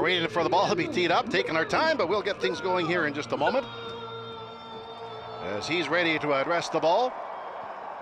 waiting for the ball to be teed up, taking our time, but we'll get things going here in just a moment. As he's ready to address the ball.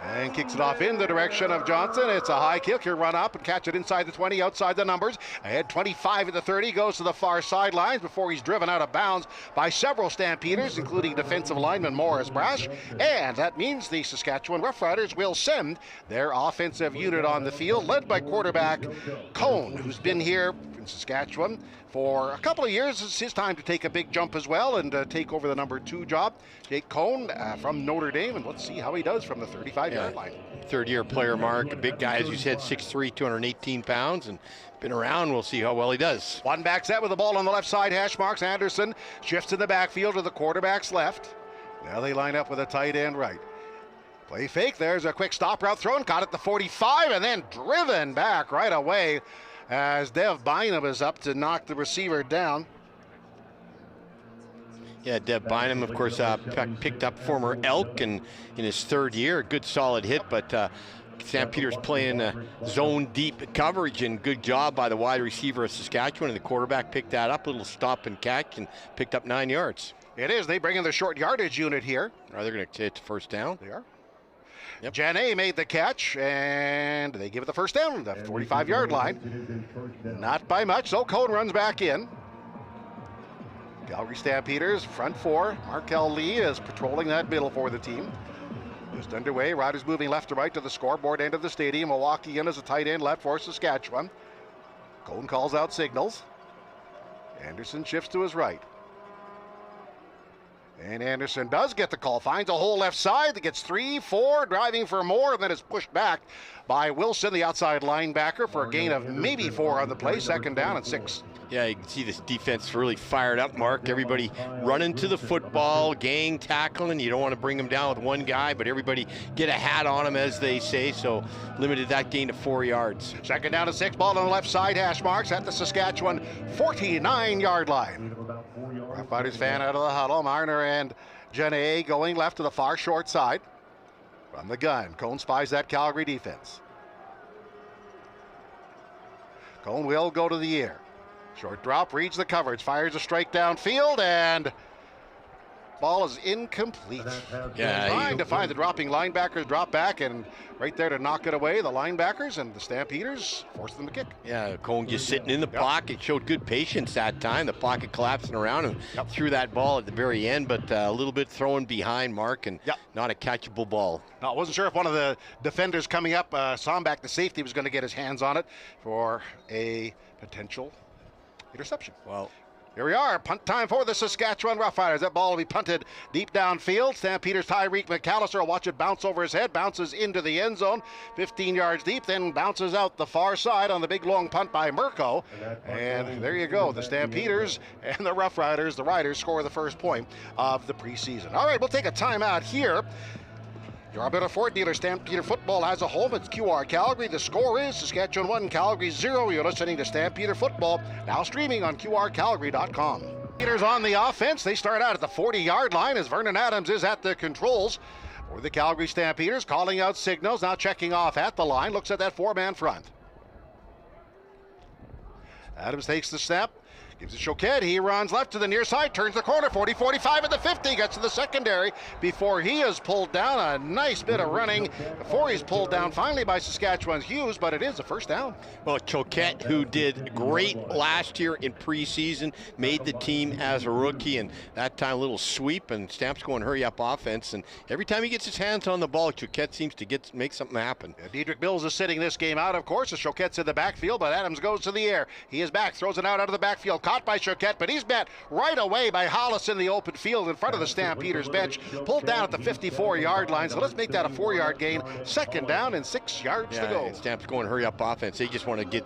And kicks it off in the direction of Johnson. It's a high kick. He'll run up and catch it inside the 20, outside the numbers. Ahead 25 at the 30, goes to the far sidelines before he's driven out of bounds by several Stampeders, including defensive lineman Morris Brash. And that means the Saskatchewan Roughriders will send their offensive unit on the field, led by quarterback Cone, who's been here in Saskatchewan for a couple of years. It's his time to take a big jump as well and take over the number 2 job. Jake Cone from Notre Dame, and let's see how he does from the 35-yard line. Third-year player, Mark. A big guy, as you said, 6'3", 218 pounds, and been around. We'll see how well he does. One back set with the ball on the left side. Hash marks. Anderson shifts in the backfield to the quarterback's left. Now they line up with a tight end right. Play fake. There's a quick stop route thrown. Got it to 45 and then driven back right away as Dev Bynum is up to knock the receiver down. Yeah, Dev Bynum, of course, picked up former Elk and in his third year. Good solid hit, but Stampeders playing zone deep coverage, and good job by the wide receiver of Saskatchewan, and the quarterback picked that up, a little stop and catch, and picked up 9 yards. It is. They bring in the short yardage unit here. Are they going to hit the first down? They are. Yep. Janae made the catch, and they give it the first down, the 45-yard line. Not by much, so Cone runs back in. Calgary Stampeders, front 4. Markel Lee is patrolling that middle for the team. Just underway, Riders moving left to right to the scoreboard end of the stadium. Milwaukee in as a tight end left for Saskatchewan. Cone calls out signals. Anderson shifts to his right. And Anderson does get the call, finds a hole left side that gets 3, 4, driving for more, and then is pushed back by Wilson, the outside linebacker, for a gain of maybe 4 on the play, second down and 6. Yeah, you can see this defense really fired up, Mark. Everybody running to the football, gang tackling. You don't want to bring them down with one guy, but everybody get a hat on them, as they say, so limited that gain to 4 yards. Second down and 6, ball on the left side, hash marks at the Saskatchewan 49-yard line. Roughriders fan out of the huddle. Marner and Janae going left to the far short side. From the gun, Cone spies that Calgary defense. Cone will go to the air. Short drop, reads the coverage, fires a strike downfield, and ball is incomplete. Yeah, trying to find the dropping linebackers, drop back, and right there to knock it away, the linebackers and the Stampeders forced them to kick. Yeah, Cone just sitting in the pocket, showed good patience that time. The pocket collapsing around and threw that ball at the very end, but a little bit thrown behind, Mark, and not a catchable ball. No, I wasn't sure if one of the defenders coming up, saw him back to safety, was going to get his hands on it for a potential interception. Well, here we are, punt time for the Saskatchewan Roughriders. That ball will be punted deep downfield. Stampeders Tyreek McAllister will watch it bounce over his head, bounces into the end zone, 15 yards deep, then bounces out the far side on the big long punt by Mirko. And there you go, the Stampeders and the Roughriders, the Riders, score the first point of the preseason. All right, we'll take a timeout here. Your Alberta Ford dealer, Stampeder Football, has a home. It's QR Calgary. The score is Saskatchewan 1, Calgary 0. You're listening to Stampeder Football, now streaming on QRCalgary.com. Stampeders on the offense. They start out at the 40-yard line as Vernon Adams is at the controls for the Calgary Stampeders, calling out signals, now checking off at the line, looks at that 4-man front. Adams takes the snap. Gives it Choquette. He runs left to the near side, turns the corner, 40, 45 at the 50, gets to the secondary before he is pulled down. A nice bit of running before he's pulled down finally by Saskatchewan's Hughes, but it is a first down. Well, Choquette, who did great last year in preseason, made the team as a rookie, and that time a little sweep, and Stamp's going hurry-up offense, and every time he gets his hands on the ball, Choquette seems to make something happen. Yeah, Dedrick Mills is sitting this game out, of course, as Choquette's in the backfield, but Adams goes to the air. He is back, throws it out of the backfield. Caught by Choquette, but he's met right away by Hollis in the open field in front of the Stampeders bench. Pulled down at the 54-yard line, so let's make that a 4-yard gain. Second down and 6 yards to go. Stamp's going hurry-up offense. They just want to get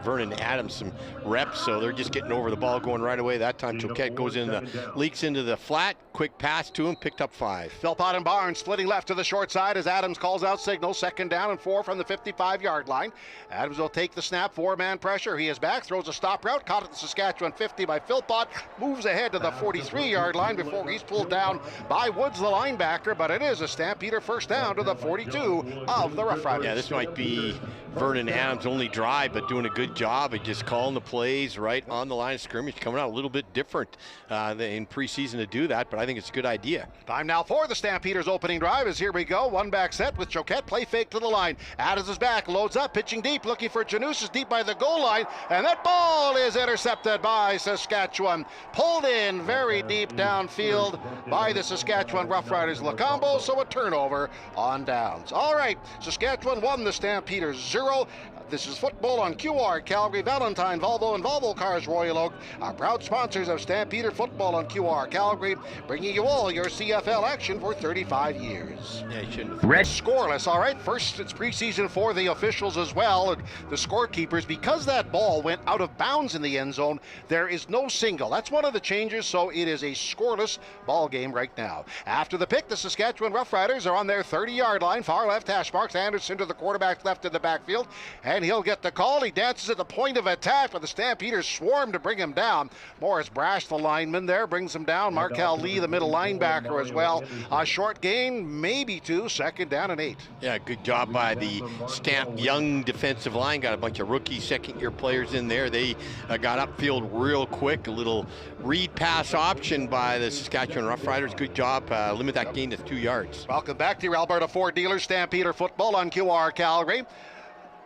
Vernon Adams some reps, so they're just getting over the ball, going right away. That time Choquette goes in, leaks into the flat, quick pass to him, picked up 5. Philpott and Barnes splitting left to the short side as Adams calls out signals. Second down and 4 from the 55-yard line. Adams will take the snap, 4-man pressure. He is back, throws a stop route, caught at the Saskatchewan Saskatchewan 50 by Philpott. Moves ahead to the 43-yard line before he's pulled down by Woods, the linebacker, but it is a Stampeder first down to the 42 of the Roughriders. Yeah, this might be Vernon Adams' only drive, but doing a good job of just calling the plays right on the line of scrimmage, coming out a little bit different in preseason to do that, but I think it's a good idea. Time now for the Stampeders' opening drive as here we go. One back set with Choquette, play fake to the line. Adams is back, loads up, pitching deep, looking for Janusz, deep by the goal line, and that ball is intercepted by Saskatchewan. Pulled in very deep downfield by the Saskatchewan Roughriders Lacombo, so a turnover on downs. All right, Saskatchewan 1, the Stampeders 0. This is football on QR. Calgary, Valentine, Volvo, and Volvo Cars Royal Oak are proud sponsors of Stampeder football on QR. Calgary, bringing you all your CFL action for 35 years. Yeah, you shouldn't. Red scoreless. All right, first it's preseason for the officials as well, and the scorekeepers. Because that ball went out of bounds in the end zone, there is no single. That's one of the changes, so it is a scoreless ball game right now. After the pick, the Saskatchewan Roughriders are on their 30-yard line, far left hash marks. Anderson to the quarterback left in the backfield, and he'll get the call. He dances at the point of attack, but the Stampeders swarm to bring him down. Morris Brash, the lineman there, brings him down. Markel Lee, the middle linebacker as well. A short gain, maybe two, second down and 8. Yeah, good job by the Stamp young defensive line. Got a bunch of rookie second-year players in there. They got upfield real quick. A little read pass option by the Saskatchewan Roughriders. Good job. Limit that gain to 2 yards. Welcome back to your Alberta Ford dealers. Stampeder football on QR Calgary.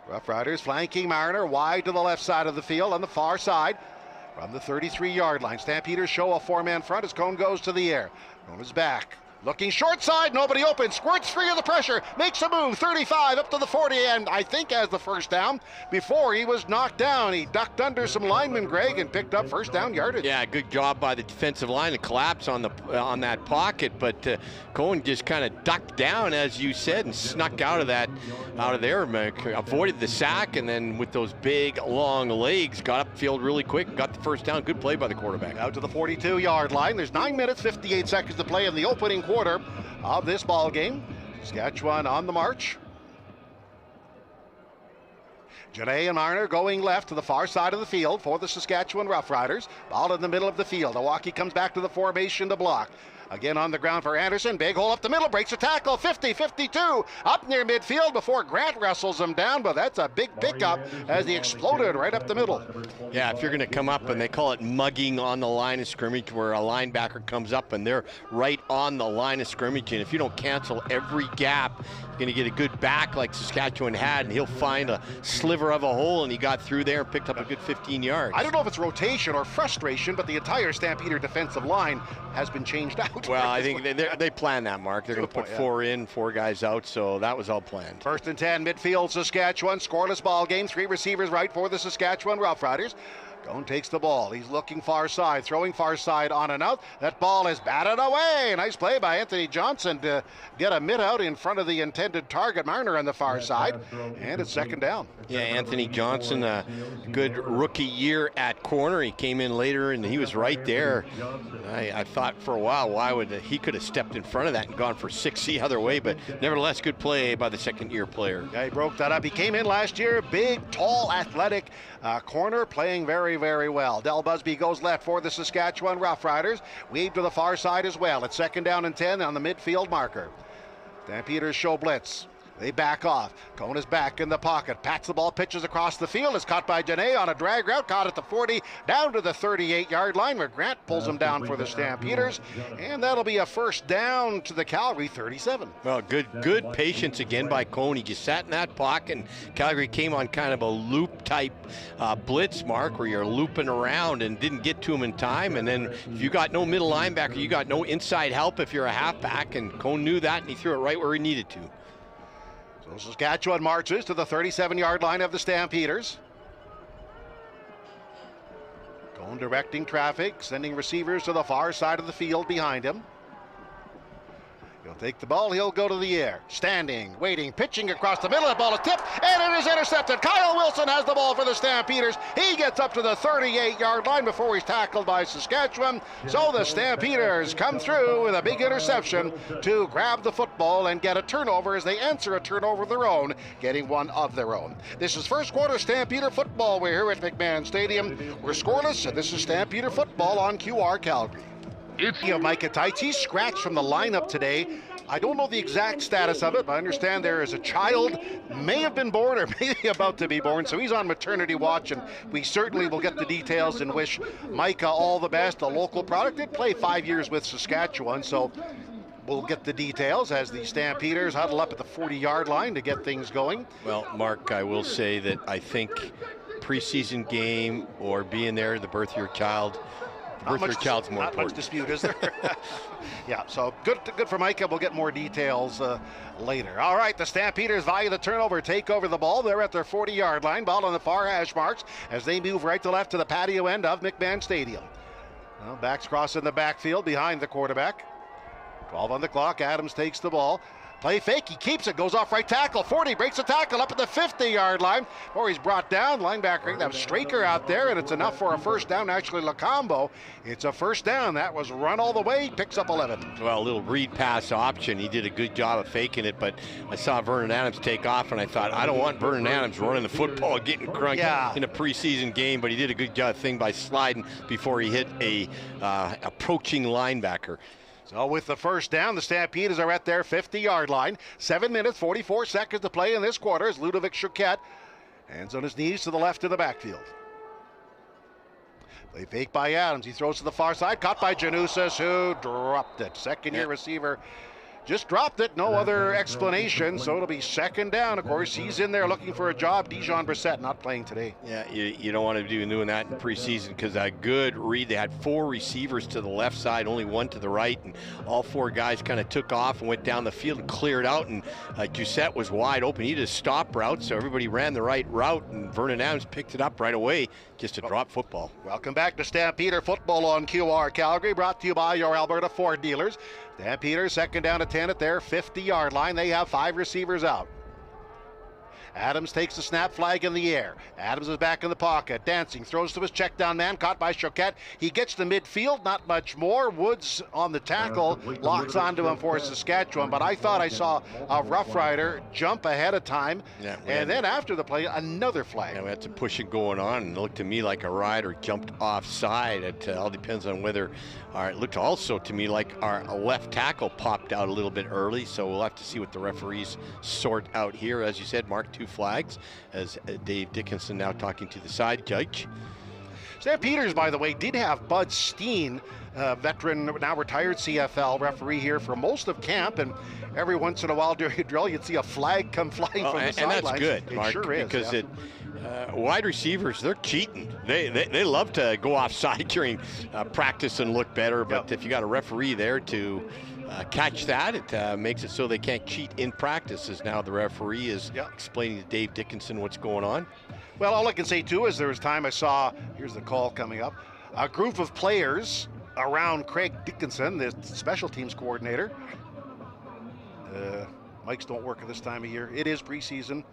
Roughriders flanking Marner wide to the left side of the field on the far side from the 33-yard line. Stampeders show a 4-man front as Cone goes to the air. Cone is back. Looking short side, nobody open, squirts free of the pressure, makes a move, 35 up to the 40, and I think has the first down. Before he was knocked down, he ducked under some linemen, Greg, and picked up first down yardage. Yeah, good job by the defensive line to collapse on that pocket, but Cohen just kind of ducked down, as you said, and snuck out of there, avoided the sack, and then with those big, long legs, got upfield really quick, and got the first down. Good play by the quarterback. Out to the 42-yard line. There's 9 minutes, 58 seconds to play in the opening quarter of this ball game. Saskatchewan on the march. Janae and Marner going left to the far side of the field for the Saskatchewan Roughriders. Ball in the middle of the field. Milwaukee comes back to the formation to block. Again on the ground for Anderson. Big hole up the middle. Breaks a tackle. 50, 52. Up near midfield before Grant wrestles him down. But that's a big pickup as he exploded right up the middle. Yeah, if you're going to come up, and they call it mugging on the line of scrimmage, where a linebacker comes up and they're right on the line of scrimmage. And if you don't cancel every gap, you're going to get a good back like Saskatchewan had, and he'll find a sliver of a hole, and he got through there and picked up a good 15 yards. I don't know if it's rotation or frustration, but the entire Stampeder defensive line has been changed out. Well, I think they planned that, Mark. They're going to put 4 in, 4 guys out, so that was all planned. First and 10, midfield, Saskatchewan. Scoreless ball game. 3 receivers right for the Saskatchewan Roughriders. Cone takes the ball. He's looking far side, throwing far side on and out. That ball is batted away. Nice play by Anthony Johnson to get a mid out in front of the intended target, Marner on the far side. And it's second down. Yeah, Anthony Johnson, a good rookie year at corner. He came in later and he was right there. I thought for a while, he could have stepped in front of that and gone for 6 the other way, but nevertheless, good play by the second-year player. Yeah, he broke that up. He came in last year, big, tall, athletic corner, playing very, very well. Del Busby goes left for the Saskatchewan Roughriders. Weave to the far side as well. It's second down and 10 on the midfield marker. Stampeders show blitz. They back off. Cone is back in the pocket. Pats the ball, pitches across the field. Is caught by Janae on a drag route. Caught at the 40, down to the 38-yard line where Grant pulls him down for the Stampeders. And that'll be a first down to the Calgary 37. Well, good patience again by Cone. He just sat in that pocket, and Calgary came on kind of a loop-type blitz, Mark, where you're looping around and didn't get to him in time. And then if you got no middle linebacker, you got no inside help if you're a halfback, and Cone knew that, and he threw it right where he needed to. So Saskatchewan marches to the 37-yard line of the Stampeders. Cone directing traffic, sending receivers to the far side of the field behind him. He'll Take the ball, he'll go to the air. Standing, waiting, pitching across the middle. The ball is tipped, and it is intercepted. Kyle Wilson has the ball for the Stampeders. He gets up to the 38-yard line before he's tackled by Saskatchewan. So the Stampeders come through with a big interception to grab the football and get a turnover as they answer a turnover of their own, getting one of their own. This is first quarter Stampeder football. We're here at McMahon Stadium. We're scoreless, and this is Stampeder football on QR Calgary. It's Micah Tights. He's scratched from the lineup today. I don't know the exact status of it, but I understand there is a child, may have been born or maybe about to be born, so he's on maternity watch, and we certainly will get the details and wish Micah all the best. A local product, did play 5 years with Saskatchewan, so we'll get the details as the Stampeders huddle up at the 40-yard line to get things going. Well, Mark, I will say that I think preseason game or being there, the birth of your child, child's more important. Not much dispute, is there? Yeah, so good for Micah. We'll get more details later. All right, the Stampeders value the turnover, take over the ball. They're at their 40-yard line. Ball on the far hash marks as they move right to left to the patio end of McMahon Stadium. Well, backs cross in the backfield behind the quarterback. 12 on the clock. Adams takes the ball. Play fake, he keeps it, goes off right tackle. 40, breaks the tackle up at the 50-yard line. Or he's brought down, linebacker, that was Straker out there, and it's enough for a first down. Actually, Lacombo, it's a first down. That was run all the way, picks up 11. Well, a little read pass option. He did a good job of faking it, but I saw Vernon Adams take off, and I thought, I don't want Vernon Adams running the football, getting crunked in a preseason game, but he did a good job thing by sliding before he hit a approaching linebacker. So with the first down, the Stampeders are at their 50-yard line. 7 minutes, 44 seconds to play in this quarter as Ludovic Choquette hands on his knees to the left of the backfield. Play fake by Adams. He throws to the far side, caught by Janusas, who dropped it. Second-year receiver just dropped it. No other explanation, so it'll be second down. Of course, he's in there looking for a job. Dijon Brissett not playing today. Yeah, you don't want to be doing that in preseason because a good read. They had 4 receivers to the left side, only 1 to the right, and all 4 guys kind of took off and went down the field and cleared out, and Doucette was wide open. He did a stop route, so everybody ran the right route, and Vernon Adams picked it up right away. Just a drop football. Welcome back to Stampeder Football on QR Calgary, brought to you by your Alberta Ford dealers. Stampeders second down to 10 at their 50-yard line. They have 5 receivers out. Adams takes the snap, flag in the air. Adams is back in the pocket, dancing, throws to his check down man, caught by Choquette. He gets to midfield, not much more. Woods on the tackle, locks onto him for Saskatchewan, but I thought I saw a Rough Rider jump ahead of time, and then after the play, another flag. Yeah, we had some pushing going on, and it looked to me like a rider jumped offside. It all depends on whether, it looked also to me like our left tackle popped out a little bit early, so we'll have to see what the referees sort out here. As you said, Mark, 2 flags, as Dave Dickinson now talking to the side judge. Stampeders, by the way, did have Bud Steen, veteran, now retired CFL referee here for most of camp, and every once in a while during a drill you'd see a flag come flying from the sidelines. And that's good, Mark, sure is, because wide receivers, they're cheating. They love to go offside during practice and look better, but if you got a referee there to catch that, it makes it so they can't cheat in practice, as now the referee is explaining to Dave Dickinson what's going on. Well, all I can say too is there was time I saw, here's the call coming up, a group of players around Craig Dickinson, the special teams coordinator. Mics don't work at this time of year. It is preseason.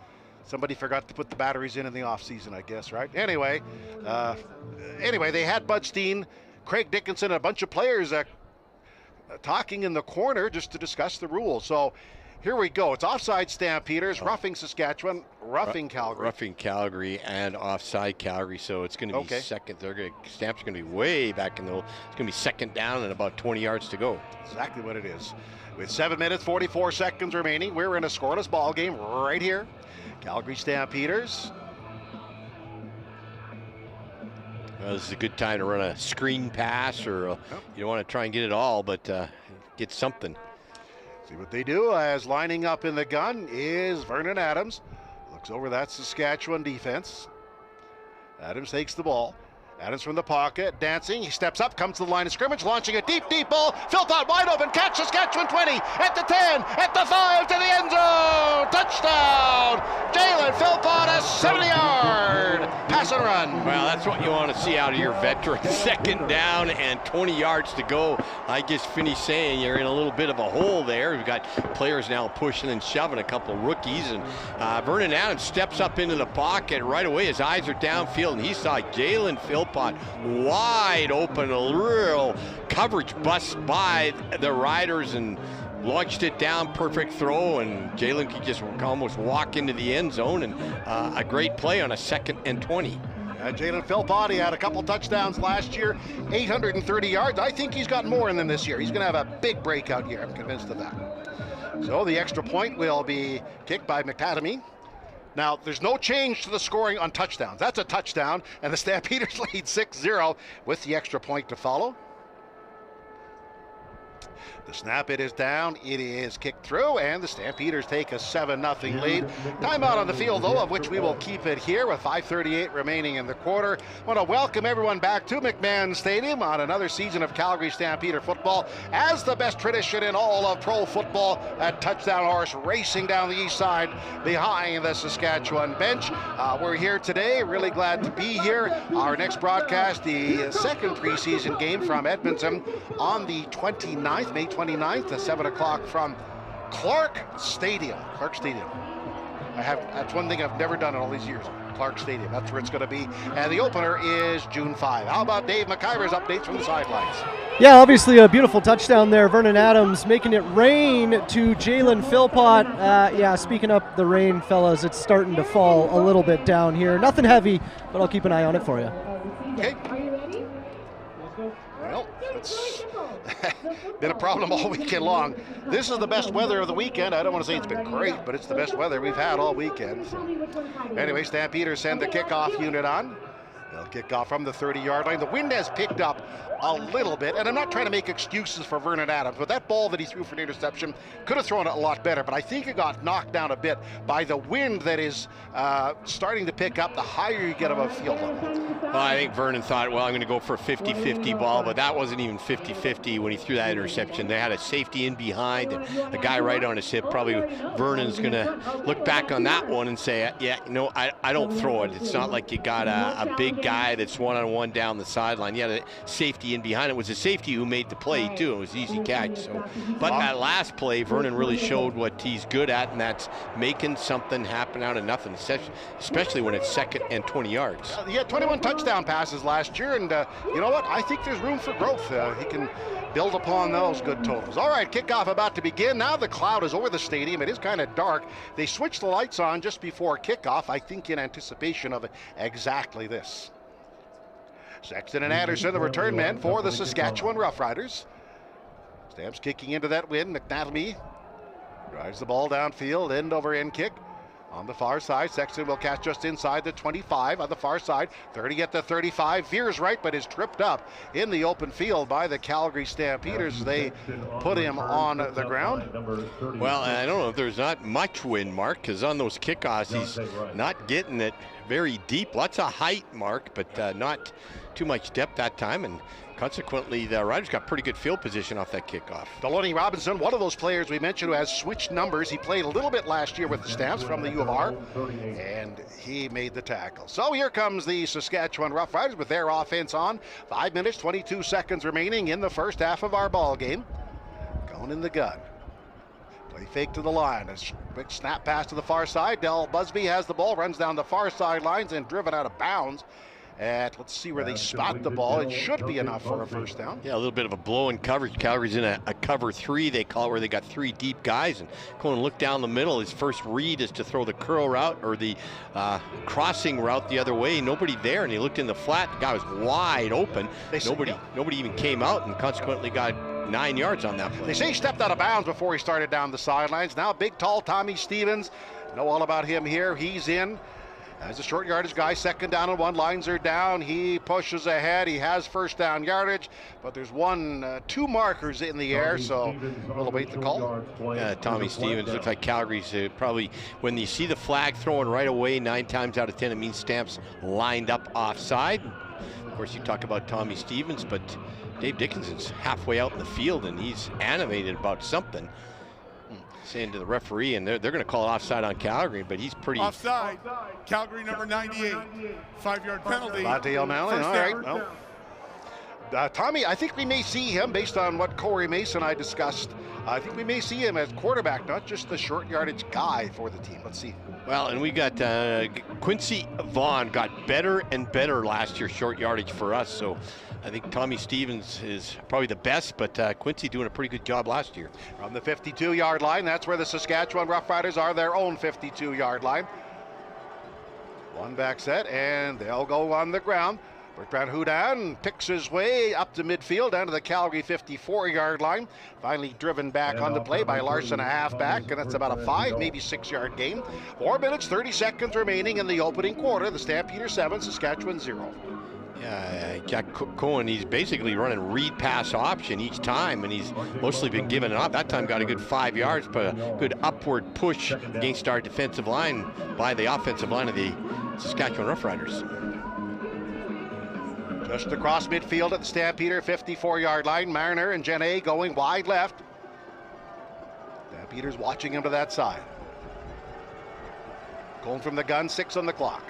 Somebody forgot to put the batteries in the off season, I guess, right? Anyway, they had Bud Steen, Craig Dickinson, and a bunch of players talking in the corner just to discuss the rules. So here we go. It's offside Stampeders, roughing Saskatchewan, roughing Calgary. Roughing Calgary and offside Calgary, so it's going to be second. Stamps going to be way back in the. It's going to be second down and about 20 yards to go. Exactly what it is. With 7 minutes, 44 seconds remaining, we're in a scoreless ball game right here. Calgary Stampeders. Well, this is a good time to run a screen pass, or you don't want to try and get it all, but get something. See what they do as lining up in the gun is Vernon Adams. Looks over that Saskatchewan defense. Adams takes the ball. Adams from the pocket, dancing. He steps up, comes to the line of scrimmage, launching a deep ball. Philpott wide open, catch Saskatchewan 20, at the 10, at the 5, to the end zone. Touchdown! Jalen Philpott, a 70-yard pass and run. Well, that's what you want to see out of your veteran. Second down and 20 yards to go. I just finished saying you're in a little bit of a hole there. We've got players now pushing and shoving, a couple of rookies, and Vernon Adams steps up into the pocket right away. His eyes are downfield, and he saw Jalen Philpott wide open, a real coverage bust by the Riders, and launched it down, perfect throw, and Jalen could just almost walk into the end zone, and a great play on a 2nd and 20. Jalen Philpott, he had a couple touchdowns last year, 830 yards. I think he's got more in them this year. He's going to have a big breakout year. I'm convinced of that. So the extra point will be kicked by McAdamy. Now, there's no change to the scoring on touchdowns. That's a touchdown, and the Stampeders lead 6-0 with the extra point to follow. The snap, it is down, it is kicked through, and the Stampeders take a 7-0 lead. Timeout on the field, though, of which we will keep it here with 5:38 remaining in the quarter. I want to welcome everyone back to McMahon Stadium on another season of Calgary Stampeder football. As the best tradition in all of pro football, that touchdown horse racing down the east side behind the Saskatchewan bench. We're here today, really glad to be here. Our next broadcast, the second preseason game from Edmonton on the 29th, May 29th at 7 o'clock from Clark Stadium. That's one thing I've never done in all these years. Clark Stadium, that's where it's going to be. And the opener is June 5. How about Dave McIver's updates from the sidelines? Yeah, obviously a beautiful touchdown there. Vernon Adams making it rain to Jalen Philpott. Yeah, speaking of the rain, fellas, it's starting to fall a little bit down here. Nothing heavy, but I'll keep an eye on it for you. Okay. Well, it's been a problem all weekend long. This is the best weather of the weekend. I don't want to say it's been great, but it's the best weather we've had all weekend. So. Anyway, Stampeders send the kickoff unit on. They'll kick off from the 30-yard line. The wind has picked up a little bit, and I'm not trying to make excuses for Vernon Adams, but that ball that he threw for an interception, could have thrown it a lot better, but I think it got knocked down a bit by the wind that is starting to pick up the higher you get above field level. Well, I think Vernon thought, well, I'm going to go for a 50-50 ball, but that wasn't even 50-50 when he threw that interception. They had a safety in behind, and a guy right on his hip. Probably Vernon's going to look back on that one and say, yeah, no, I don't throw it. It's not like you got a big guy that's one-on-one down the sideline. You had a safety in behind. It was a safety who made the play, too. It was an easy catch. So, but that last play, Vernon really showed what he's good at, and that's making something happen out of nothing, especially when it's 2nd and 20 yards. He had 21 touchdown passes last year, and you know what? I think there's room for growth. He can build upon those good totals. All right, kickoff about to begin. Now the cloud is over the stadium. It is kind of dark. They switched the lights on just before kickoff, I think in anticipation of exactly this. Sexton and Anderson, the return men for the Saskatchewan Roughriders. Stamps kicking into that wind. McAdamy drives the ball downfield, end over end kick. On the far side, Sexton will catch just inside the 25 on the far side. 30 at the 35, veers right, but is tripped up in the open field by the Calgary Stampeders. They put him on the ground. Well, I don't know if there's not much wind, Mark, because on those kickoffs, he's not getting it very deep. Lots of height, Mark, but not too much depth that time, and consequently, the Riders got pretty good field position off that kickoff. Delaney Robinson, one of those players we mentioned who has switched numbers. He played a little bit last year with the Stamps from the U of R, and he made the tackle. So here comes the Saskatchewan Roughriders with their offense on. 5 minutes, 22 seconds remaining in the first half of our ball game. Going in the gun. Play fake to the line. A quick snap pass to the far side. Del Busby has the ball, runs down the far sidelines and driven out of bounds. Let's see where they spot the ball. It should be enough for a first down. Yeah, a little bit of a blow in coverage. Calgary's in a cover 3, they call it, where they got 3 deep guys. And going to look down the middle. His first read is to throw the curl route or the crossing route the other way. Nobody there, and he looked in the flat. The guy was wide open. Nobody even came out, and consequently got 9 yards on that play. They say he stepped out of bounds before he started down the sidelines. Now big, tall Tommy Stevens. Know all about him here. He's in. As a short yardage guy, 2nd down and 1, lines are down. He pushes ahead. He has first down yardage, but there's 2 markers in the air, so we'll await the call. Tommy Stevens looks like Calgary's probably, when you see the flag thrown right away, 9 times out of 10, it means Stamps lined up offside. Of course, you talk about Tommy Stevens, but Dave Dickinson's halfway out in the field, and he's animated about something. Saying to the referee, and they're going to call offside on Calgary, but he's pretty... Offside. Calgary number 98. 5-yard penalty. Monte O'Malley, all right. Well, Tommy, I think we may see him, based on what Corey Mason and I discussed, I think we may see him as quarterback, not just the short yardage guy for the team. Let's see. Well, and we got Quincy Vaughn got better and better last year short yardage for us, so I think Tommy Stevens is probably the best, but Quincy doing a pretty good job last year. From the 52-yard line, that's where the Saskatchewan Roughriders are, their own 52-yard line. One back set, and they'll go on the ground. Bertrand Houdan picks his way up to midfield, down to the Calgary 54-yard line. Finally driven back on the play by Larson, a halfback, and that's about a 5, maybe 6-yard gain. 4 minutes, 30 seconds remaining in the opening quarter. The Stampeders 7, Saskatchewan 0. Yeah, Jack Cohen, he's basically running read pass option each time, and he's mostly been giving it up. That time got a good 5 yards, but a good upward push against our defensive line by the offensive line of the Saskatchewan Roughriders. Just across midfield at the Stampeder 54-yard line, Mariner and Genet going wide left. Stampeders watching him to that side. Going from the gun, 6 on the clock.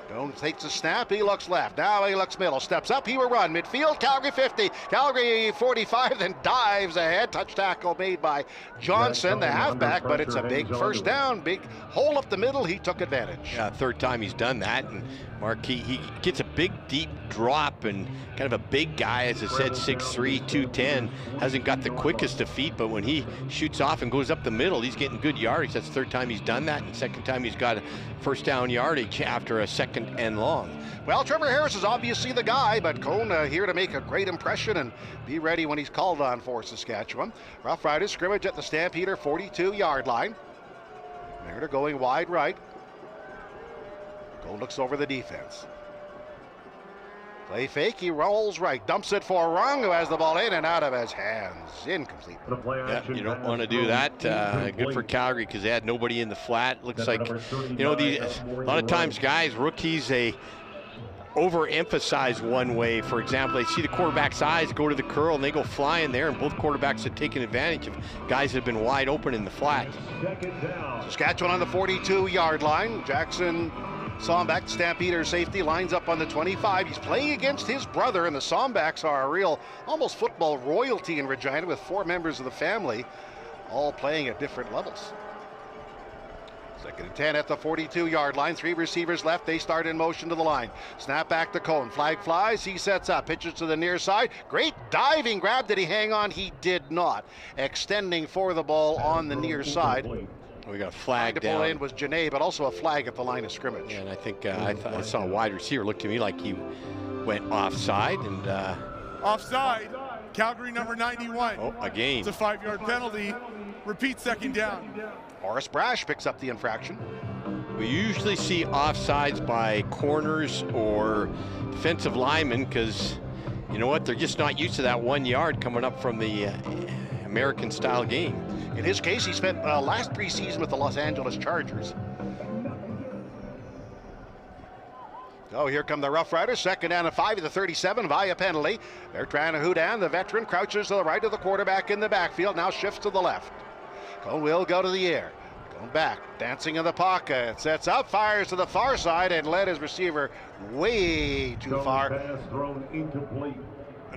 Jones takes a snap, he looks left, now he looks middle, steps up, he will run, midfield, Calgary 50, Calgary 45, then dives ahead, touch tackle made by Johnson, the halfback, but it's a big first down, big hole up the middle, he took advantage. Yeah, third time he's done that, and Mark, he gets a big deep drop, and kind of a big guy, as I said, 6'3", 210, hasn't got the quickest of feet, but when he shoots off and goes up the middle, he's getting good yardage. That's the third time he's done that, and second time he's got first down yardage after a second and long. Well, Trevor Harris is obviously the guy, but Cone here to make a great impression and be ready when he's called on for Saskatchewan. Roughriders scrimmage at the Stampeder 42-yard line. Mariner going wide right. Cone looks over the defense. Play fake, he rolls right, dumps it for Rung, who has the ball in and out of his hands. Incomplete. Yeah, you don't want to do that. Good for Calgary because they had nobody in the flat. Looks like, you know, a lot of times guys, rookies, they overemphasize one way. For example, they see the quarterback's eyes go to the curl and they go flying there, and both quarterbacks have taken advantage of guys that have been wide open in the flat. Saskatchewan on the 42-yard line. Jackson Sombach, Stampeder safety, lines up on the 25. He's playing against his brother, and the Sombachs are a real, almost football royalty in Regina, with 4 members of the family all playing at different levels. Second and 10 at the 42-yard line. 3 receivers left. They start in motion to the line. Snap back to Cone. Flag flies. He sets up. Pitches to the near side. Great diving grab. Did he hang on? He did not. Extending for the ball on the near side. We got a flag down. To pull in was Genet, but also a flag at the line of scrimmage. And I think I saw a wide receiver look to me like he went offside. And offside. Calgary number 91. Oh, again. It's a 5-yard penalty. Repeat second down. Horace Brash picks up the infraction. We usually see offsides by corners or defensive linemen because, you know what, they're just not used to that 1 yard coming up from the American-style game. In his case, he spent last preseason with the Los Angeles Chargers. Oh, here come the Roughriders. Second down and 5 at the 37 via penalty. Bertrand Houdan, the veteran, crouches to the right of the quarterback in the backfield. Now shifts to the left. Cone will go to the air. Going back, dancing in the pocket. Sets up, fires to the far side, and led his receiver way too far. Pass thrown incomplete.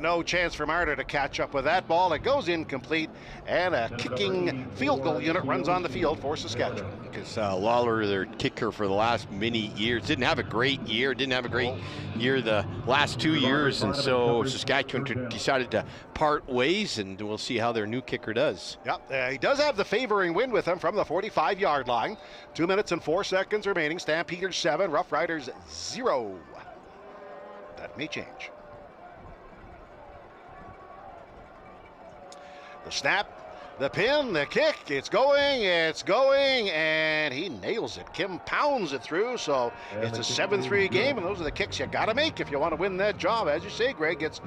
No chance for Marner to catch up with that ball. It goes incomplete, and a kicking field goal unit runs on the field for Saskatchewan. Because Lawler, their kicker for the last many years, didn't have a great year the last 2 years, and so Saskatchewan decided to part ways, and we'll see how their new kicker does. Yep, he does have the favoring wind with him from the 45-yard line. 2 minutes and 4 seconds remaining. Stampeders 7, Roughriders 0. That may change. The snap, the pin, the kick, it's going, and he nails it. Kim pounds it through, so it's a 7-3 game, and those are the kicks you got to make if you want to win that job. As you say, Greg, it's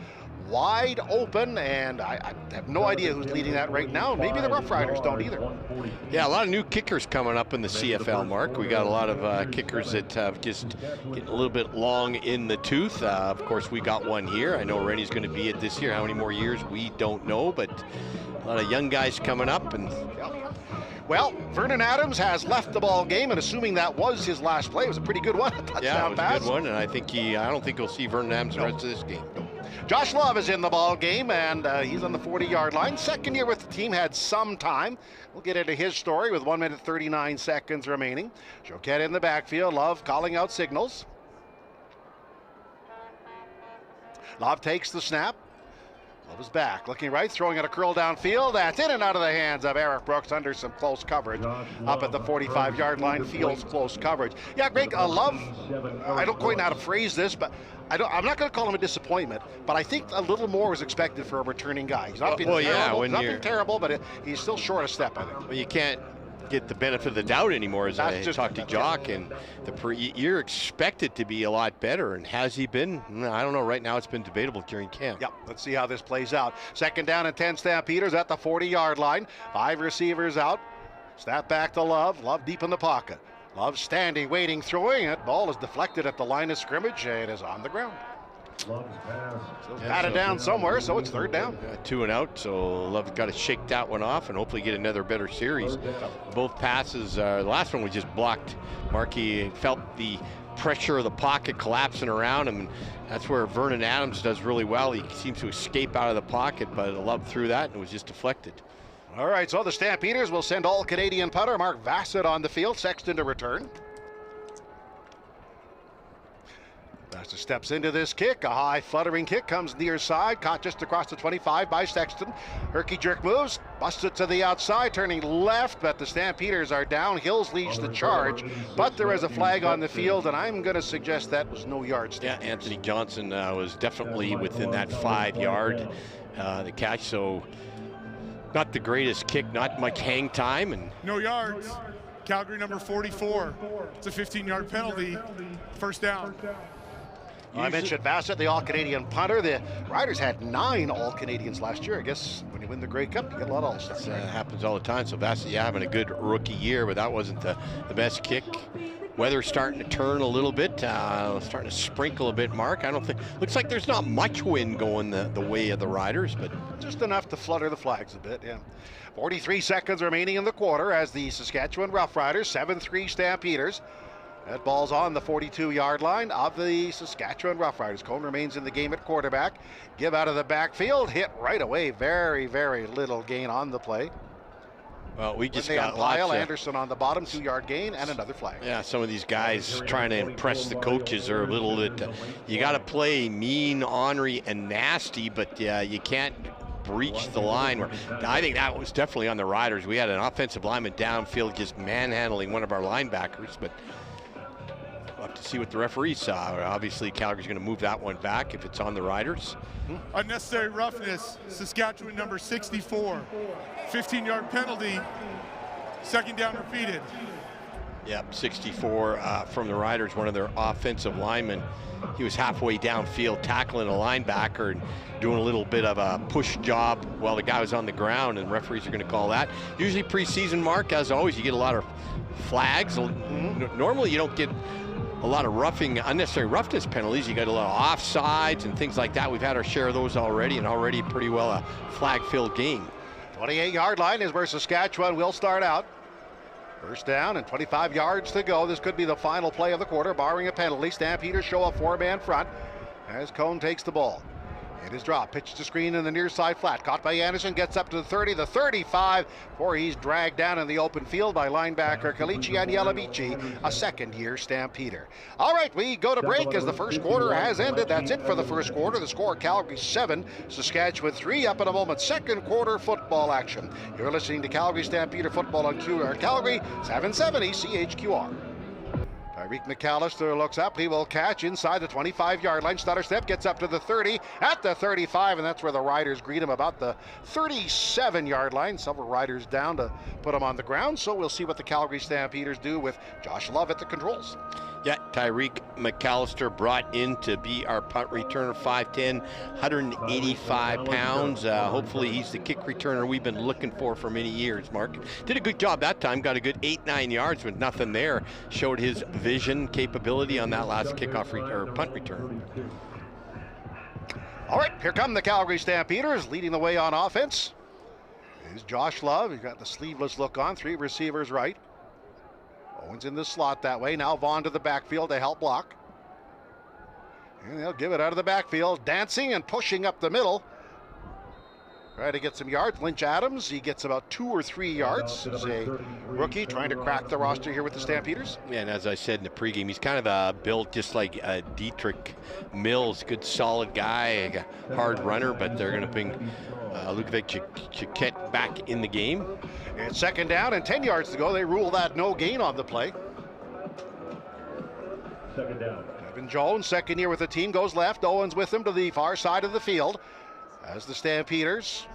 wide open, and I have no idea who's leading that right now. Maybe the Roughriders don't either. Yeah, a lot of new kickers coming up in the CFL, Mark. We got a lot of kickers that have just getting a little bit long in the tooth. Of course, we got one here. I know Rennie's going to be it this year. How many more years, we don't know, but a lot of young guys coming up. And well, Vernon Adams has left the ball game, and assuming that was his last play, it was a pretty good one. Yeah, it was a good one, and I don't think we'll see Vernon Adams the rest of this game. Josh Love is in the ball game, and he's on the 40-yard line. Second year with the team, had some time. We'll get into his story with 1 minute 39 seconds remaining. Joquette in the backfield. Love calling out signals. Love takes the snap. Love is back, looking right, throwing at a curl downfield. That's in and out of the hands of Eric Brooks under some close coverage. Up at the 45-yard line, Fields close coverage. Yeah, Greg, Love, I don't quite know how to phrase this, but I'm not going to call him a disappointment, but I think a little more was expected for a returning guy. He's not been terrible, but he's still short a step, I think. Well, you can't get the benefit of the doubt anymore, as I talked to Jock, and you're expected to be a lot better, and has he been? I don't know. Right now it's been debatable during camp. Yep, let's see how this plays out. Second down and 10 Stampeders at the 40-yard line. 5 receivers out. Snap back to Love. Love deep in the pocket. Love standing, waiting, throwing it. Ball is deflected at the line of scrimmage, and is on the ground. So batted down somewhere, so it's third down. 2 and out, so Love's got to shake that one off and hopefully get another better series. Both passes, the last one was just blocked. Markey felt the pressure of the pocket collapsing around him, and that's where Vernon Adams does really well. He seems to escape out of the pocket, but Love threw that and it was just deflected. All right, so the Stampeders will send all-Canadian punter Mark Vassett on the field. Sexton to return. Vassett steps into this kick. A high fluttering kick comes near side. Caught just across the 25 by Sexton. Herky jerk moves. Busts it to the outside, turning left, but the Stampeders are down. Hills leads the charge, but there is a flag on the field, and I'm going to suggest that was no yard stand. Yeah, Anthony Johnson was definitely within that 5-yard the catch, so not the greatest kick, not much hang time. And no yards. Calgary number 44. It's a 15-yard penalty. First down. I mentioned Bassett, the All-Canadian punter. The Riders had 9 All-Canadians last year. I guess when you win the Grey Cup, you get a lot of All-Stars. It happens all the time. So Bassett, having a good rookie year, but that wasn't the best kick. Weather's starting to turn a little bit, starting to sprinkle a bit, Mark. I don't think, looks like there's not much wind going the way of the Riders, but just enough to flutter the flags a bit, yeah. 43 seconds remaining in the quarter as the Saskatchewan Roughriders, 7-3 Stampeders. That ball's on the 42-yard line of the Saskatchewan Roughriders. Cone remains in the game at quarterback. Give out of the backfield, hit right away. Very, very little gain on the play. Well, we just got Lyle Anderson on the bottom, 2-yard gain, and another flag. Yeah, some of these guys trying to impress the coaches are a little bit. You got to play mean, ornery, and nasty, but you can't breach the line. Where I think that was definitely on the Riders. We had an offensive lineman downfield just manhandling one of our linebackers, but we'll have to see what the referee saw. Obviously, Calgary's going to move that one back if it's on the Riders. Unnecessary roughness, Saskatchewan number 64. 15-yard penalty, second down repeated. Yep, 64 from the Riders, one of their offensive linemen. He was halfway downfield tackling a linebacker and doing a little bit of a push job while the guy was on the ground, and referees are going to call that. Usually preseason, Mark, as always, you get a lot of flags. Normally you don't get a lot of unnecessary roughness penalties. You got a lot of offsides and things like that. We've had our share of those already, and already pretty well a flag-filled game. 28-yard line is where Saskatchewan will start out. First down and 25 yards to go. This could be the final play of the quarter, barring a penalty. Stampeders show a 4-man front as Cone takes the ball. It is dropped, pitch to screen in the near side flat. Caught by Anderson, gets up to the 30, the 35, before he's dragged down in the open field by linebacker Kalichi Anyelabichi, a second-year Stampeder. All right, we go to break as the first quarter has ended. That's it for the first quarter. The score, Calgary 7, Saskatchewan 3. Up in a moment, second quarter football action. You're listening to Calgary Stampeder football on QR Calgary, 770 CHQR. Tyreek McAllister looks up. He will catch inside the 25-yard line. Stutter step, gets up to the 30, at the 35, and that's where the Riders greet him about the 37-yard line. Several Riders down to put him on the ground, so we'll see what the Calgary Stampeders do with Josh Love at the controls. Yeah, Tyreek McAllister brought in to be our punt returner, 5'10", 185 pounds. Hopefully he's the kick returner we've been looking for many years, Mark. Did a good job that time, got a good 8-9 yards with nothing there. Showed his vision, capability on that last kickoff or punt return. All right, here come the Calgary Stampeders, leading the way on offense. Here's Josh Love. He's got the sleeveless look on, 3 receivers right. Owens in the slot that way. Now Vaughn to the backfield to help block. And they'll give it out of the backfield. Dancing and pushing up the middle. Trying to get some yards. Lynch Adams, he gets about 2 or 3 yards. He's a rookie trying to crack the roster here with the Stampeders. Yeah, and as I said in the pregame, he's kind of built just like Dietrich Mills. Good, solid guy, a hard runner, but they're going to bring Ludovic Chiquette back in the game. It's second down and 10 yards to go. They rule that no gain on the play. Second down. Devin Jones, second year with the team, goes left. Owens with him to the far side of the field as the Stampeders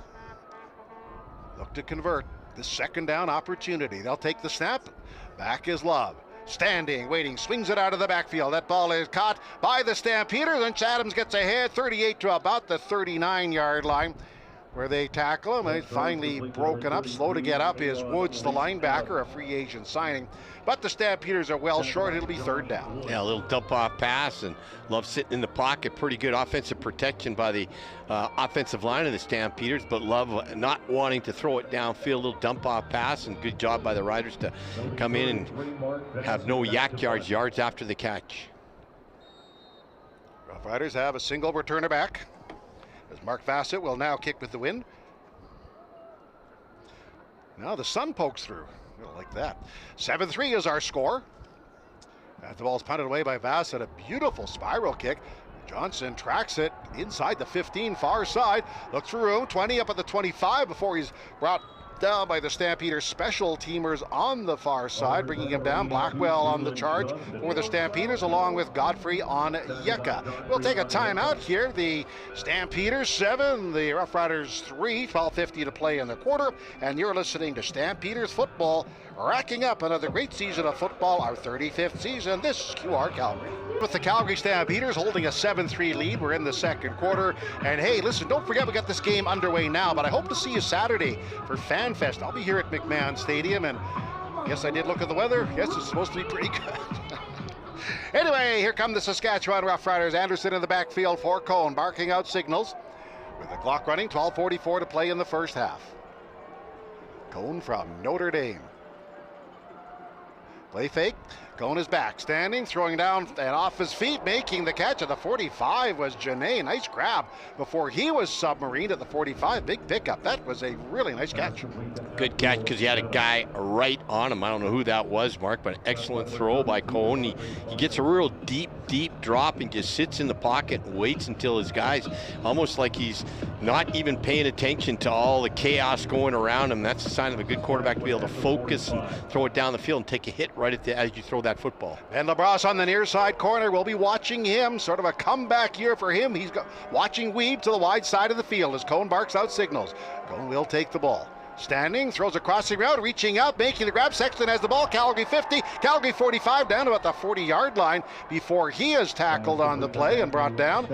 look to convert this second down opportunity. They'll take the snap. Back is Love. Standing, waiting, swings it out of the backfield. That ball is caught by the Stampeders, and Adams gets ahead, 38 to about the 39-yard line, where they tackle him. He's finally broken up. Slow to get up is Woods, the linebacker, a free agent signing. But the Stampeders are well short. It'll be third down. Yeah, a little dump-off pass, and Love sitting in the pocket. Pretty good offensive protection by the offensive line of the Stampeders, but Love not wanting to throw it downfield. A little dump-off pass, and good job by the Riders to come in and have no yak yards after the catch. Roughriders have a single returner back, as Mark Bassett will now kick with the wind. Now the sun pokes through. Like that. 7-3 is our score. The ball's punted away by Bassett. A beautiful spiral kick. Johnson tracks it inside the 15, far side. Looks for room. 20 up at the 25 before he's brought down by the Stampeders special teamers on the far side, bringing him down. Blackwell on the charge for the Stampeders, along with Godfrey on Yeka. We'll take a timeout here. The Stampeders 7, the Roughriders 3, 12:50 to play in the quarter, and you're listening to Stampeders football, racking up another great season of football, our 35th season. This is QR Calgary. With the Calgary Stampeders holding a 7-3 lead, we're in the second quarter. And hey, listen, don't forget we got this game underway now, but I hope to see you Saturday for Fan Fest. I'll be here at McMahon Stadium, and yes, I did look at the weather. Yes, it's supposed to be pretty good. Anyway, here come the Saskatchewan Roughriders. Anderson in the backfield for Cone, barking out signals. With the clock running, 12:44 to play in the first half. Cone from Notre Dame. Play fake. Cone is back, standing, throwing down and off his feet, making the catch at the 45 was Janae. Nice grab before he was submarined at the 45. Big pickup. That was a really nice catch. Good catch because he had a guy right on him. I don't know who that was, Mark, but an excellent throw by Cone. He gets a real deep drop and just sits in the pocket and waits until his guys, almost like he's not even paying attention to all the chaos going around him. That's a sign of a good quarterback to be able to focus and throw it down the field and take a hit right at as you throw that football. And LaBrosse on the near side corner. We'll be watching him. Sort of a comeback year for him. He's watching Weeb to the wide side of the field as Cone barks out signals. Cone will take the ball. Standing, throws a crossing route, reaching out, making the grab. Sexton has the ball. Calgary 50, Calgary 45, down about the 40-yard line before he is tackled on the play and brought down.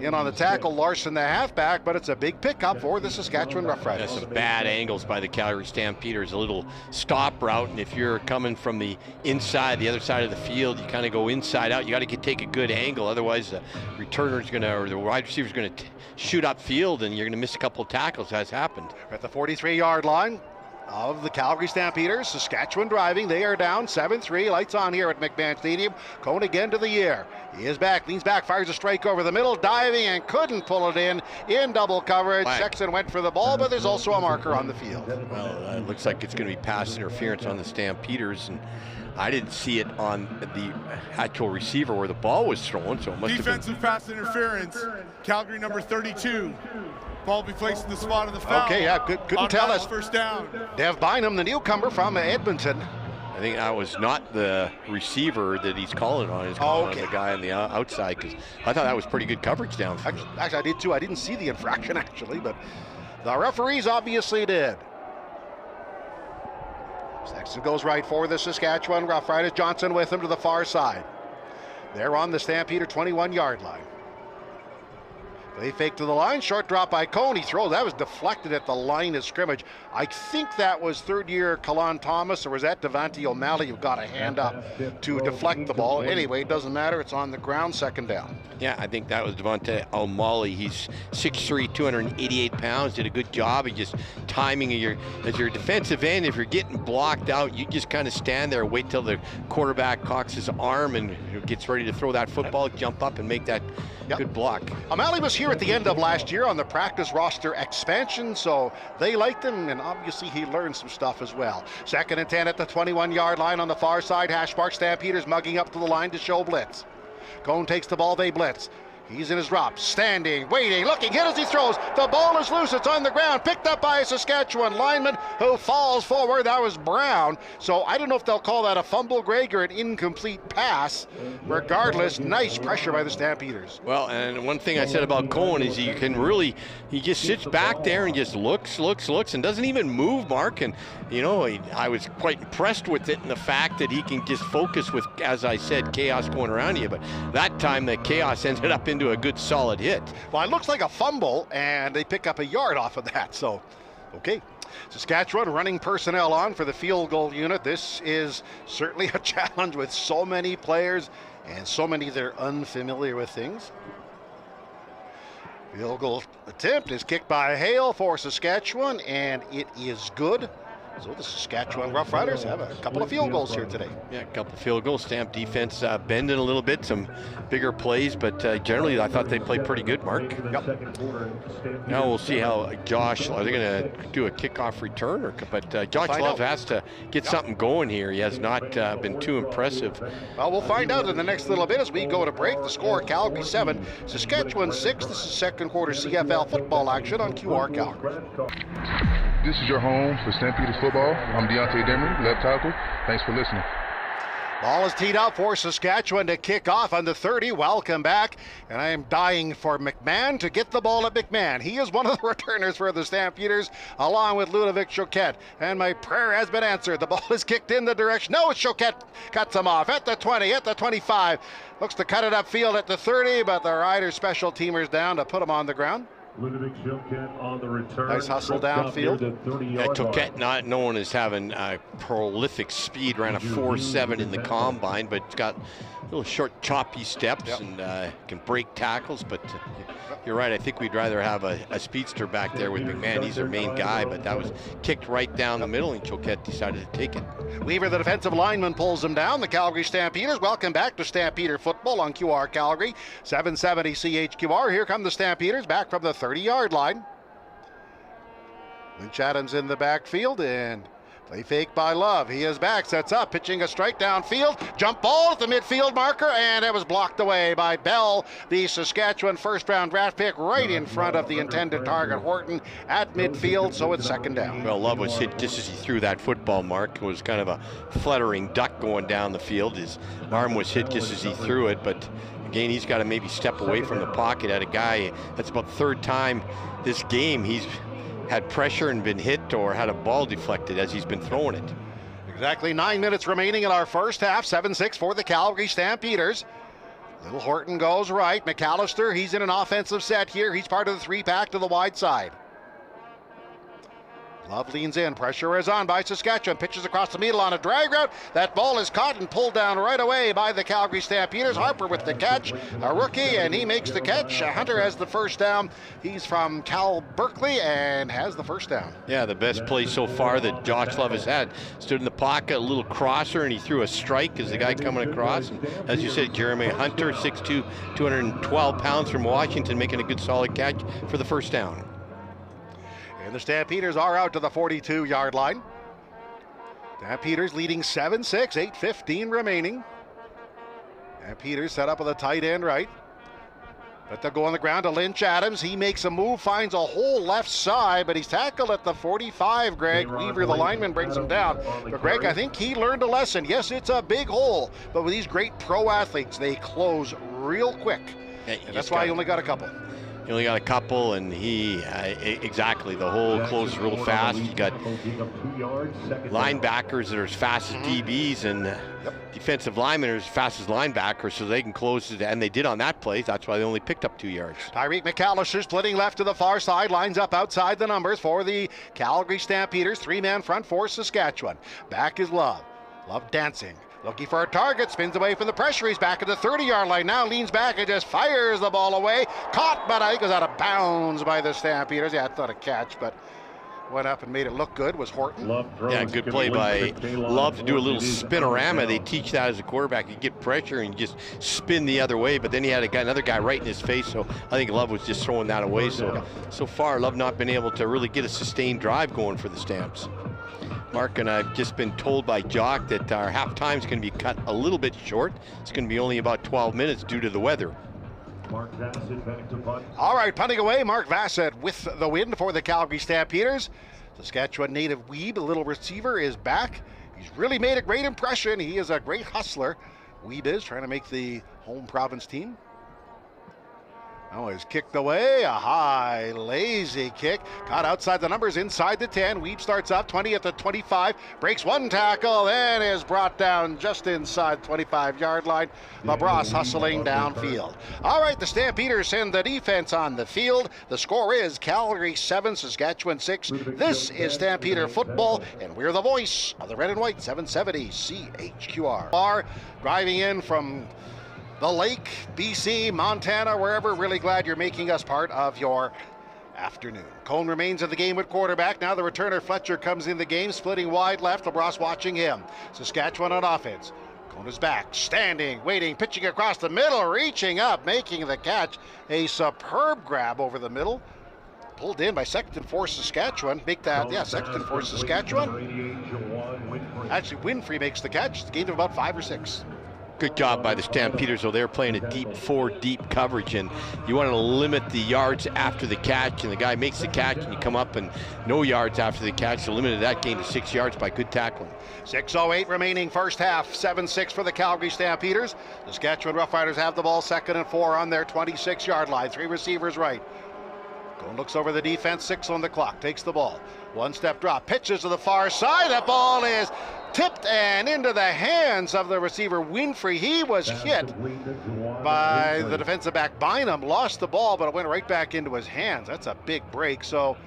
In on the tackle, Larson, the halfback, but it's a big pickup for the Saskatchewan Roughriders. That's some bad angles by the Calgary Stampeders. A little stop route, and if you're coming from the inside, the other side of the field, you kind of go inside out. You got to take a good angle, otherwise the returner's going to, or the wide receiver's going to shoot upfield, and you're going to miss a couple of tackles, as happened. At the 43-yard line of the Calgary Stampeders, Saskatchewan driving. They are down 7-3. Lights on here at McMahon Stadium. Cone again to the air. He is back, leans back, fires a strike over the middle, diving and couldn't pull it in double coverage. Sexton went for the ball, but there's also a marker on the field. Well, it looks like it's going to be pass interference on the Stampeders, and I didn't see it on the actual receiver where the ball was thrown, so it must have been. Defensive pass interference. Calgary number 32. Ball be placed in the spot of the foul. Okay, yeah, couldn't tell us. First down. Dev Bynum, the newcomer from Edmonton. I think that was not the receiver that he's calling on. He's calling on the guy on the outside, because I thought that was pretty good coverage downfield. Actually, I did too. I didn't see the infraction, actually, but the referees obviously did. Sexton goes right for the Saskatchewan Roughriders. Johnson with him to the far side. They're on the Stampeder 21-yard line. They fake to the line, short drop by Cohn. He throws. That was deflected at the line of scrimmage. I think that was third-year Kalon Thomas, or was that Devante O'Malley who got a hand up to deflect the ball? Anyway, it doesn't matter. It's on the ground, second down. Yeah, I think that was Devante O'Malley. He's 6'3", 288 pounds. Did a good job of just timing as your defensive end. If you're getting blocked out, you just kind of stand there, wait till the quarterback cocks his arm and gets ready to throw that football, jump up and make that good block. O'Malley was here at the end of last year on the practice roster expansion, so they liked him, and obviously he learned some stuff as well. 2nd and 10 at the 21-yard line on the far side. Hash mark, Stampeders mugging up to the line to show blitz. Cohn takes the ball, they blitz. He's in his drop, standing, waiting, looking, hit as he throws. The ball is loose, it's on the ground, picked up by a Saskatchewan lineman who falls forward. That was Brown. So I don't know if they'll call that a fumble, Greg, or an incomplete pass. Regardless, nice pressure by the Stampeders. Well, and one thing I said about Cohen is he just sits back there and just looks, and doesn't even move, Mark. And, I was quite impressed with it, and the fact that he can just focus with, as I said, chaos going around you. But that time the chaos ended up into a good solid hit. Well, it looks like a fumble, and they pick up a yard off of that. So, okay. Saskatchewan running personnel on for the field goal unit. This is certainly a challenge with so many players and so many that are unfamiliar with things. Field goal attempt is kicked by Hale for Saskatchewan, and it is good. So the Saskatchewan Roughriders have a couple of field goals here today. Yeah, a couple of field goals. Stamp defense bending a little bit, some bigger plays, but generally I thought they played pretty good, Mark. Yep. Now we'll see how Josh, are they going to do a kickoff return? But Josh Love has to get something going here. He has not been too impressive. Well, we'll find out in the next little bit as we go to break. The score, Calgary 7, Saskatchewan 6. This is second quarter CFL football action on QR Calgary. This is your home for Stampeders football. I'm Deontay Demery, left tackle. Thanks for listening. Ball is teed up for Saskatchewan to kick off on the 30. Welcome back. And I am dying for McMahon to get the ball at McMahon. He is one of the returners for the Stampeders, along with Ludovic Choquette. And my prayer has been answered. The ball is kicked in the direction. No, it's Choquette. Cuts him off at the 20, at the 25. Looks to cut it upfield at the 30, but the Riders special teamers down to put him on the ground. On the return. Nice hustle downfield. Choquette, not known as having prolific speed, ran a 4.7 in the combine, but it's got little short choppy steps and can break tackles. But you're right, I think we'd rather have a speedster back there with McMahon. He's their main guy, but that was kicked right down the middle, and Choquette decided to take it. Weaver, the defensive lineman, pulls him down. The Calgary Stampeders, welcome back to Stampeder football on QR Calgary, 770 CHQR. Here come the Stampeders back from the 30-yard line. Lynch Adams in the backfield, and play fake by Love. He is back, sets up, pitching a strike downfield. Jump ball at the midfield marker, and it was blocked away by Bell, the Saskatchewan first-round draft pick, right in front of the intended target, Horton, at midfield, so it's second down. Well, Love was hit just as he threw that football, Mark. It was kind of a fluttering duck going down the field. His arm was hit just as he threw it, but again, he's got to maybe step away from the pocket at a guy. That's about the third time this game he's had pressure and been hit or had a ball deflected as he's been throwing it. Exactly 9 minutes remaining in our first half. 7-6 for the Calgary Stampeders. Little Horton goes right. McAllister, he's in an offensive set here. He's part of the three-pack to the wide side. Love leans in. Pressure is on by Saskatchewan. Pitches across the middle on a drag route. That ball is caught and pulled down right away by the Calgary Stampeders. Harper with the catch, a rookie, and he makes the catch. Hunter has the first down. He's from Cal Berkeley and has the first down. Yeah, the best play so far that Josh Love has had. Stood in the pocket, a little crosser, and he threw a strike as the guy coming across. And as you said, Jeremy Hunter, 6'2", 212 pounds from Washington, making a good solid catch for the first down. And the Stampeders are out to the 42-yard line. Stampeders leading 7-6, 8:15 remaining. Stampeders set up with a tight end right. But they'll go on the ground to Lynch Adams. He makes a move, finds a hole left side, but he's tackled at the 45, Greg. Weaver, the lineman, brings him down. But Greg, I think he learned a lesson. Yes, it's a big hole, but with these great pro athletes, they close real quick. And that's why he only got a couple. He only got a couple, and he, exactly, the hole closes real fast. You got linebackers that are as fast as DBs, and defensive linemen are as fast as linebackers, so they can close it, and they did on that play. That's why they only picked up 2 yards. Tyreek McAllister splitting left to the far side, lines up outside the numbers for the Calgary Stampeders. 3-man front for Saskatchewan. Back is Love. Love dancing. Looking for a target, spins away from the pressure. He's back at the 30-yard line now, leans back and just fires the ball away. Caught, but I think it was out of bounds by the Stampeders. Yeah, I thought a catch, but went up and made it look good was Horton. Yeah, good play by Love to do a little spinorama. They teach that as a quarterback. You get pressure and you just spin the other way, but then he had another guy right in his face, so I think Love was just throwing that away. So far, Love not been able to really get a sustained drive going for the Stamps. Mark, and I've just been told by Jock that our halftime is going to be cut a little bit short. It's going to be only about 12 minutes due to the weather. All right, punting away, Mark Vassett with the win for the Calgary Stampeders. Saskatchewan native Weeb, the little receiver, is back. He's really made a great impression. He is a great hustler. Weeb is trying to make the home province team. Oh, he's kicked away, a high, lazy kick. Caught outside the numbers, inside the 10. Weeb starts up, 20 at the 25. Breaks one tackle, then is brought down just inside the 25-yard line. LaBrosse hustling downfield. All right, the Stampeders send the defense on the field. The score is Calgary 7, Saskatchewan 6. This is Stampeder football, and we're the voice of the red and white, 770 CHQR. Driving in from the lake, BC, Montana, wherever. Really glad you're making us part of your afternoon. Cone remains in the game at quarterback. Now the returner Fletcher comes in the game, splitting wide left. LaBrosse watching him. Saskatchewan on offense. Cone is back, standing, waiting, pitching across the middle, reaching up, making the catch. A superb grab over the middle. Pulled in by Sexton for Saskatchewan. Make that, Sexton for Saskatchewan. Actually, Winfrey makes the catch. It's a gain of about 5 or 6. Good job by the Stampeders. So they're playing a deep 4 deep coverage, and you want to limit the yards after the catch, and the guy makes the catch and you come up and no yards after the catch, so limited that gain to 6 yards by good tackling. 6:08 remaining first half, 7-6 for the Calgary Stampeders. The Saskatchewan Roughriders have the ball, 2nd and 4 on their 26-yard line. 3 receivers right. Cone looks over the defense, 6 on the clock, takes the ball. 1-step drop, pitches to the far side. That ball is tipped and into the hands of the receiver Winfrey. He was hit by the defensive back Bynum, lost the ball, but it went right back into his hands. That's a big break. So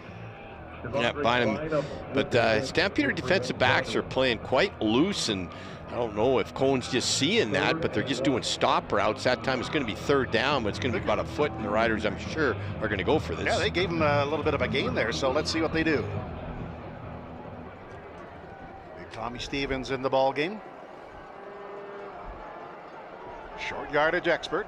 yeah, Bynum. But Stampeder defensive backs are playing quite loose, and I don't know if Cone's just seeing that, but they're just doing stop routes. That time it's going to be 3rd down, but it's going to be about a foot, and the Riders, I'm sure, are going to go for this. Yeah, they gave him a little bit of a gain there, so let's see what they do. Big Tommy Stevens in the ball game. Short yardage expert.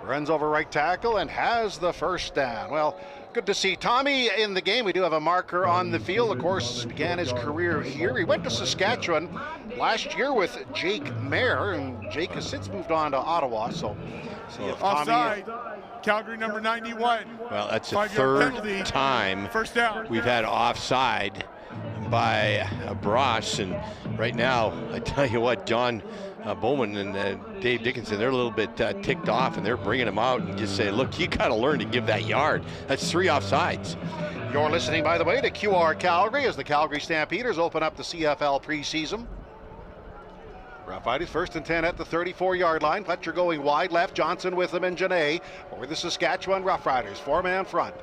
Runs over right tackle and has the first down. Well, good to see Tommy in the game. We do have a marker on the field. Of course, began his career here. He went to Saskatchewan last year with Jake Mayer, and Jake has since moved on to Ottawa. So see if offside. Calgary number 91. Well, that's the 3rd time first down. We've had offside by LaBrosse, and right now, I tell you what, John Bowman and Dave Dickinson, they're a little bit ticked off, and they're bringing him out and just say, look, you got to learn to give that yard. That's 3 offsides. You're listening, by the way, to QR Calgary as the Calgary Stampeders open up the CFL preseason. Roughriders 1st and 10 at the 34-yard line. Fletcher going wide left, Johnson with him, and Janae for the Saskatchewan Roughriders. 4-man front.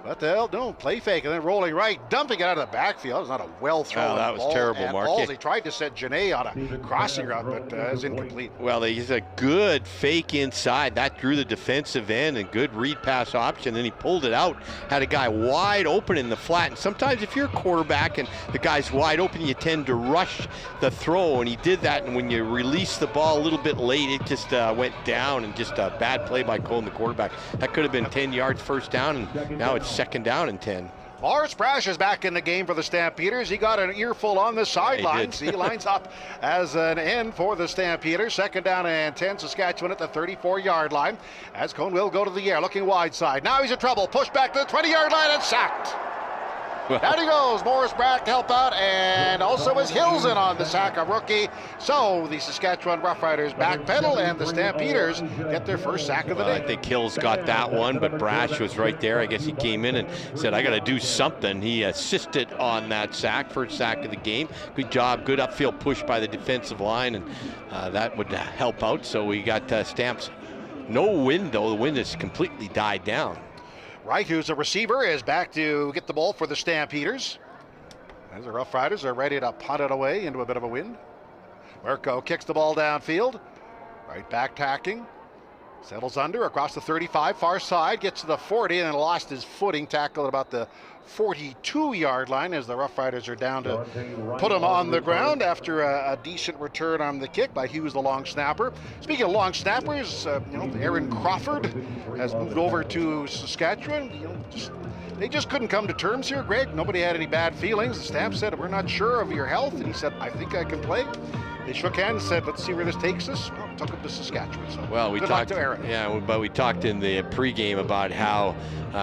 What the hell? No, play fake and then rolling right, dumping it out of the backfield. That was not a well-thrown ball. That was terrible, Mark. He tried to set Janae on a crossing route, but it was incomplete. Well, he's a good fake inside. That drew the defensive end, and good read pass option. Then he pulled it out, had a guy wide open in the flat. And sometimes if you're a quarterback and the guy's wide open, you tend to rush the throw, and he did that. And when you release the ball a little bit late, it just went down, and just a bad play by Cole, the quarterback. That could have been 10 yards first down, and now it's 2nd down and 10. Morris Brash is back in the game for the Stampeders. He got an earful on the sidelines. He lines up as an end for the Stampeders. 2nd down and 10, Saskatchewan at the 34-yard line. As Cone will go to the air, looking wide side. Now he's in trouble. Pushed back to the 20-yard line and sacked. Down he goes. Morris Brack to help out, and also is Hills in on the sack, a rookie. So the Saskatchewan Roughriders backpedal, and the Stampeders get their first sack of the day. I think Hills got that one, but Brash was right there. I guess he came in and said, I got to do something. He assisted on that sack, first sack of the game. Good job, good upfield push by the defensive line, and that would help out. So we got Stamps. No wind, though. The wind has completely died down. Wright, who's a receiver, is back to get the ball for the Stampeders. As the Roughriders are ready to punt it away into a bit of a wind. Mirko kicks the ball downfield. Right back tacking. Settles under across the 35, far side, gets to the 40 and lost his footing. Tackle at about the 42-yard line as the Roughriders are down to put him on the ground after a decent return on the kick by Hughes, the long snapper. Speaking of long snappers, Aaron Crawford has moved over to Saskatchewan. They just couldn't come to terms here, Greg. Nobody had any bad feelings. The staff said, we're not sure of your health. And he said, I think I can play. They shook hands and said, let's see where this takes us. Well, took him to Saskatchewan. So well, we talked to Aaron. Yeah, but we talked in the pregame about how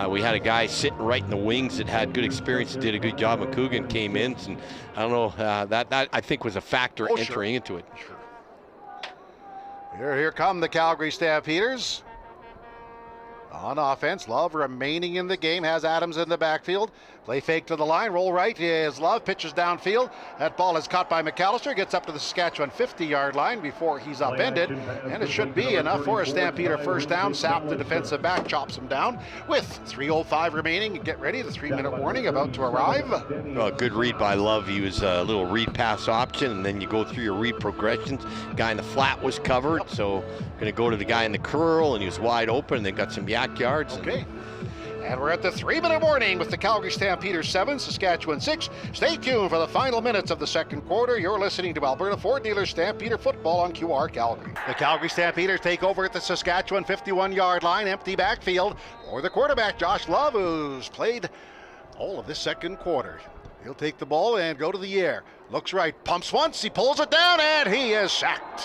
we had a guy sitting right in the wings that had good experience and did a good job. McCougan came in, and I don't know, that I think was a factor entering into it. Sure. Here come the Calgary Stampeders. On offense, Love remaining in the game, has Adams in the backfield. Play fake to the line, roll right is Love, pitches downfield. That ball is caught by McAllister, gets up to the Saskatchewan 50-yard line before he's upended, and it should be enough for a Stampeder first down. Sapp, the defensive back, chops him down with 3:05 remaining. Get ready, the 3-minute warning about to arrive. Well, good read by Love. He was a little read pass option, and then you go through your read progressions. Guy in the flat was covered, so going to go to the guy in the curl, and he was wide open, and they got some yak yards. Okay. And we're at the 3-minute warning with the Calgary Stampeders 7, Saskatchewan 6. Stay tuned for the final minutes of the second quarter. You're listening to Alberta Ford Dealer Stampeder Football on QR Calgary. The Calgary Stampeders take over at the Saskatchewan 51-yard line, empty backfield for the quarterback, Josh Love, who's played all of this second quarter. He'll take the ball and go to the air. Looks right, pumps once, he pulls it down, and he is sacked.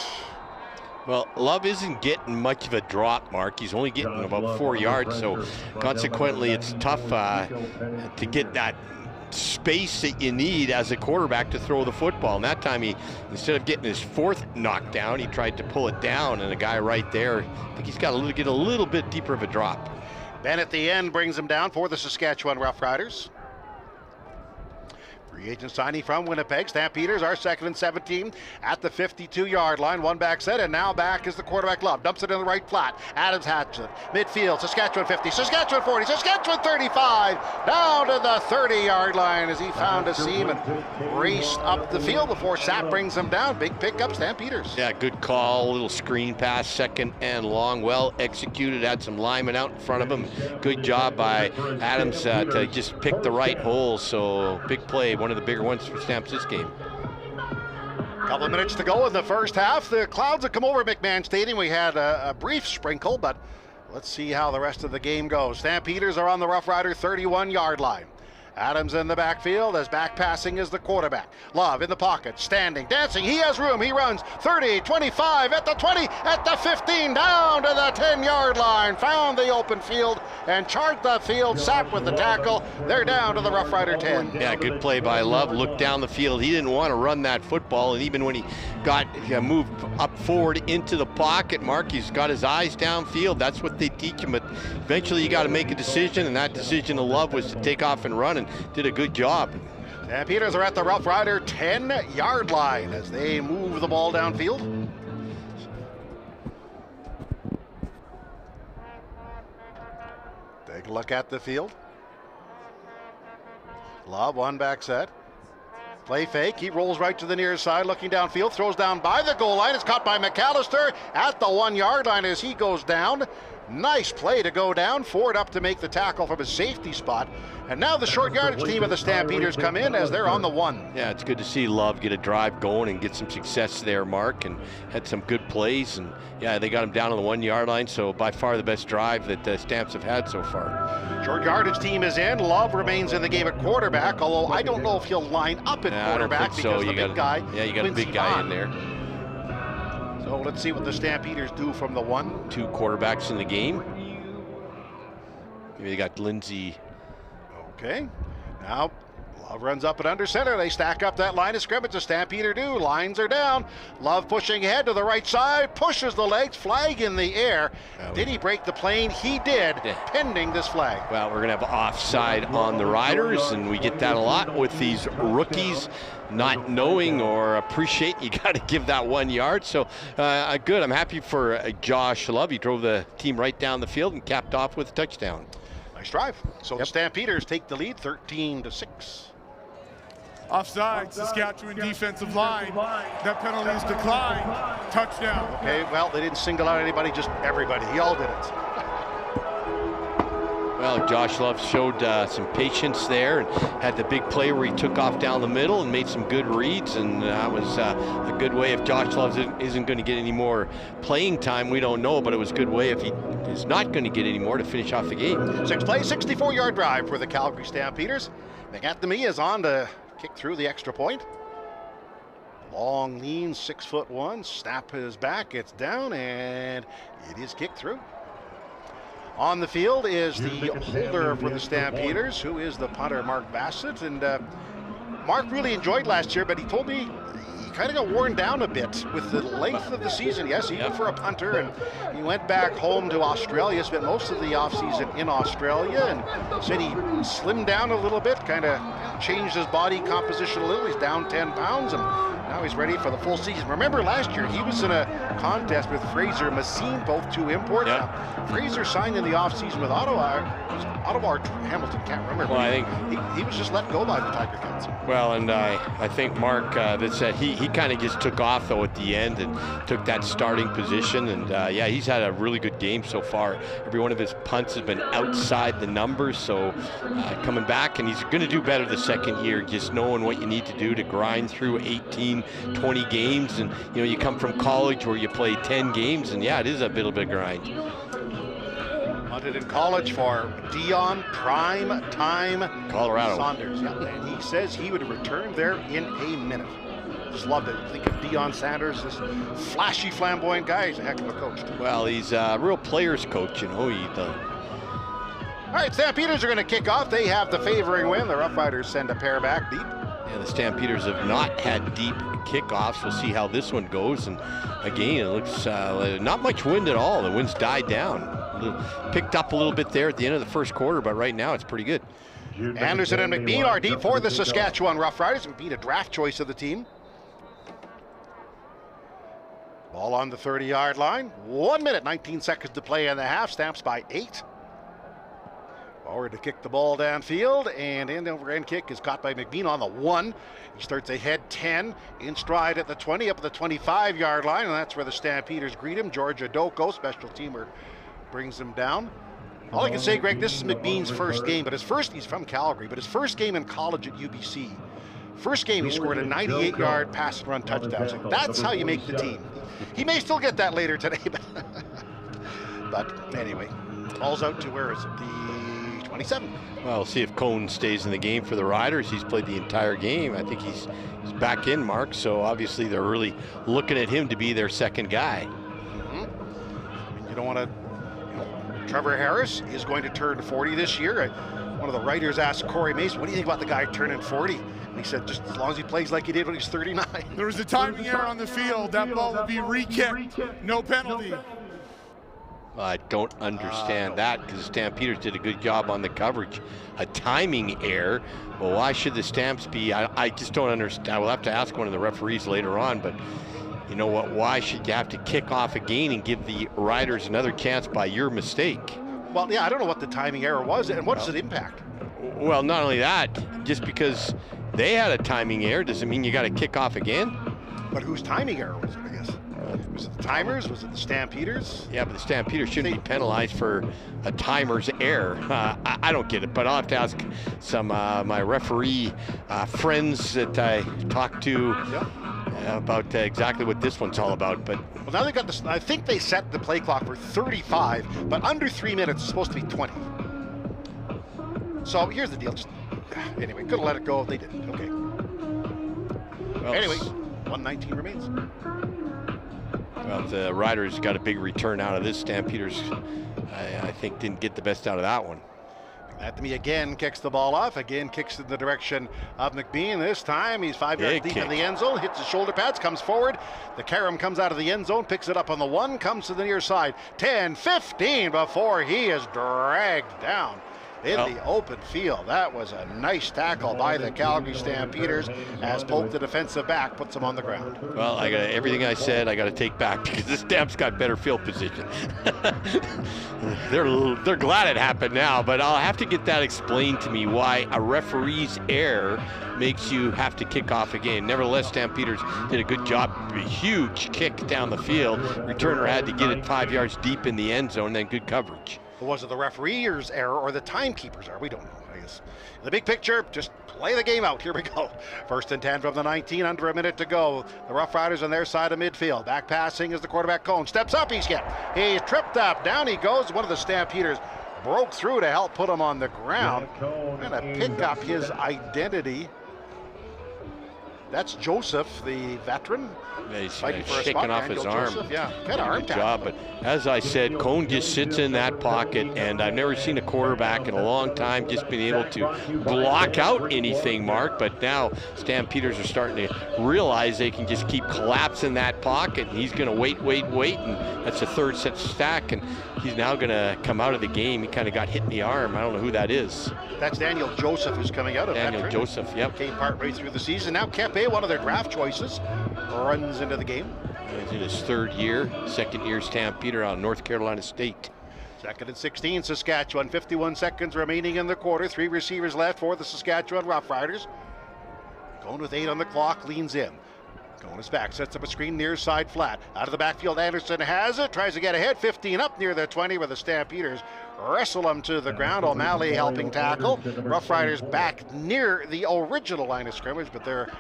Well, Love isn't getting much of a drop, Mark. He's only getting about 4 yards, so consequently it's tough to get that space that you need as a quarterback to throw the football. And that time, he, instead of getting his fourth knockdown, he tried to pull it down, and a guy right there, I think he's got to get a little bit deeper of a drop. Ben at the end brings him down for the Saskatchewan Roughriders. Free agent signing from Winnipeg. Stampeders are 2nd and 17 at the 52-yard line. One back set, and now back is the quarterback Love. Dumps it in the right flat. Adams hatches it. Midfield, Saskatchewan 50, Saskatchewan 40, Saskatchewan 35. Down to the 30-yard line as he found a seam and raced up the field before Sapp brings him down. Big pickup, Stampeders. Yeah, good call. Little screen pass, 2nd and long. Well executed. Had some linemen out in front of him. Good job by Adams to just pick the right hole. So big play. One of the bigger ones for Stamps this game. Couple of minutes to go in the first half. The clouds have come over McMahon Stadium. We had a brief sprinkle, but let's see how the rest of the game goes. Stampeders are on the Rough Rider 31-yard line. Adams in the backfield, as back passing is the quarterback. Love in the pocket, standing, dancing, he has room, he runs 30, 25, at the 20, at the 15, down to the 10-yard line. Found the open field and charged the field. Sapp with the tackle. They're down to the Rough Rider 10. Yeah, good play by Love. Looked down the field. He didn't want to run that football, and even when he got moved up forward into the pocket, Mark, he's got his eyes downfield. That's what they teach him, but eventually you got to make a decision, and that decision of Love was to take off and run, and did a good job. Stampeders are at the Rough Rider 10-yard line as they move the ball downfield. Take a look at the field. Love, one back set. Play fake, he rolls right to the near side, looking downfield, throws down by the goal line. It's caught by McAllister at the 1-yard line as he goes down. Nice play to go down. Ford up to make the tackle from a safety spot. And now the short yardage team of the Stampeders come in as they're on the 1. Yeah, it's good to see Love get a drive going and get some success there, Mark, and had some good plays. And yeah, they got him down on the 1 yard line, so by far the best drive that the Stamps have had so far. Short yardage team is in. Love remains in the game at quarterback, although I don't know if he'll line up at quarterback because the big guy. Yeah, you got a big guy in there. So let's see what the Stampeders do from the 1. 2 quarterbacks in the game. Maybe they got Lindsay. Okay, now Love runs up and under center. They stack up that line of scrimmage. The Stampeder do. Lines are down. Love pushing ahead to the right side, pushes the legs, flag in the air. Did he break the plane? He did, pending this flag. Well, we're going to have offside on the Riders, and we get that a lot with these rookies not knowing or appreciate. You got to give that 1 yard. So good. I'm happy for Josh Love. He drove the team right down the field and capped off with a touchdown. Nice drive. So the Stampeders take the lead 13-6. Offside, Saskatchewan defensive line. That penalty is declined. Touchdown. Okay, well, they didn't single out anybody, just everybody. He all did it. Well, Josh Love showed some patience there and had the big play where he took off down the middle and made some good reads, and that was a good way. If Josh Love isn't going to get any more playing time, we don't know, but it was a good way if he is not going to get any more to finish off the game. 6 play, 64-yard drive for the Calgary Stampeders. McAnthony is on to kick through the extra point. Long, lean, 6'1", snap his back, it's down, and it is kicked through. On the field is the holder for the Stampeders, who is the punter, Mark Bassett. And Mark really enjoyed last year, but he told me he kind of got worn down a bit with the length of the season. Yes, even for a punter, and he went back home to Australia, spent most of the offseason in Australia, and said he slimmed down a little bit, kind of changed his body composition a little. He's down 10 pounds, and now he's ready for the full season. Remember last year, he was in a contest with Fraser Massine, both 2 imports. Yep. Now, Fraser signed in the offseason with Ottawa or Hamilton, can't remember. Well, I think he was just let go by the Tiger Cats. Well, and I think Mark that said he kind of just took off though at the end and took that starting position, and yeah, he's had a really good game so far. Every one of his punts has been outside the numbers, so coming back, and he's going to do better the second year, just knowing what you need to do to grind through 18, 20 games, and you come from college where you play 10 games, and yeah, it is a bit of a grind. Hunted in college for Dion Prime Time Colorado Saunders. Yeah, and he says he would return there in a minute. Just love to think of Deion Sanders, this flashy, flamboyant guy. He's a heck of a coach, too. Well, he's a real player's coach, All right, Stampeders are going to kick off. They have the favoring win. The Roughriders send a pair back deep. Yeah, the Stampeders have not had deep kickoffs. We'll see how this one goes. And again, it looks not much wind at all. The wind's died down. Picked up a little bit there at the end of the first quarter, but right now it's pretty good. Anderson and McBean are deep for the Saskatchewan Roughriders. McBean, a draft choice of the team. Ball on the 30-yard line. 1 minute, 19 seconds to play in the half. Stamps by 8. Forward to kick the ball downfield, and in the overhand kick is caught by McBean on the 1. He starts ahead 10, in stride at the 20, up at the 25-yard line, and that's where the Stampeders greet him. George Adoko, special teamer, brings him down. All I can say, Greg, this is McBean's first game, but he's from Calgary, but his first game in college at UBC. First game, he scored a 98-yard pass and run touchdown. So that's how you make the team. He may still get that later today, but anyway, ball's out to, where is it, the 27. Well, we'll see if Cone stays in the game for the Riders. He's played the entire game. I think he's back in, Mark, so obviously they're really looking at him to be their second guy. Mm-hmm. I mean, you don't want to, Trevor Harris is going to turn 40 this year. One of the writers asked Corey Mason, what do you think about the guy turning 40? And he said, just as long as he plays like he did when he was 39. There was a timing error on the field. That ball will be re-kicked. No penalty. I don't understand that, because the Stampeders did a good job on the coverage. A timing error. Well, why should the Stamps be? I just don't understand. I will have to ask one of the referees later on, but you know what? Why should you have to kick off again and give the Riders another chance by your mistake? Well, yeah, I don't know what the timing error was, and what does it impact? Well, not only that, just because they had a timing error doesn't mean you got to kick off again. But whose timing error was it, I guess? Was it the Timers? Was it the Stampeders? Yeah, but the Stampeders shouldn't be penalized for a timer's error. I don't get it, but I'll have to ask some my referee friends that I talked to about exactly what this one's all about. But well, now they got this. I think they set the play clock for 35, but under 3 minutes it's supposed to be 20. So here's the deal. Anyway, could have let it go if they didn't. Okay. Well, anyway, 119 remains. Well, the Riders got a big return out of this. Stampeders, I think, didn't get the best out of that one. Anthony again kicks the ball off, again kicks in the direction of McBean. This time he's 5 yards deep in the end zone, hits his shoulder pads, comes forward. The carom comes out of the end zone, picks it up on the 1, comes to the near side. 10, 15 before he is dragged down in the open field. That was a nice tackle by the Calgary Stampeders as Polk, the defensive back, puts him on the ground. Well, I got everything I said I got to take back because the Stamps got better field position. They're glad it happened now, but I'll have to get that explained to me why a referee's error makes you have to kick off again. Nevertheless, Stampeders did a good job. A huge kick down the field. Returner had to get it 5 yards deep in the end zone, then good coverage. Was it the referee's error or the timekeeper's error? We don't know, I guess. The big picture, just play the game out. Here we go. 1st and 10 from the 19, under a minute to go. The Roughriders on their side of midfield. Back passing is the quarterback, Cone. Steps up, he's tripped up. Down he goes. One of the Stampeders broke through to help put him on the ground. And to pick up his identity. That's Joseph, the veteran. Yeah, he's shaking off his arm. Joseph, kind of arm job, but as I said, Cone just sits in that pocket, and I've never seen a quarterback in a long time just been able to block out anything, Mark. But now Stampeders are starting to realize they can just keep collapsing that pocket, and he's going to wait, and that's the 3rd set stack, and he's now going to come out of the game. He kind of got hit in the arm. I don't know who that is. That's Daniel Joseph, who's coming out of Daniel veteran. Joseph, yep. Came partway through the season. Now Kempe, one of their draft choices, runs into the game. He's in his 3rd year, 2nd year Stampeder out of North Carolina State. 2nd and 16, Saskatchewan. 51 seconds remaining in the quarter. 3 receivers left for the Saskatchewan Roughriders. Going with 8 on the clock, leans in. Going his back, sets up a screen near side flat. Out of the backfield, Anderson has it. Tries to get ahead, 15 up near the 20 where the Stampeders wrestle him to the ground. O'Malley helping tackle. Roughriders back near the original line of scrimmage, but they're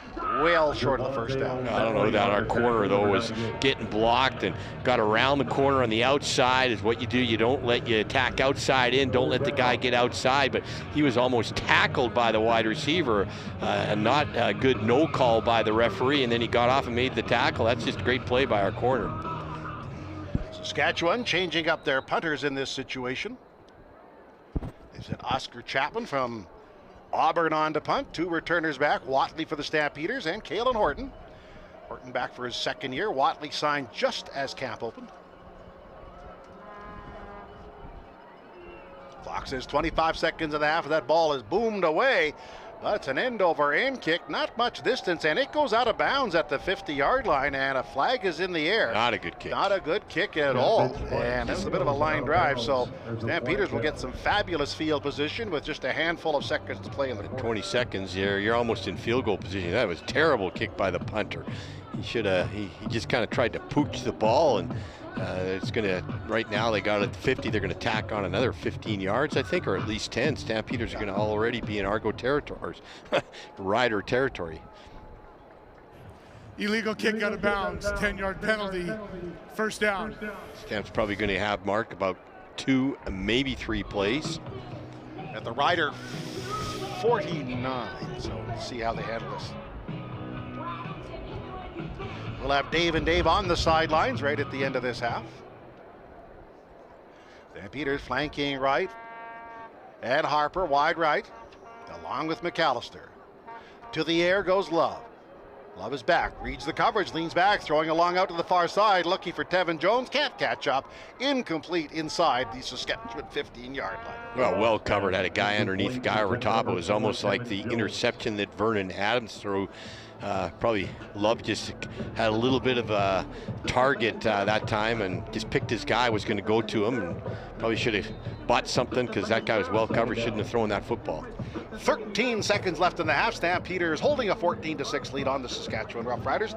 well short of the first down. I don't know that our corner, though, was getting blocked and got around the corner on the outside is what you do. You don't let you attack outside in. Don't let the guy get outside, but he was almost tackled by the wide receiver. Not a good no call by the referee, and then he got off and made the tackle. That's just a great play by our corner. Saskatchewan changing up their punters in this situation. They sent Oscar Chapman from Auburn on to punt. 2 returners back, Watley for the Stampeders and Kalen Horton. Horton back for his 2nd year. Watley signed just as camp opened. Clock says 25 seconds and a half. That ball is boomed away. But it's an end-over-end kick, not much distance, and it goes out of bounds at the 50-yard line, and a flag is in the air. Not a good kick. Not a good kick at all, and it's a bit of a line drive, so Stampeders will get some fabulous field position with just a handful of seconds to play in the quarter. 20 seconds, you're almost in field goal position. That was a terrible kick by the punter. He should have, he just kind of tried to pooch the ball, and it's going to, right now they got it at the 50, they're going to tack on another 15 yards, I think, or at least 10. Stampeders are going to already be in Argo territory, Rider territory. Illegal kick out of bounds, 10-yard penalty, 1st down. Stamps probably going to have, Mark, about 2, maybe 3 plays. At the Rider 49, so let's see how they handle this. We'll have Dave and Dave on the sidelines right at the end of this half. Stampeders flanking right. Ed Harper wide right, along with McAllister. To the air goes Love. Love is back, reads the coverage, leans back, throwing along out to the far side, looking for Tevin Jones, can't catch up, incomplete inside the Saskatchewan 15-yard line. Well covered, had a guy underneath, a guy over top. It was almost like the interception that Vernon Adams threw. Probably Love just had a little bit of a target that time and just picked his guy, was going to go to him, and probably should have bought something because that guy was well covered, shouldn't have thrown that football. 13 seconds left in the half. Stampeders holding a 14-6 lead on the Saskatchewan Roughriders.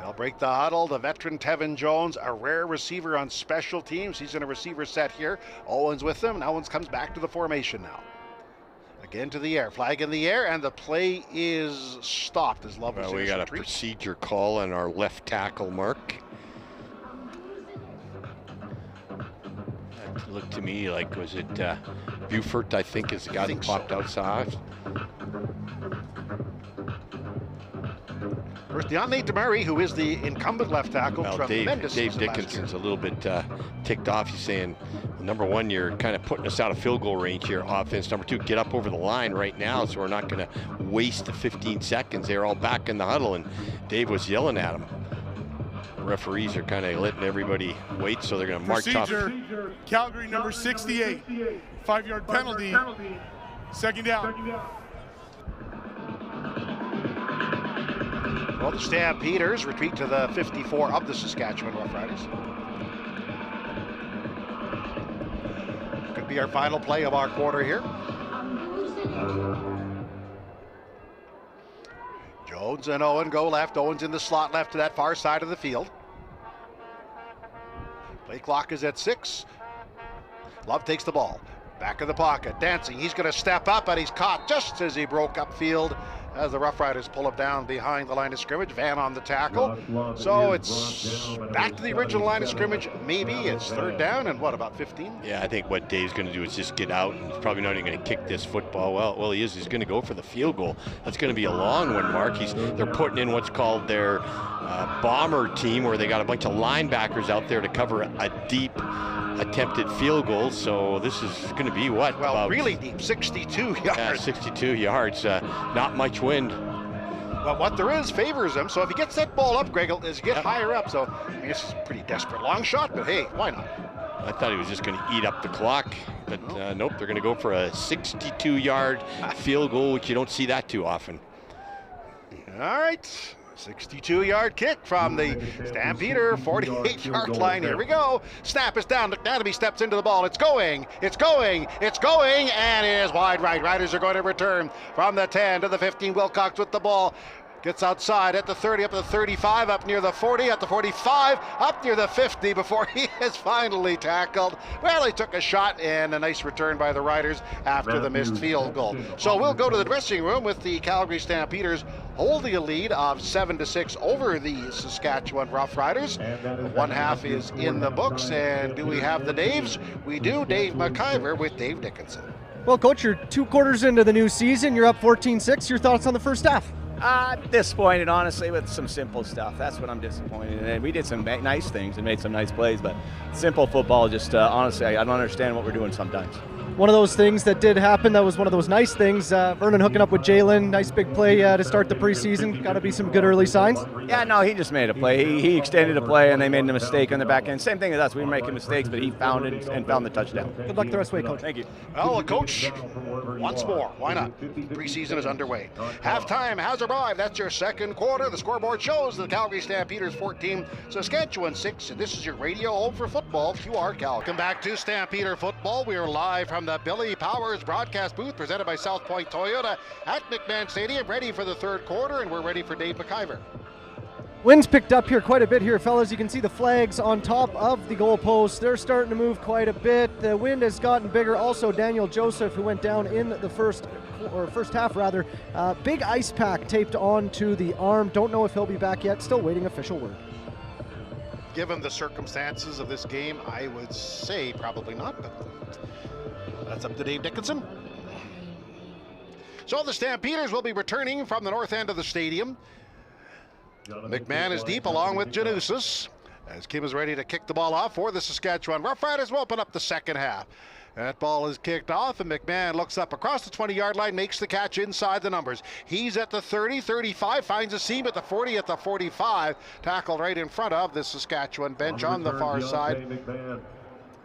They'll They'll break the huddle. The veteran Tevin Jones, a rare receiver on special teams. He's in a receiver set here. Owens with him. Owens comes back to the formation now. Again to the air. Flag in the air, and the play is stopped. As Love we got a procedure call on our left tackle, Mark. That looked to me like, was it Buford, I think, is the guy that popped outside. First, Nate DeMurray, who is the incumbent left tackle. Well, Dave Dickinson's a little bit ticked off. He's saying, well, number one, you're kind of putting us out of field goal range here, offense. Number two, get up over the line right now, so we're not going to waste the 15 seconds. They're all back in the huddle, and Dave was yelling at him. The referees are kind of letting everybody wait, so they're going to march off. Procedure, Calgary number 68, 5-yard penalty, second down. Well, the Stampeders retreat to the 54 of the Saskatchewan Roughriders. Could be our final play of our quarter here. Jones and Owen go left. Owen's in the slot left to that far side of the field. Play clock is at 6. Love takes the ball. Back in the pocket, dancing. He's going to step up, and he's caught just as he broke upfield as the Roughriders pull him down behind the line of scrimmage. Van on the tackle. So it's back to the original line of scrimmage. Maybe it's third down and what, about 15? Yeah, I think what Dave's going to do is just get out, and he's probably not even going to kick this football. Well, he is. He's going to go for the field goal. That's going to be a long one, Mark. They're putting in what's called their bomber team, where they got a bunch of linebackers out there to cover a deep attempted field goal. So this is going to be what? Well, really deep, 62 yards. Yeah, 62 yards. Not much wind. Well, what there is favors him. So if he gets that ball up, Greg, as you get higher up. So I mean, this is a pretty desperate long shot, but hey, why not? I thought he was just going to eat up the clock, but nope, they're going to go for a 62-yard field goal, which you don't see that too often. All right. 62-yard kick from the Stampeder 48-yard line. Here we go. Snap is down. McNanamy steps into the ball. It's going, and it is wide right. Riders are going to return from the 10 to the 15. Wilcox with the ball. Gets outside at the 30, up to the 35, up near the 40, at the 45, up near the 50 before he is finally tackled. Well, he took a shot, and a nice return by the Riders after the missed field goal. So we'll go to the dressing room with the Calgary Stampeders holding a lead of 7-6 over the Saskatchewan Roughriders. One half is in the books, and do we have the Daves? We do. Dave McIver with Dave Dickinson. Well, Coach, you're 2 quarters into the new season. You're up 14-6. Your thoughts on the first half? Disappointed, honestly, with some simple stuff. That's what I'm disappointed in. And we did some nice things and made some nice plays, but simple football, just honestly, I don't understand what we're doing sometimes. One of those things that did happen, that was one of those nice things. Vernon hooking up with Jalen, nice big play to start the preseason. Got to be some good early signs. Yeah, no, he just made a play. He extended a play, and they made a mistake on the back end. Same thing as us. We were making mistakes, but he found it and found the touchdown. Good luck the rest of the way, Coach. Thank you. Well, Coach, once more, why not? Preseason is underway. Halftime has arrived. That's your second quarter. The scoreboard shows the Calgary Stampeders 14, Saskatchewan 6, and this is your radio home for football. You are Calgary. Welcome back to Stampeder Football. We are live from the Billy Powers broadcast booth presented by South Point Toyota at McMahon Stadium, ready for the third quarter, and we're ready for Dave McIver. Wind's picked up here quite a bit here, fellas. You can see the flags on top of the goalposts. They're starting to move quite a bit. The wind has gotten bigger. Also, Daniel Joseph, who went down in the first half, big ice pack taped onto the arm. Don't know if he'll be back yet. Still waiting official word. Given the circumstances of this game, I would say probably not, but that's up to Dave Dickinson. So the Stampeders will be returning from the north end of the stadium. McMahon is deep along with Janusis, as Kim is ready to kick the ball off for the Saskatchewan Roughriders. Will open up the second half. That ball is kicked off, and McMahon looks up across the 20-yard line, makes the catch inside the numbers. He's at the 30, 35, finds a seam at the 40, at the 45. Tackled right in front of the Saskatchewan bench on the far side.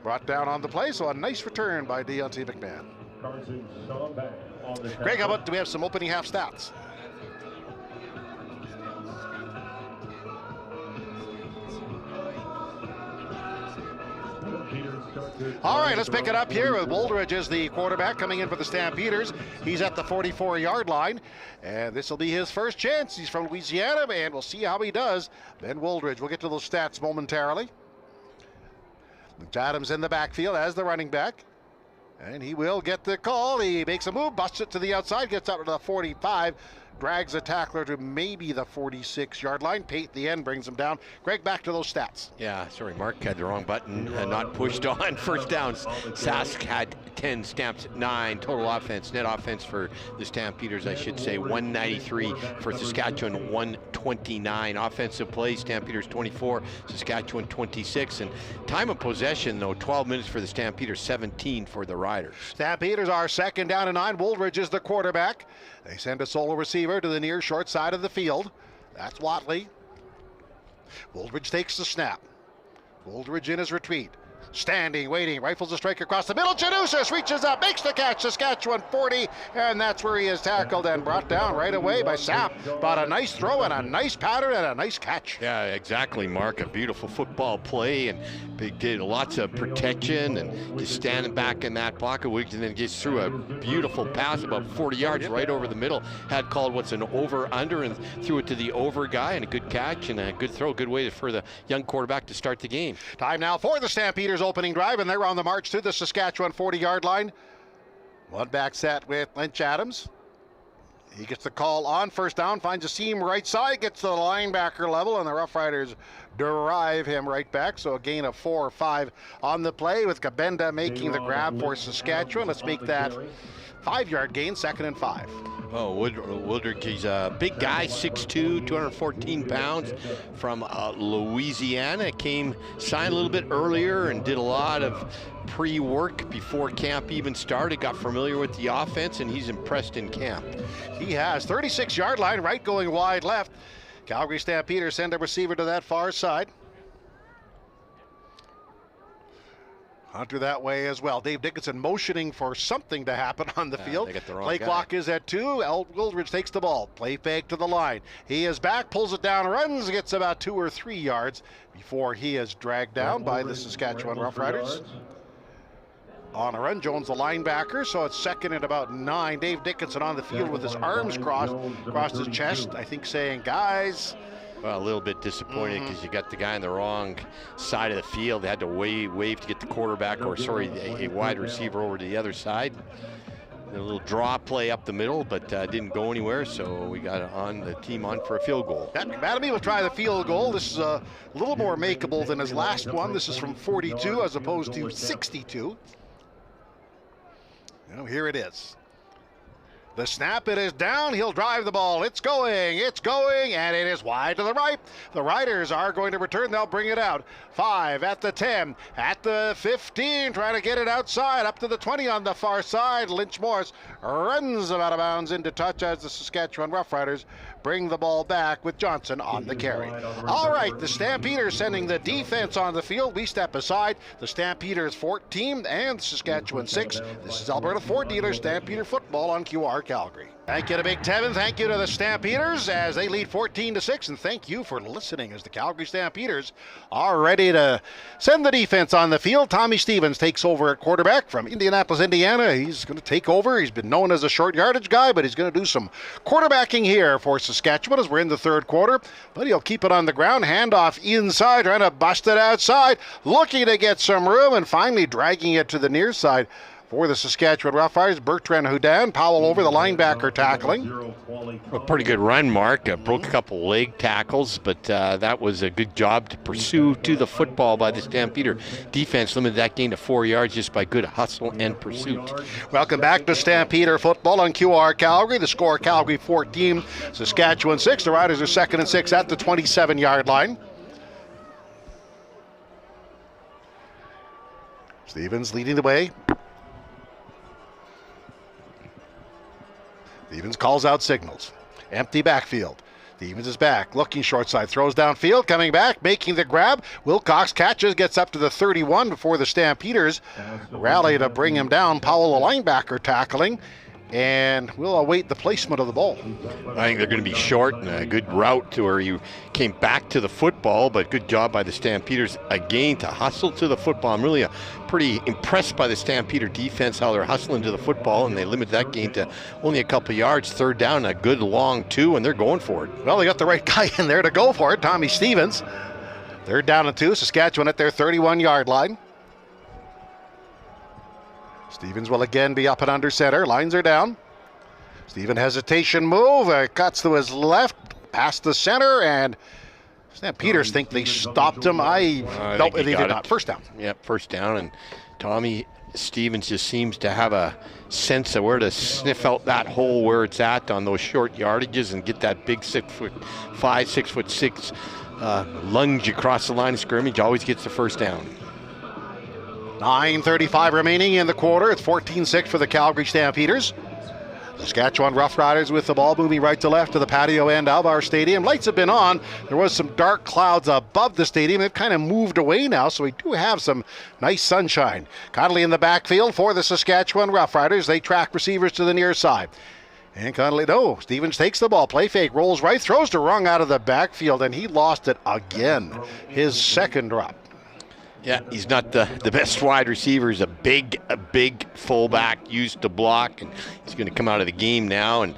Brought down on the play, so a nice return by Deontay McMahon. Greg, how about, do we have some opening half stats? Peters All right, let's pick it up here with Woldridge as the quarterback coming in for the Stampeders. He's at the 44-yard line, and this will be his first chance. He's from Louisiana, and we'll see how he does. Ben Woldridge, we'll get to those stats momentarily. Adams in the backfield as the running back, and he will get the call. He makes a move, busts it to the outside, gets up to the 45, drags a tackler to maybe the 46-yard line. Pate, the end, brings him down. Greg, back to those stats. Yeah, sorry, Mark had the wrong button, not pushed on. First downs, Sask had 10, Stamps 9. Total offense, net offense for the Stampeders, I should say, 193. For Saskatchewan, 129. Offensive plays, Stampeders 24, Saskatchewan 26. And time of possession, though, 12 minutes for the Stampeders, 17 for the Riders. Stampeders are second down and 9. Woldridge is the quarterback. They send a solo receiver to the near short side of the field. That's Watley. Woldridge takes the snap. Woldridge in his retreat. Standing, waiting, rifles a strike across the middle. Janusis reaches up, makes the catch. Saskatchewan 40, and that's where he is tackled and brought down right away by Sapp. But a nice throw and a nice pattern and a nice catch. Yeah, exactly, Mark. A beautiful football play, and they did lots of protection and just standing back in that pocket, and then gets through a beautiful pass about 40 yards right over the middle. Had called what's an over-under and threw it to the over guy, and a good catch and a good throw. Good way for the young quarterback to start the game. Time now for the Stampeders opening drive, and they're on the march to the Saskatchewan 40-yard line. One back set with Lynch Adams. He gets the call on first down, finds a seam right side, gets to the linebacker level, and the Roughriders drive him right back. So a gain of 4 or 5 on the play, with Gabenda making the grab for Saskatchewan. Let's make that 5-yard gain, 2nd and 5. Oh, Woodrick, he's a big guy, 6'2", 214 pounds, from Louisiana. Signed a little bit earlier and did a lot of pre-work before camp even started. Got familiar with the offense, and he's impressed in camp. He has 36-yard line, right going wide left. Calgary Stampeders send a receiver to that far side. Hunter that way as well. Dave Dickinson motioning for something to happen on the field. Play clock is at 2. Woldridge takes the ball. Play fake to the line. He is back, pulls it down, runs, gets about 2 or 3 yards before he is dragged down by the Saskatchewan Roughriders. On a run, Jones the linebacker, so it's 2nd and about 9. Dave Dickinson on the field with his arms crossed across his chest, I think saying, guys. Well, a little bit disappointed because you got the guy on the wrong side of the field. They had to wave to get the quarterback, a wide receiver over to the other side. A little draw play up the middle, but didn't go anywhere, so we got the team on for a field goal. McMadamy will try the field goal. This is a little more makeable than his last one. This is from 42 as opposed to 62. Now here it is. The snap, it is down. He'll drive the ball. It's going, and it is wide to the right. The Riders are going to return. They'll bring it out. 5 at the 10, at the 15, trying to get it outside, up to the 20 on the far side. Lynch Morris runs out of bounds into touch as the Saskatchewan Roughriders bring the ball back with Johnson on the carry. All right, the Stampeders sending the defense on the field. We step aside. The Stampeders 14 and Saskatchewan 6. This is Alberta Ford Dealer Stampeder football on QR Calgary. Thank you to Big Tevin. Thank you to the Stampeders as they lead 14-6. And thank you for listening as the Calgary Stampeders are ready to send the defense on the field. Tommy Stevens takes over at quarterback from Indianapolis, Indiana. He's going to take over. He's been known as a short yardage guy, but he's going to do some quarterbacking here for Saskatchewan as we're in the 3rd quarter. But he'll keep it on the ground. Handoff inside, trying to bust it outside. Looking to get some room and finally dragging it to the near side. For the Saskatchewan Roughriders, Bertrand Houdan, Powell over the linebacker tackling. A pretty good run, Mark. Broke a couple leg tackles, but that was a good job to pursue to the football by the Stampeder. Defense limited that gain to 4 yards just by good hustle and pursuit. Welcome back to Stampeder football on QR Calgary. The score, Calgary 14, Saskatchewan 6. The Riders are 2nd and 6 at the 27-yard line. Stevens leading the way. Stevens calls out signals. Empty backfield. Stevens is back, looking short side, throws downfield, coming back, making the grab. Wilcox catches, gets up to the 31 before the Stampeders rally to bring him down. Powell, the linebacker, tackling. and we'll await the placement of the ball. I think they're going to be short, and a good route to where you came back to the football, but good job by the Stampeders again to hustle to the football. I'm really pretty impressed by the Stampeder defense, how they're hustling to the football, and they limit that gain to only a couple yards. Third down, a good long 2, and they're going for it. Well, they got the right guy in there to go for it, Tommy Stevens. Third down and 2, Saskatchewan at their 31-yard line. Stevens will again be up and under center. Lines are down. Steven hesitation move. Cuts to his left, past the center, and Stampeders think they stopped him. No, they did not. First down. Yep, first down, and Tommy Stevens just seems to have a sense of where to sniff out that hole where it's at on those short yardages and get that big 6'5", 6'6" lunge across the line of scrimmage. Always gets the first down. 9:35 remaining in the quarter. It's 14-6 for the Calgary Stampeders. The Saskatchewan Roughriders with the ball moving right to left to the patio end of our stadium. Lights have been on. There was some dark clouds above the stadium. They've kind of moved away now, so we do have some nice sunshine. Connolly in the backfield for the Saskatchewan Roughriders. They track receivers to the near side. And Connolly, no, Stevens takes the ball, play fake, rolls right, throws to Rung out of the backfield, and he lost it again. His second drop. Yeah, he's not the best wide receiver. He's a big fullback used to block, and he's going to come out of the game now, and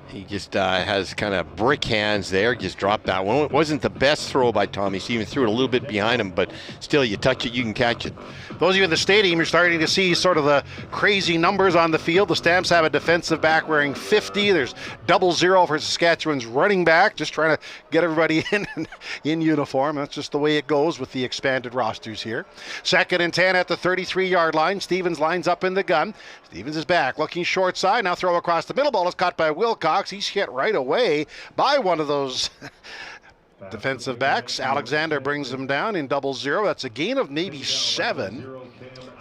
he just has kind of brick hands there. Just dropped that one. It wasn't the best throw by Tommy Stevens. Threw it a little bit behind him, but still, you touch it, you can catch it. Those of you in the stadium, you're starting to see sort of the crazy numbers on the field. The Stamps have a defensive back wearing 50. There's 00 for Saskatchewan's running back, just trying to get everybody in uniform. That's just the way it goes with the expanded rosters here. 2nd and 10 at the 33-yard line. Stevens lines up in the gun. Stevens is back, looking short side. Now throw across the middle. Ball is caught by Wilcox. He's hit right away by one of those defensive backs. Alexander brings him down in 00. That's a gain of maybe 7.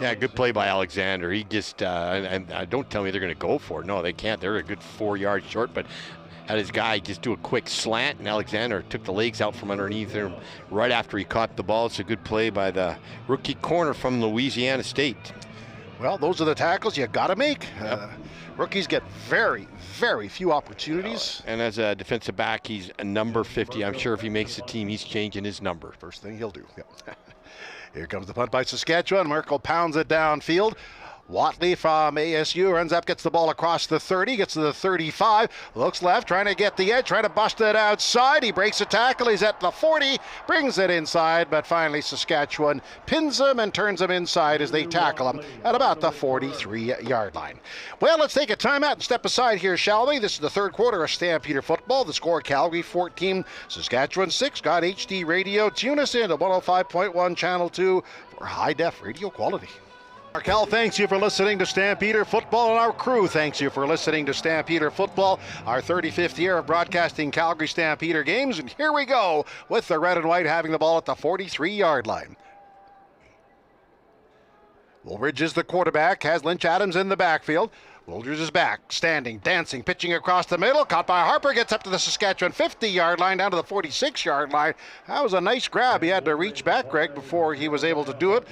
Yeah, good play by Alexander. He just, don't tell me they're going to go for it. No, they can't. They're a good 4 yards short, but had his guy just do a quick slant, and Alexander took the legs out from underneath him right after he caught the ball. It's a good play by the rookie corner from Louisiana State. Well, those are the tackles you got to make. Yep. Rookies get very, very few opportunities. And as a defensive back, he's a number 50. I'm sure if he makes the team, he's changing his number. First thing he'll do. Yep. Here comes the punt by Saskatchewan. Merkel pounds it downfield. Watley from ASU runs up, gets the ball across the 30, gets to the 35, looks left, trying to get the edge, trying to bust it outside. He breaks a tackle, he's at the 40, brings it inside, but finally Saskatchewan pins him and turns him inside as they tackle him at about the 43-yard line. Well, let's take a timeout and step aside here, shall we? This is the third quarter of Stampeder football. The score, Calgary 14, Saskatchewan 6. Got HD radio. Tune us in at 105.1 Channel 2 for high-def radio quality. Markel thanks you for listening to Stampeder Football, and our crew thanks you for listening to Stampeder Football, our 35th year of broadcasting Calgary Stampeder games. And here we go with the red and white having the ball at the 43-yard line. Woolridge is the quarterback, has Lynch Adams in the backfield. Woolridge is back, standing, dancing, pitching across the middle. Caught by Harper, gets up to the Saskatchewan 50-yard line, down to the 46-yard line. That was a nice grab. He had to reach back, Greg, before he was able to do it.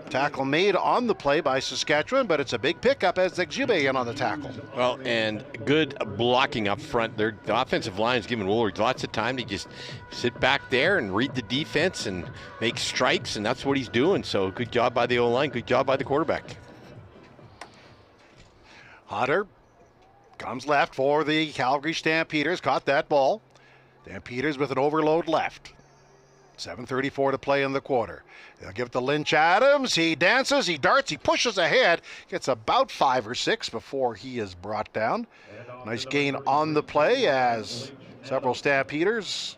Tackle made on the play by Saskatchewan, but it's a big pickup as Exube in on the tackle. Well, and good blocking up front. The offensive line is giving Woolridge lots of time to just sit back there and read the defense and make strikes, and that's what he's doing. So good job by the O-line, good job by the quarterback. Hunter comes left for the Calgary Stampeders. Caught that ball. Stampeders with an overload left. 7:34 to play in the quarter. They'll give it to Lynch Adams. He dances, he darts, he pushes ahead. Gets about 5 or 6 before he is brought down. Nice gain on the play as several Stampeders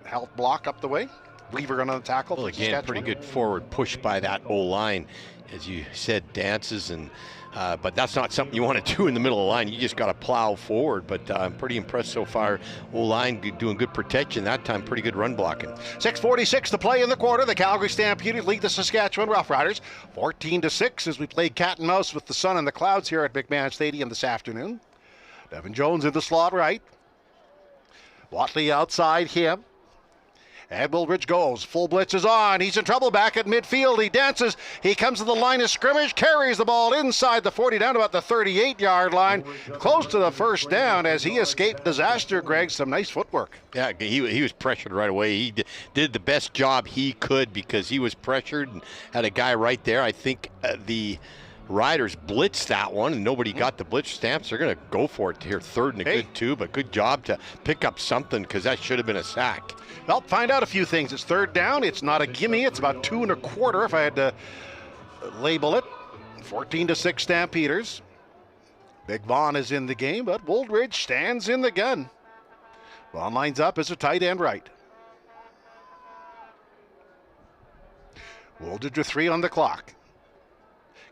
help block up the way. Weaver on the tackle. Well, again, pretty good forward push by that O-line. As you said, dances and but that's not something you want to do in the middle of the line. You just got to plow forward. But I'm pretty impressed so far. O-line doing good protection. That time, pretty good run blocking. 6:46 to play in the quarter. The Calgary Stampeders lead the Saskatchewan Roughriders 14-6 as we play cat and mouse with the sun and the clouds here at McMahon Stadium this afternoon. Devin Jones in the slot right. Watley outside him. And Wooldridge goes. Full blitz is on. He's in trouble back at midfield. He dances. He comes to the line of scrimmage, carries the ball inside the 40 down to about the 38-yard line. Close to the first down as he escaped disaster, Greg. Some nice footwork. Yeah, he was pressured right away. He did the best job he could because he was pressured and had a guy right there. I think the Riders blitzed that one, and nobody got the blitz stamps. They're going to go for it here, third and a good two, but good job to pick up something because that should have been a sack. Well, find out a few things. It's third down. It's not a gimme. It's about 2 1/4 if I had to label it. 14-6 Stampeders. Big Vaughn is in the game, but Wooldridge stands in the gun. Vaughn lines up as a tight end right. Wooldridge with 3 on the clock.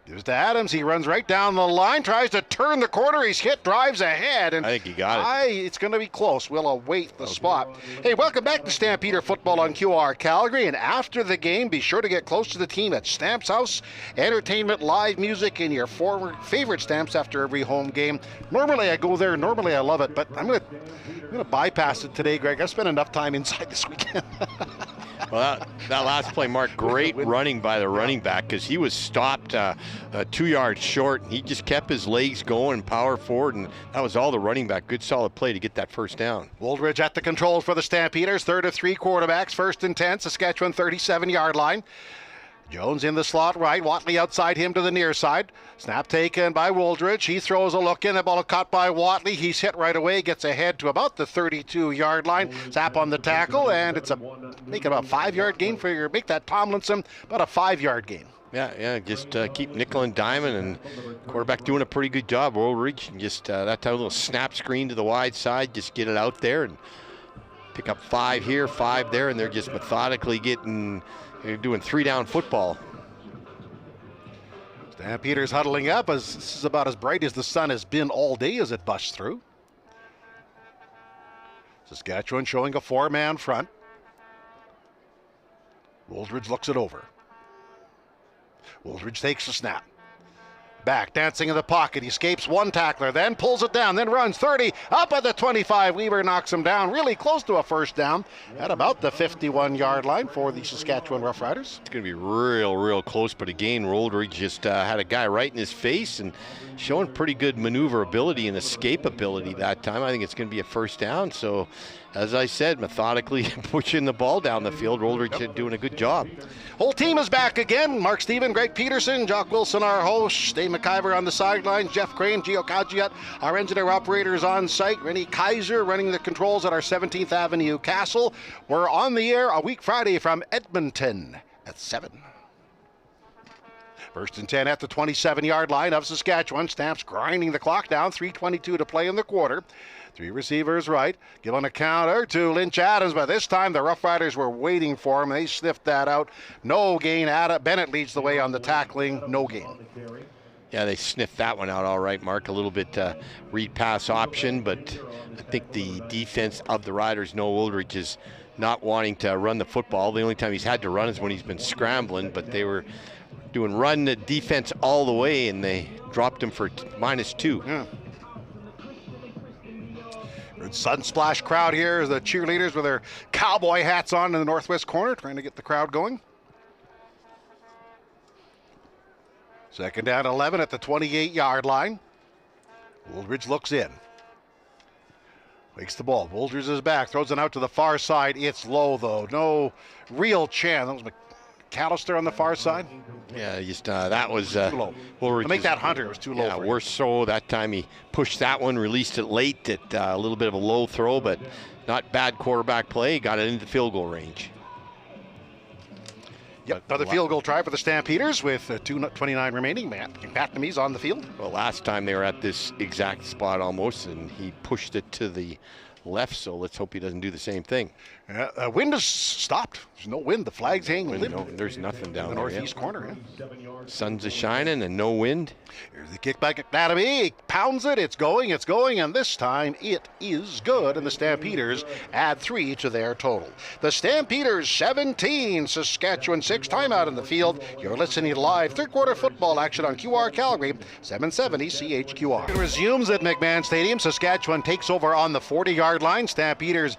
Gives to Adams. He runs right down the line, tries to turn the corner. He's hit, drives ahead. And I think he got it. It's going to be close. We'll await the spot. Hey, welcome back to Stampeder Football on QR Calgary. And after the game, be sure to get close to the team at Stamps House. Entertainment, live music, and your favorite stamps after every home game. Normally I go there. Normally I love it. But I'm going to bypass it today, Greg. I've spent enough time inside this weekend. Well, that last play, Mark, great running by the running back because he was stopped 2 yards short. He just kept his legs going, power forward, and that was all the running back. Good, solid play to get that first down. Wooldridge at the controls for the Stampeders. 3rd of 3 quarterbacks. 1st and 10, Saskatchewan 37-yard line. Jones in the slot right, Watley outside him to the near side. Snap taken by Wooldridge. He throws a look in. The ball caught by Watley. He's hit right away, gets ahead to about the 32-yard line. Zap on the tackle, and it's make it about a 5-yard gain for make that Tomlinson about a 5-yard gain. Yeah, just keep nickel and diming, and quarterback doing a pretty good job. Wooldridge, and just that time, little snap screen to the wide side, just get it out there and pick up 5 here, 5 there, and they're just methodically doing 3-down football. Stampeders huddling up as this is about as bright as the sun has been all day as it busts through. Saskatchewan showing a 4-man front. Wooldridge looks it over. Wooldridge takes the snap. Back, dancing in the pocket. He escapes one tackler, then pulls it down, then runs 30, up at the 25. Weaver knocks him down, really close to a first down at about the 51-yard line for the Saskatchewan Roughriders. It's going to be real close, but again, Wooldridge just had a guy right in his face and showing pretty good maneuverability and escapability that time. I think it's going to be a first down, so as I said, methodically pushing the ball down the field. Wooldridge doing a good job. Whole team is back again. Mark Steven, Greg Peterson, Jock Wilson, our host, Dave McIver on the sidelines, Jeff Crane, Gio Kajiat, our engineer operators on site, Rennie Kaiser running the controls at our 17th Avenue Castle. We're on the air a week Friday from Edmonton at 7. 1st and 10 at the 27-yard line of Saskatchewan. Stamps grinding the clock down, 3:22 to play in the quarter. 3 receivers right, give on a counter to Lynch Adams, but this time the Roughriders were waiting for him. They sniffed that out. No gain. Bennett leads the way on the tackling. No gain. Yeah, they sniffed that one out all right, Mark. A little bit read pass option, but I think the defense of the Riders know Wooldridge is not wanting to run the football. The only time he's had to run is when he's been scrambling, but they were doing run the defense all the way, and they dropped him for -2. Yeah. Good sunsplash crowd here. The cheerleaders with their cowboy hats on in the northwest corner, trying to get the crowd going. 2nd down 11 at the 28-yard line. Wooldridge looks in. Wakes the ball. Wooldridge is back. Throws it out to the far side. It's low, though. No real chance. That was McAllister on the far side. Yeah, just that was too low. To make that Hunter, it was too low. Yeah, for worse so. That time he pushed that one, released it late at a little bit of a low throw, but not bad quarterback play. Got it into field goal range. Yep, another field goal try for the Stampeders with 2:29 remaining. Matt McNamee's on the field. Well, last time they were at this exact spot almost, and he pushed it to the left, so let's hope he doesn't do the same thing. Wind has stopped. There's no wind. The flag's hanging limp. No, there's nothing down in the there, northeast corner. Yeah. Sun's a shining and no wind. Here's the kick by McNamee. He pounds it. It's going, and this time it is good, and the Stampeders add 3 to their total. The Stampeders 17, Saskatchewan 6. Timeout in the field. You're listening to live third quarter football action on QR Calgary, 770 CHQR. It resumes at McMahon Stadium. Saskatchewan takes over on the 40-yard line. Stampeders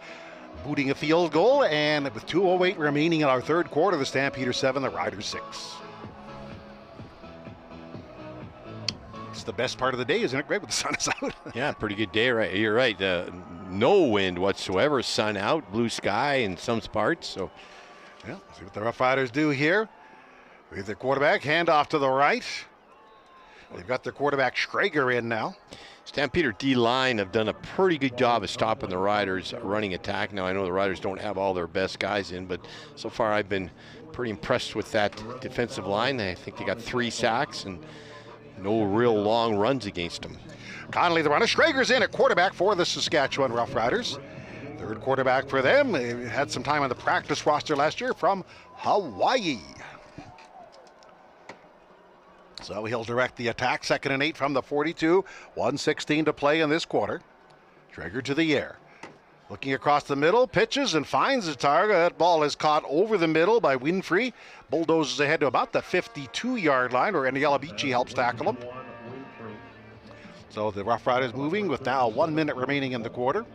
booting a field goal, and with 2:08 remaining in our third quarter, the Stampeders 7, the Riders 6. It's the best part of the day, isn't it, Greg, when the sun is out? Yeah, pretty good day, right? You're right. No wind whatsoever, sun out, blue sky in some parts. So, yeah, see what the Roughriders do here. With their quarterback, hand off to the right. They've got their quarterback Schrager in now. Stampeder D-line have done a pretty good job of stopping the Riders' running attack. Now, I know the Riders don't have all their best guys in, but so far I've been pretty impressed with that defensive line. I think they got 3 sacks and no real long runs against them. Connolly the runner. Schrager's in at quarterback for the Saskatchewan Roughriders. Third quarterback for them. They had some time on the practice roster last year from Hawaii. So he'll direct the attack. 2nd and 8 from the 42. 1:16 to play in this quarter. Schrager to the air. Looking across the middle, pitches and finds the target. That ball is caught over the middle by Winfrey. Bulldozes ahead to about the 52-yard line, where Yalabici helps tackle him. So the Roughriders moving with now 1 minute remaining in the quarter.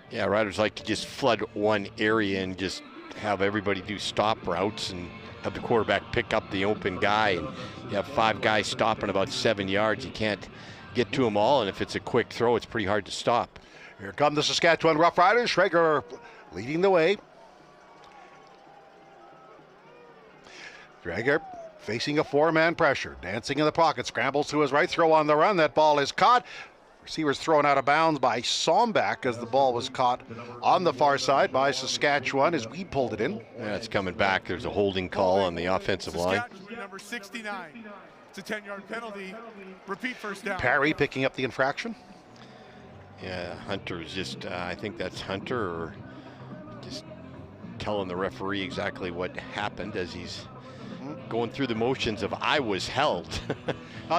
Yeah, Riders like to just flood one area and just have everybody do stop routes and have the quarterback pick up the open guy. And you have 5 guys stopping about 7 yards. You can't get to them all, and if it's a quick throw, it's pretty hard to stop. Here come the Saskatchewan Roughriders. Schrager leading the way. Schrager facing a 4-man pressure. Dancing in the pocket. Scrambles to his right. Throw on the run. That ball is caught. Receiver's thrown out of bounds by Sombach as the ball was caught on the far side by Saskatchewan as we pulled it in. Yeah, it's coming back. There's a holding call on the offensive line. Number 69. It's a 10-yard penalty. Repeat first down. Perry picking up the infraction. Yeah, Hunter's just, I think that's Hunter, or just telling the referee exactly what happened as he's going through the motions of I was held.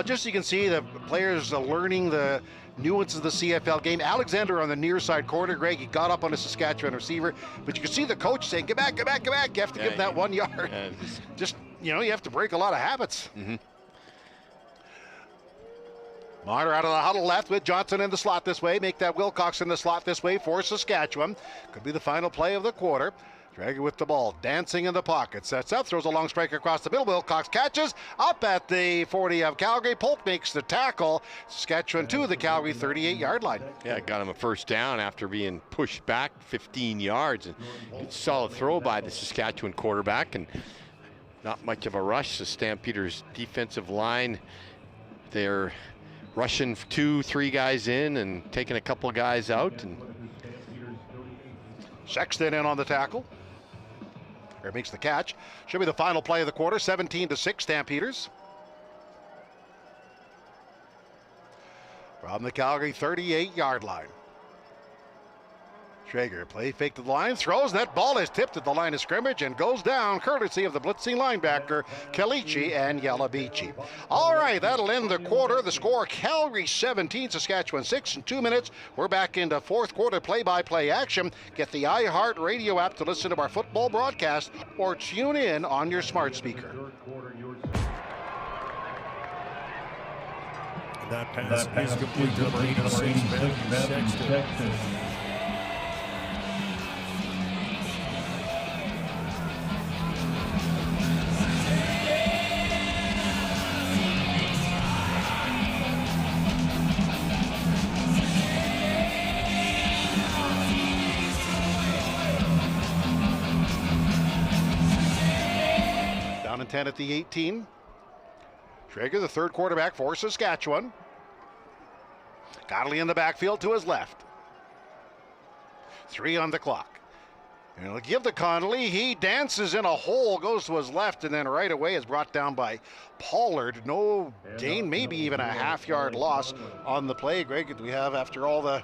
Just so you can see the players are learning the nuances of the CFL game. Alexander on the near side corner, Greg, he got up on a Saskatchewan receiver, but you can see the coach saying, get back, get back, get back. You have to give that 1 yard. Yeah, just, you have to break a lot of habits. Marner out of the huddle left with Johnson in the slot this way. Make that Wilcox in the slot this way for Saskatchewan. Could be the final play of the quarter. Drager with the ball, dancing in the pocket. Sets up, throws a long strike across the middle. Wilcox catches up at the 40 of Calgary. Polk makes the tackle. Saskatchewan to the Calgary 38-yard line. Yeah, got him a first down after being pushed back 15 yards. And good solid throw by the Saskatchewan quarterback. And not much of a rush. The Stampeders defensive line, they're rushing 2-3 guys in and taking a couple guys out. And Sexton in on the tackle. Or makes the catch. Should be the final play of the quarter. 17-6 Stampeders. From the Calgary 38-yard line. Schrager play fake to the line, throws, that ball is tipped at the line of scrimmage and goes down courtesy of the blitzing linebacker Kalichi and Yalabici. All right, that'll end the quarter. The score, Calgary 17, Saskatchewan 6 in 2 minutes. We're back into fourth quarter play-by-play action. Get the iHeart Radio app to listen to our football broadcast or tune in on your smart speaker. That pass is complete to Brady Sexton. Down and 10 at the 18. Schrager, the third quarterback for Saskatchewan. Connolly in the backfield to his left. 3 on the clock. And he'll give to Connolly. He dances in a hole, goes to his left, and then right away is brought down by Pollard. No gain, maybe even a half-yard loss on the play. Greg, do we have, after all the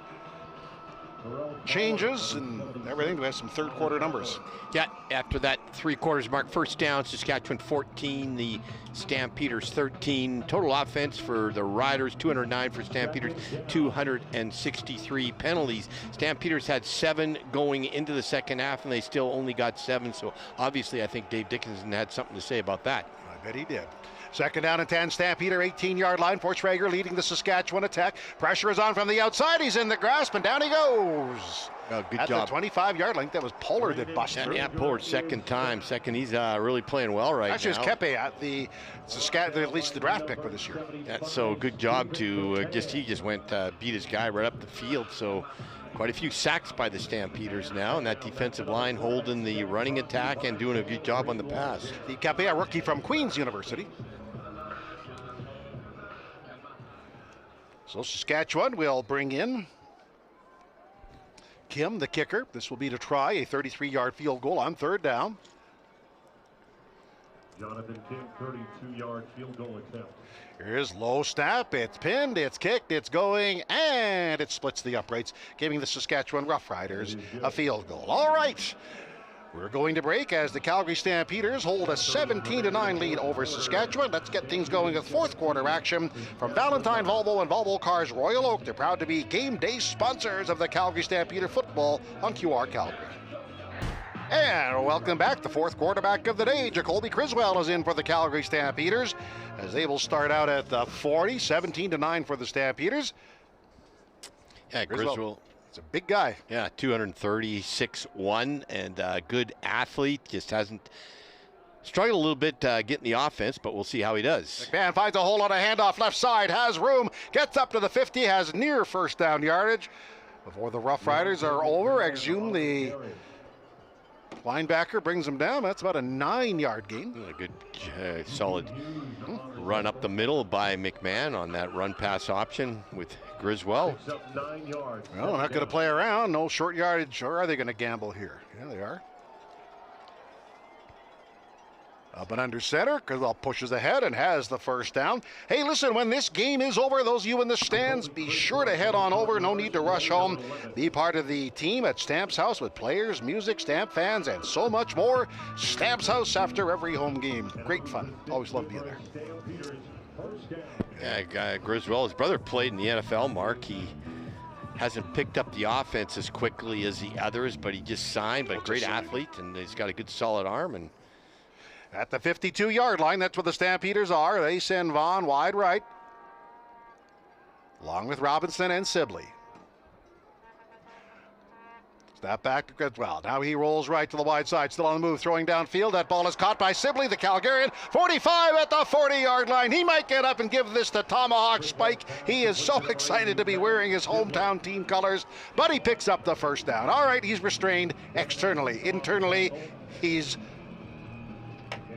changes and everything, do we have some third quarter numbers? Yeah, after that 3 quarters mark, first down, Saskatchewan 14, the Stampeders 13. Total offense for the Riders, 209 for Stampeders, 263 penalties. Stampeders had 7 going into the second half, and they still only got 7. So obviously I think Dave Dickinson had something to say about that. I bet he did. Second down and 10, Stampeder 18-yard line for Schrager leading the Saskatchewan attack. Pressure is on from the outside. He's in the grasp and down he goes. Oh, good At job. the 25-yard line, that was Pollard that busted through. Yeah, Pollard second. He's really playing well right Actually, now. it was Kepe at the Saskatchewan, at least the draft pick for this year. Yeah, so good job to he just went beat his guy right up the field. So quite a few sacks by the Stampeders now, and that defensive line holding the running attack and doing a good job on the pass. The Kepe, a rookie from Queen's University. So Saskatchewan will bring in Kim, the kicker. This will be to try a 33-yard field goal on third down. Jonathan Kim, 32-yard field goal attempt. Here's low snap. It's pinned, it's kicked, it's going, and it splits the uprights, giving the Saskatchewan Roughriders a field goal. All right. We're going to break as the Calgary Stampeders hold a 17-9 lead over Saskatchewan. Let's get things going with fourth quarter action from Valentine Volvo and Volvo Cars Royal Oak. They're proud to be game day sponsors of the Calgary Stampeder football on QR Calgary. And welcome back. The fourth quarterback of the day, Jacoby Criswell, is in for the Calgary Stampeders as they will start out at the 40, 17-9 for the Stampeders. Yeah, Criswell. It's a big guy. Yeah, 236-1 and a good athlete. Just hasn't struggled a little bit getting the offense, but we'll see how he does. McMahon finds a whole lot of handoff left side, has room, gets up to the 50, has near first down yardage. Before the Roughriders are over, exhume the linebacker, brings him down. That's about a 9-yard gain. A good, solid run up the middle by McMahon on that run pass option with Griswell. Well, not going to play around. No short yardage. Or are they going to gamble here? Yeah, they are. Up and under center. Criswell pushes ahead and has the first down. Hey, listen, when this game is over, those of you in the stands, be sure to head on over. No need to rush home. Be part of the team at Stamps House with players, music, Stamp fans, and so much more. Stamps House after every home game. Great fun. Always love being there. Yeah, Griswell, his brother played in the NFL, Mark. He hasn't picked up the offense as quickly as the others, but he just signed, but great athlete, and he's got a good solid arm. And at the 52-yard line, that's where the Stampeders are. They send Vaughn wide right, along with Robinson and Sibley. Snap back to Griswell. Now he rolls right to the wide side, still on the move, throwing downfield. That ball is caught by Sibley, the Calgarian. 45 at the 40-yard line. He might get up and give this to Tomahawk Spike. He is so excited to be wearing his hometown team colors, but he picks up the first down. All right, he's restrained externally. Internally, he's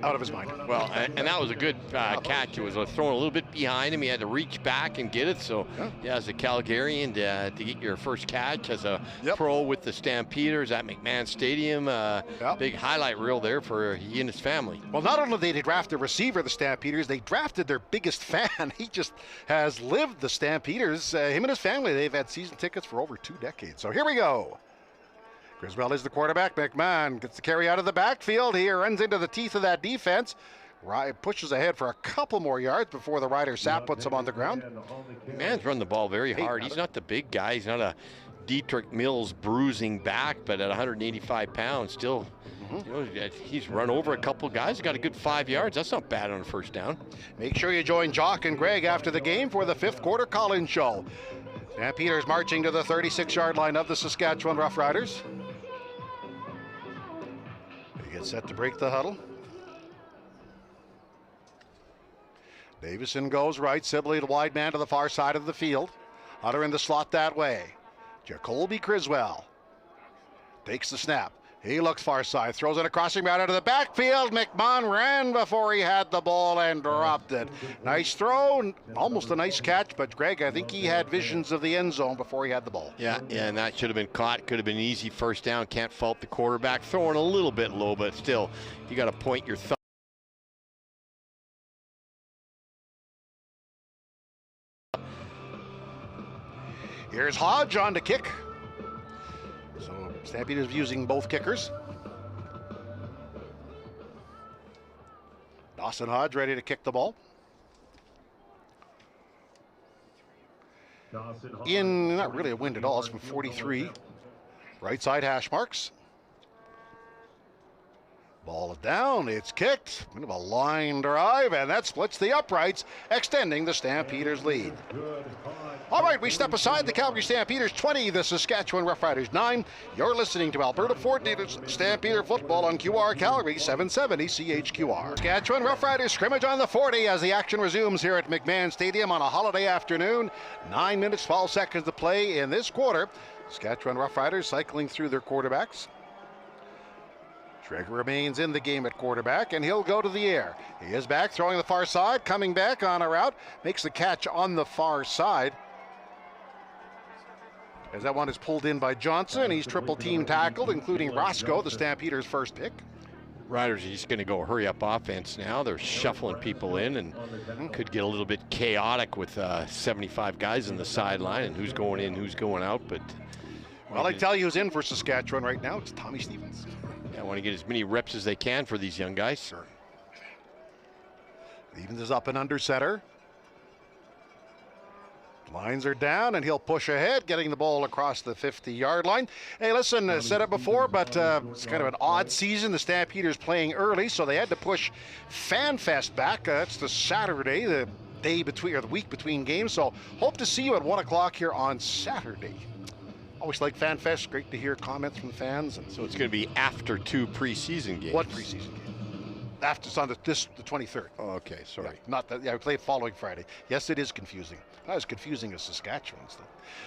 out of his mind. Well, and that was a good catch. It was thrown a little bit behind him. He had to reach back and get it. So, yeah, as a Calgarian, to get your first catch as a pro with the Stampeders at McMahon Stadium, big highlight reel there for he and his family. Well, not only did they draft a receiver, the Stampeders, they drafted their biggest fan. He just has lived the Stampeders. Him and his family, they've had season tickets for over 2 decades. So here we go. Griswell is the quarterback. McMahon gets the carry out of the backfield. He runs into the teeth of that defense. Pushes ahead for a couple more yards before the rider Sapp puts him on the ground. McMahon's run the ball very hard. He's not the big guy. He's not a Dietrich Mills bruising back, but at 185 pounds, still, he's run over a couple guys. He's got a good 5 yards. That's not bad on a first down. Make sure you join Jock and Greg after the game for the fifth quarter call-in show. Stampeders marching to the 36-yard line of the Saskatchewan Roughriders. They get set to break the huddle. Davison goes right. Sibley, the wide man, to the far side of the field. Hunter in the slot that way. Jacoby Criswell takes the snap. He looks far side, throws it across him right out of the backfield. McMahon ran before he had the ball and dropped it. Nice throw, almost a nice catch, but Greg, I think he had visions of the end zone before he had the ball. Yeah, and that should have been caught. Could have been an easy first down. Can't fault the quarterback. Throwing a little bit low, but still, you got to point your thumb. Here's Hodge on to kick. So Stampeders using both kickers. Dawson Hodge ready to kick the ball. In not really a wind at all. It's from 43. Right side hash marks. Ball is down, it's kicked, bit of a line drive, and that splits the uprights, extending the Stampeders' lead. All right, we step aside. The Calgary Stampeders 20, the Saskatchewan Roughriders 9. You're listening to Alberta Ford Dealers Stampeder football on QR Calgary 770 CHQR. Saskatchewan Roughriders scrimmage on the 40 as the action resumes here at McMahon Stadium on a holiday afternoon. 9 minutes, 12 seconds to play in this quarter. Saskatchewan Roughriders cycling through their quarterbacks. Traeger remains in the game at quarterback, and he'll go to the air. He is back, throwing the far side, coming back on a route, makes the catch on the far side. As that one is pulled in by Johnson, he's triple team tackled, including Roscoe, the Stampeders' first pick. Riders are just going to go hurry up offense now. They're shuffling people in and could get a little bit chaotic with 75 guys in the sideline and who's going in, who's going out. But well, I tell you who's in for Saskatchewan right now. It's Tommy Stevens. I want to get as many reps as they can for these young guys. Sure. Stevens is up and under center. Lines are down, and he'll push ahead, getting the ball across the 50-yard line. Hey, listen, I said it before, but it's kind of an odd season. The Stampeders playing early, so they had to push FanFest back. That's the Saturday, the day between, or the week between games. So hope to see you at 1 o'clock here on Saturday. Always like FanFest. Great to hear comments from the fans. And so it's going to be after 2 preseason games. What preseason game? After it's on the 23rd. Oh, okay, sorry. Yeah, not that. Yeah, we play following Friday. Yes, it is confusing. Not as confusing as Saskatchewan's though.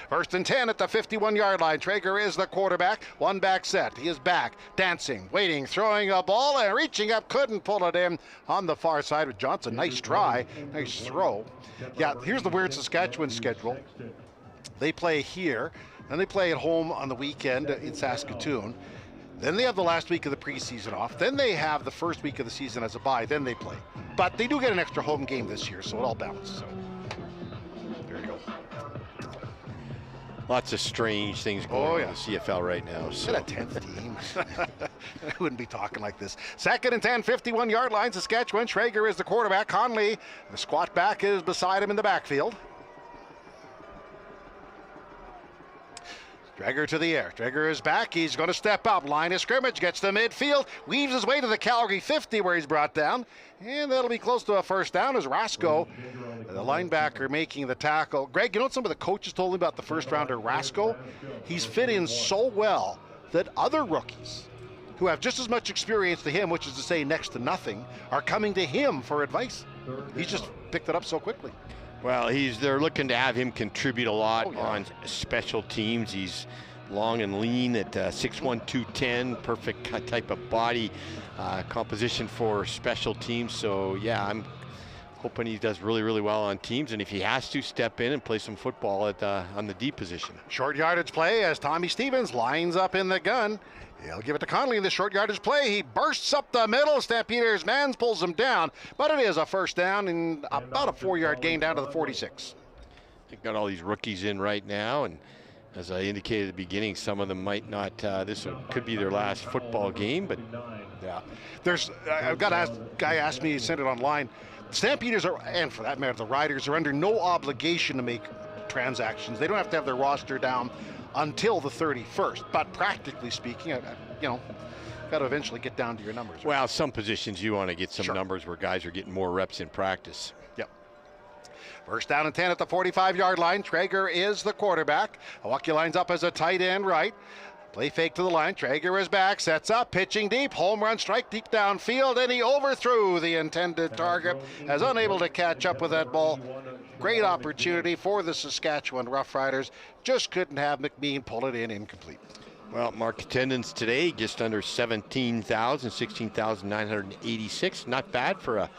First and 10 at the 51-yard line. Traeger is the quarterback. One back set. He is back, dancing, waiting, throwing a ball, and reaching up. Couldn't pull it in on the far side with Johnson. Nice try, nice throw. Yeah, here's the weird Saskatchewan schedule. They play here, and they play at home on the weekend in Saskatoon. Then they have the last week of the preseason off. Then they have the first week of the season as a bye. Then they play. But they do get an extra home game this year, so it all balances out. There you go. Lots of strange things going on in the CFL right now. So. A 10th team. I wouldn't be talking like this. Second and 10, 51-yard line. Saskatchewan. Traeger is the quarterback. Conley, the squat back, is beside him in the backfield. Traeger to the air. Traeger is back. He's going to step up. Line of scrimmage. Gets to midfield. Weaves his way to the Calgary 50 where he's brought down. And that'll be close to a first down as Roscoe, the linebacker, making the tackle. Greg, you know what some of the coaches told me about the first rounder, Roscoe? He's fit in so well that other rookies who have just as much experience to him, which is to say next to nothing, are coming to him for advice. He's just picked it up so quickly. Well, they're looking to have him contribute a lot on special teams. He's long and lean at 6'1", 210, perfect type of body composition for special teams. So, yeah, I'm hoping he does really, really well on teams. And if he has to, step in and play some football on the D position. Short yardage play as Tommy Stevens lines up in the gun. He'll give it to Conley in the short yardage play. He bursts up the middle. Stampeders Mans pulls him down, but it is a first down and about a 4-yard gain down to the 46. They've got all these rookies in right now, and as I indicated at the beginning, some of them might not. Could be their last football game, but yeah. I've got a guy asked me, he sent it online. Stampeders are, and for that matter, the Riders are under no obligation to make transactions. They don't have to have their roster down until the 31st, but practically speaking, got to eventually get down to your numbers. Right? Well, some positions you want to get some numbers where guys are getting more reps in practice. Yep. First down and 10 at the 45-yard line. Traeger is the quarterback. Milwaukee lines up as a tight end right. Play fake to the line. Traeger is back, sets up, pitching deep, home run strike deep downfield, and he overthrew the intended target, as unable to catch up with that ball. Great opportunity for the Saskatchewan Roughriders. Just couldn't have McMean pull it in incomplete. Well, mark attendance today, just under 17,000, 16,986. Not bad for a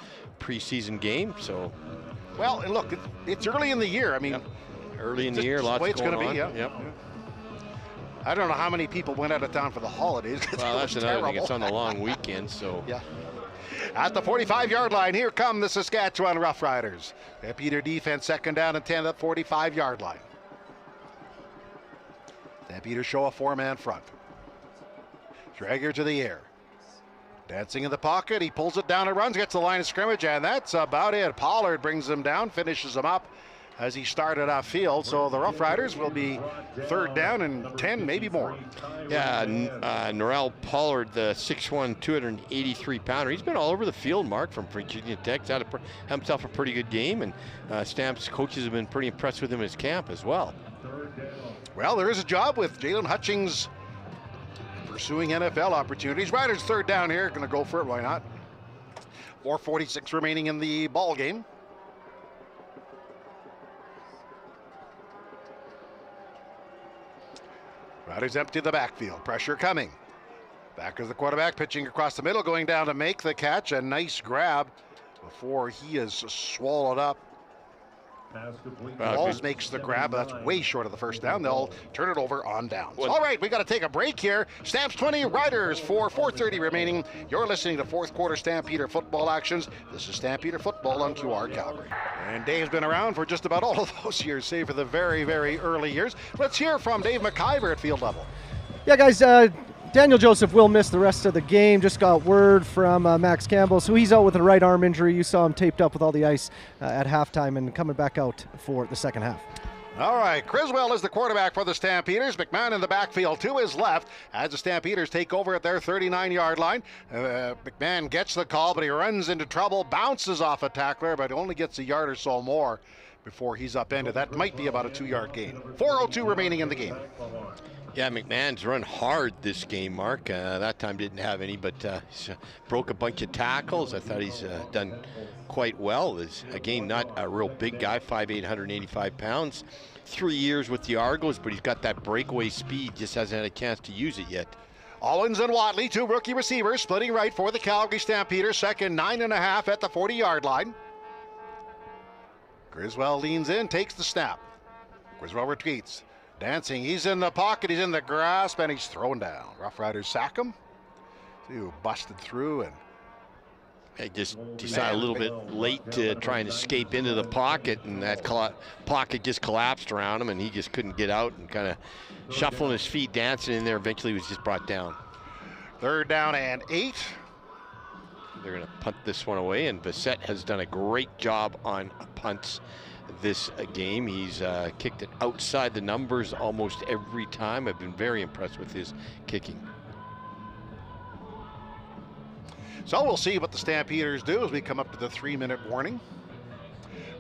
preseason game. So, well, and look, it's early in the year. I mean, early in the year, lots going on. It's the way it's going to be. Yep. I don't know how many people went out of town for the holidays. Well, that's another thing. It's on the long weekend, so. Yeah. At the 45-yard line, here come the Saskatchewan Roughriders. Stampeder defense, second down and 10 at the 45-yard line. Stampeders show a 4-man front. Traeger to the air. Dancing in the pocket, he pulls it down and runs, gets the line of scrimmage, and that's about it. Pollard brings him down, finishes him up. as he started off field. So the Roughriders will be 3rd down and 10, maybe more. Yeah, Norrell Pollard, the 6'1", 283-pounder. He's been all over the field, Mark, from Virginia Tech. He's had himself a pretty good game, and Stamps coaches have been pretty impressed with him in his camp as well. Well, there is a job with Jalen Hutchings pursuing NFL opportunities. Riders 3rd down here, going to go for it, why not? 4:46 remaining in the ball game. Riders empty the backfield, pressure coming. Back is the quarterback, pitching across the middle, going down to make the catch. A nice grab before he is swallowed up. Walls makes the grab, but that's way short of the first down. They'll turn it over on downs. All right, we got to take a break here. Stamps 20, Riders 4, 4:30 remaining. You're listening to 4th quarter Stampeder football actions. This is Stampeder football on QR Calgary. And Dave's been around for just about all of those years, save for the very, very early years. Let's hear from Dave McIver at field level. Yeah, guys, Daniel Joseph will miss the rest of the game. Just got word from Max Campbell, so he's out with a right arm injury. You saw him taped up with all the ice at halftime and coming back out for the second half. All right, Criswell is the quarterback for the Stampeders. McMahon in the backfield to his left as the Stampeders take over at their 39-yard line. McMahon gets the call, but he runs into trouble, bounces off a tackler, but only gets a yard or so more before he's upended. That might be about a 2-yard gain. 4:02 remaining in the game. Yeah, McMahon's run hard this game, Mark. That time didn't have any, but broke a bunch of tackles. I thought he's done quite well. Is again, not a real big guy, 5'8", 185 pounds. 3 years with the Argos, but he's got that breakaway speed, just hasn't had a chance to use it yet. Owens and Watley, 2 rookie receivers, splitting right for the Calgary Stampeders. Second 9.5 at the 40-yard line. Criswell leans in, takes the snap. Criswell retreats. Dancing, he's in the pocket, he's in the grasp, and he's thrown down. Roughriders sack him. He busted through, and I just decided a little bit late to try and escape into the pocket, and that pocket just collapsed around him, and he just couldn't get out, and kind of shuffling his feet, dancing in there. Eventually, he was just brought down. 3rd down and 8. They're going to punt this one away, and Bissett has done a great job on punts this game. He's kicked it outside the numbers almost every time. I've been very impressed with his kicking. So we'll see what the Stampeders do as we come up to the 3-minute warning.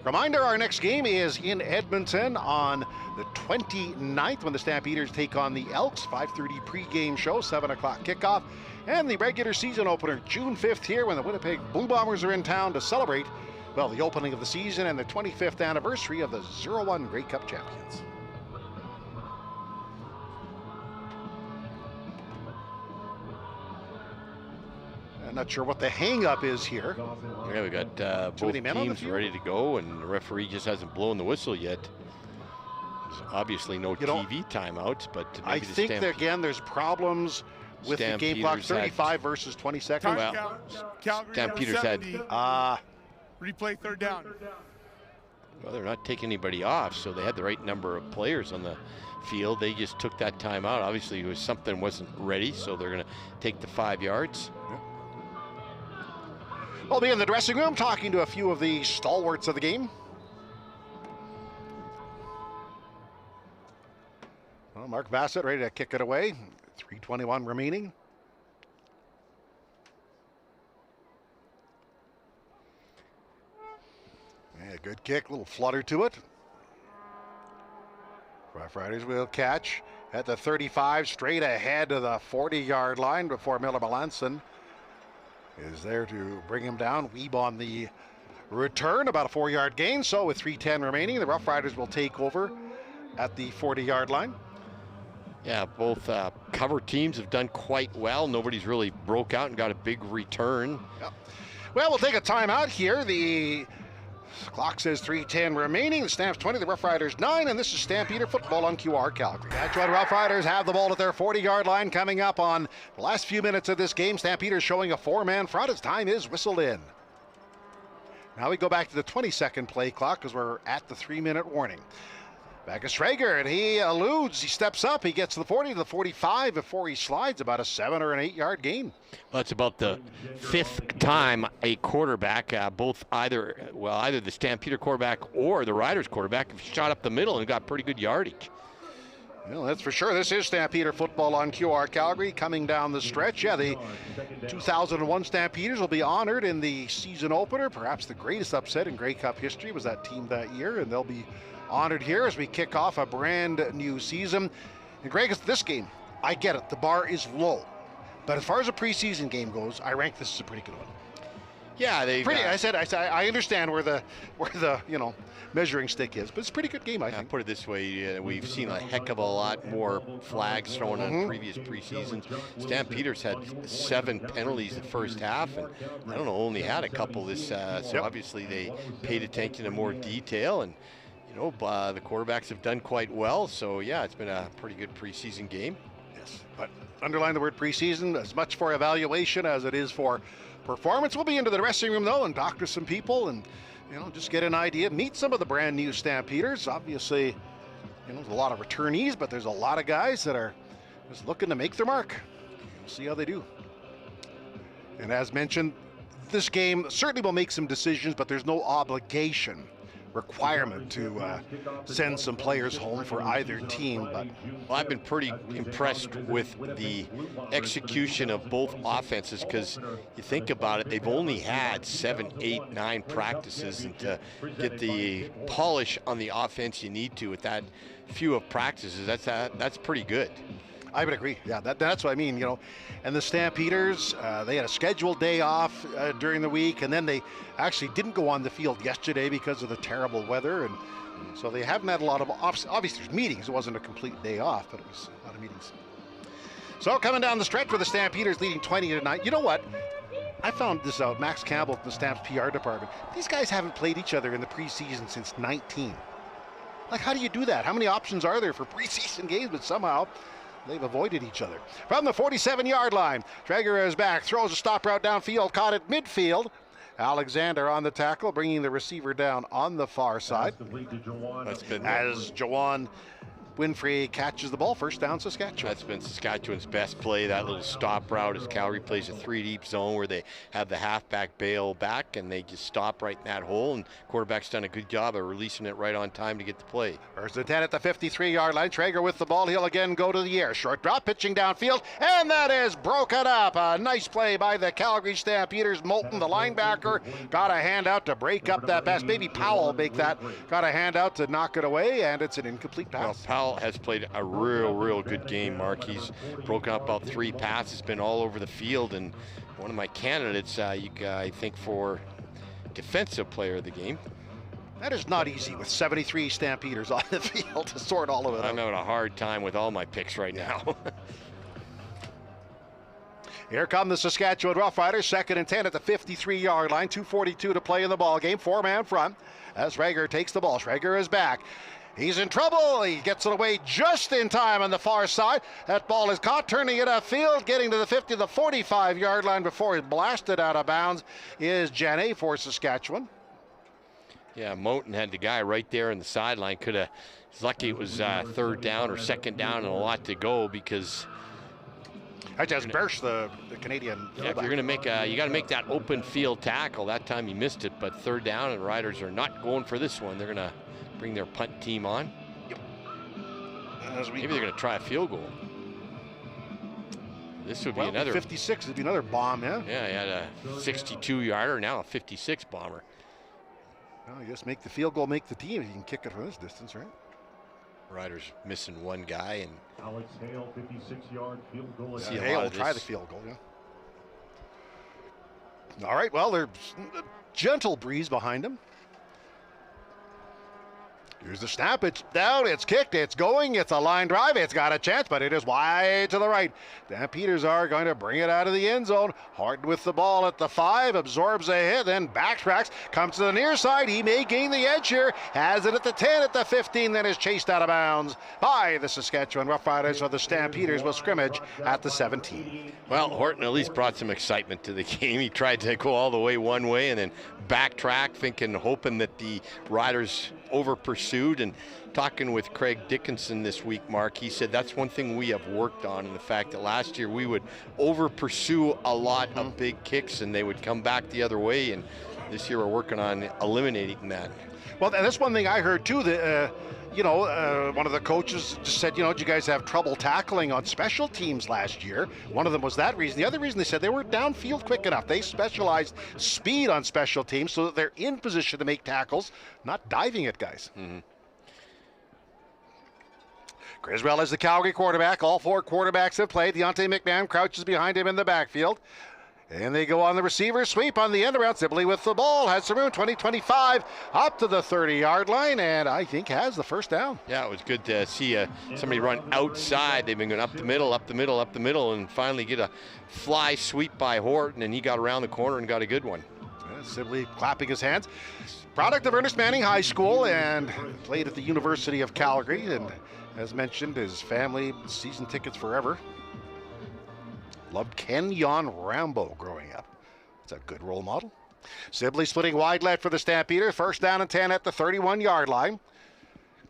Reminder, our next game is in Edmonton on the 29th when the Stampeders take on the Elks. 5:30 pregame show, 7 o'clock kickoff. And the regular season opener, June 5th here when the Winnipeg Blue Bombers are in town to celebrate, well, the opening of the season and the 25th anniversary of the 0-1 Grey Cup champions. I'm not sure what the hang-up is here. Yeah, we got both teams ready to go, and the referee just hasn't blown the whistle yet. There's obviously no TV timeouts, but maybe I think that, again, there's problems with the game clock. 35 versus 20 seconds. Well, Stampeders had replay 3rd down. Well, they're not taking anybody off, so they had the right number of players on the field. They just took that time out. Obviously, it was something wasn't ready, so they're going to take the 5 yards. I'll be in the dressing room talking to a few of the stalwarts of the game. Well, Mark Bassett ready to kick it away. 3:21 remaining. Yeah, good kick, a little flutter to it. Roughriders will catch at the 35, straight ahead to the 40-yard line before Miller Melanson is there to bring him down. Weeb on the return, about a 4-yard gain. So with 3:10 remaining, the Roughriders will take over at the 40-yard line. Yeah, both cover teams have done quite well. Nobody's really broke out and got a big return. Yep. Well, we'll take a timeout here. The clock says 3:10 remaining. The Stamps 20, the Roughriders 9, and this is Stampeder football on QR Calgary. Saskatchewan Roughriders have the ball at their 40-yard line coming up on the last few minutes of this game. Stampeders showing a 4-man front as time is whistled in. Now we go back to the 20-second play clock because we're at the 3-minute warning. Back is Schrager, and he eludes. He steps up. He gets to the 40 to the 45 before he slides. About a 7 or an 8 yard gain. Well, it's about the 5th time a quarterback, either the Stampeder quarterback or the Riders quarterback, have shot up the middle and got pretty good yardage. Well, that's for sure. This is Stampeder football on QR Calgary coming down the stretch. Yeah, the 2001 Stampeders will be honored in the season opener. Perhaps the greatest upset in Grey Cup history was that team that year, and they'll be honored here as we kick off a brand new season. And Greg, this game, I get it. The bar is low. But as far as a preseason game goes, I rank this as a pretty good one. Yeah, I understand where the measuring stick is, but it's a pretty good game, I think. Put it this way, we've seen a heck of a lot more flags thrown on previous preseasons. Stampeders had 7 penalties the first half, and only had a couple this. So obviously they paid attention to more detail, and the quarterbacks have done quite well. So yeah, it's been a pretty good preseason game. Yes, but underline the word preseason, as much for evaluation as it is for performance. We'll be into the dressing room though and talk to some people and just get an idea, meet some of the brand new Stampeders. Obviously, there's a lot of returnees, but there's a lot of guys that are just looking to make their mark. We'll see how they do. And as mentioned, this game certainly will make some decisions, but there's no obligation requirement to send some players home for either team. But I've been pretty impressed with the execution of both offenses, because you think about it, they've only had 7, 8, 9 practices, and to get the polish on the offense you need to with that few of practices, that's pretty good. I would agree. Yeah, that's what I mean, And the Stampeders, they had a scheduled day off during the week, and then they actually didn't go on the field yesterday because of the terrible weather, and so they haven't had a lot of, obviously there's meetings. It wasn't a complete day off, but it was a lot of meetings. So coming down the stretch for the Stampeders, leading 20-9. You know what? I found this out. Max Campbell from the Stamps PR department. These guys haven't played each other in the preseason since 19. Like, how do you do that? How many options are there for preseason games? But somehow they've avoided each other. From the 47-yard line, Traeger is back, throws a stop route downfield, caught at midfield. Alexander on the tackle, bringing the receiver down on the far side. As Jawan Winfrey catches the ball, first down Saskatchewan. That's been Saskatchewan's best play, that little stop route, as Calgary plays a 3-deep zone where they have the halfback bail back and they just stop right in that hole, and quarterback's done a good job of releasing it right on time to get the play. First and 10 at the 53-yard line. Traeger with the ball. He'll again go to the air. Short drop, pitching downfield, and that is broken up. A nice play by the Calgary Stampeders. Moulton, the linebacker, got a hand out to break up that pass. Maybe Powell make that. Got a hand out to knock it away, and it's an incomplete pass. Well, Powell has played a real good game, Mark. He's broken up about 3 passes, been all over the field, and one of my candidates, I think, for defensive player of the game. That is not easy with 73 Stampeders on the field to sort all of it out. I'm having a hard time with all my picks right now. Here come the Saskatchewan Roughriders, second and 10 at the 53-yard line, 2:42 to play in the ball game, 4-man front. As Schrager takes the ball, Schrager is back. He's in trouble. He gets it away just in time on the far side. That ball is caught, turning it upfield, getting to the 50, the 45-yard line before he's blasted out of bounds is Janet for Saskatchewan. Yeah, Moulton had the guy right there in the sideline. He's lucky it was third down or second down and a lot to go, because I just burst the Canadian. Yeah, if you're going to make you got to make that open field tackle. That time he missed it, but third down, and Riders are not going for this one. They're going to bring their punt team on. Yep. Maybe they're going to try a field goal. This would be another 56. Would be another bomb, yeah. Yeah, he had a 62-yarder, now a 56 bomber. Well, I guess make the field goal, make the team. You can kick it from this distance, right? Riders missing one guy, and Alex Hale, 56-yard field goal. Hale will try the field goal, yeah. All right, well, there's a gentle breeze behind him. Here's the snap. It's down. It's kicked. It's going. It's a line drive. It's got a chance, but it is wide to the right. Stampeders are going to bring it out of the end zone. Harden with the ball at the 5. Absorbs a hit, then backtracks. Comes to the near side. He may gain the edge here. Has it at the 10, at the 15, then is chased out of bounds by the Saskatchewan Roughriders. So the Stampeders will scrimmage at the 17. Well, Horton at least brought some excitement to the game. He tried to go all the way one way and then backtrack, hoping that the Riders over pursued. And talking with Craig Dickinson this week, Mark, he said that's one thing we have worked on, in the fact that last year we would over pursue a lot of big kicks and they would come back the other way, and this year we're working on eliminating that. Well, and that's one thing I heard too, that one of the coaches just said, did you guys have trouble tackling on special teams last year? One of them was that reason. The other reason, they said they weren't downfield quick enough. They specialized speed on special teams so that they're in position to make tackles, not diving at guys. Griswell is the Calgary quarterback. All 4 quarterbacks have played. Deontay McMahon crouches behind him in the backfield. And they go on the receiver sweep on the end around. Sibley with the ball, has some room, 20-25, up to the 30-yard line, and I think has the first down. Yeah, it was good to see somebody run outside. They've been going up the middle, and finally get a fly sweep by Horton, and he got around the corner and got a good one. Sibley clapping his hands. Product of Ernest Manning High School and played at the University of Calgary, and as mentioned, his family season tickets forever. Loved Kenyon Rambo growing up. It's a good role model. Sibley splitting wide left for the Stampeders. First down and 10 at the 31-yard line.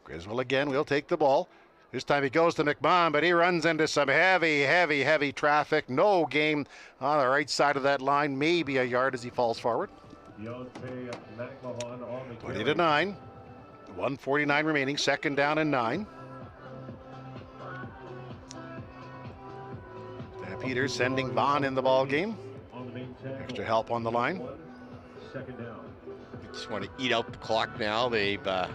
Griswold again will take the ball. This time he goes to McMahon, but he runs into some heavy traffic. No gain on the right side of that line. Maybe a yard as he falls forward. 20-9. 1:49 remaining. Second down and 9. Peters sending Vaughn in the ball game. Extra help on the line. They just want to eat out the clock now. They've done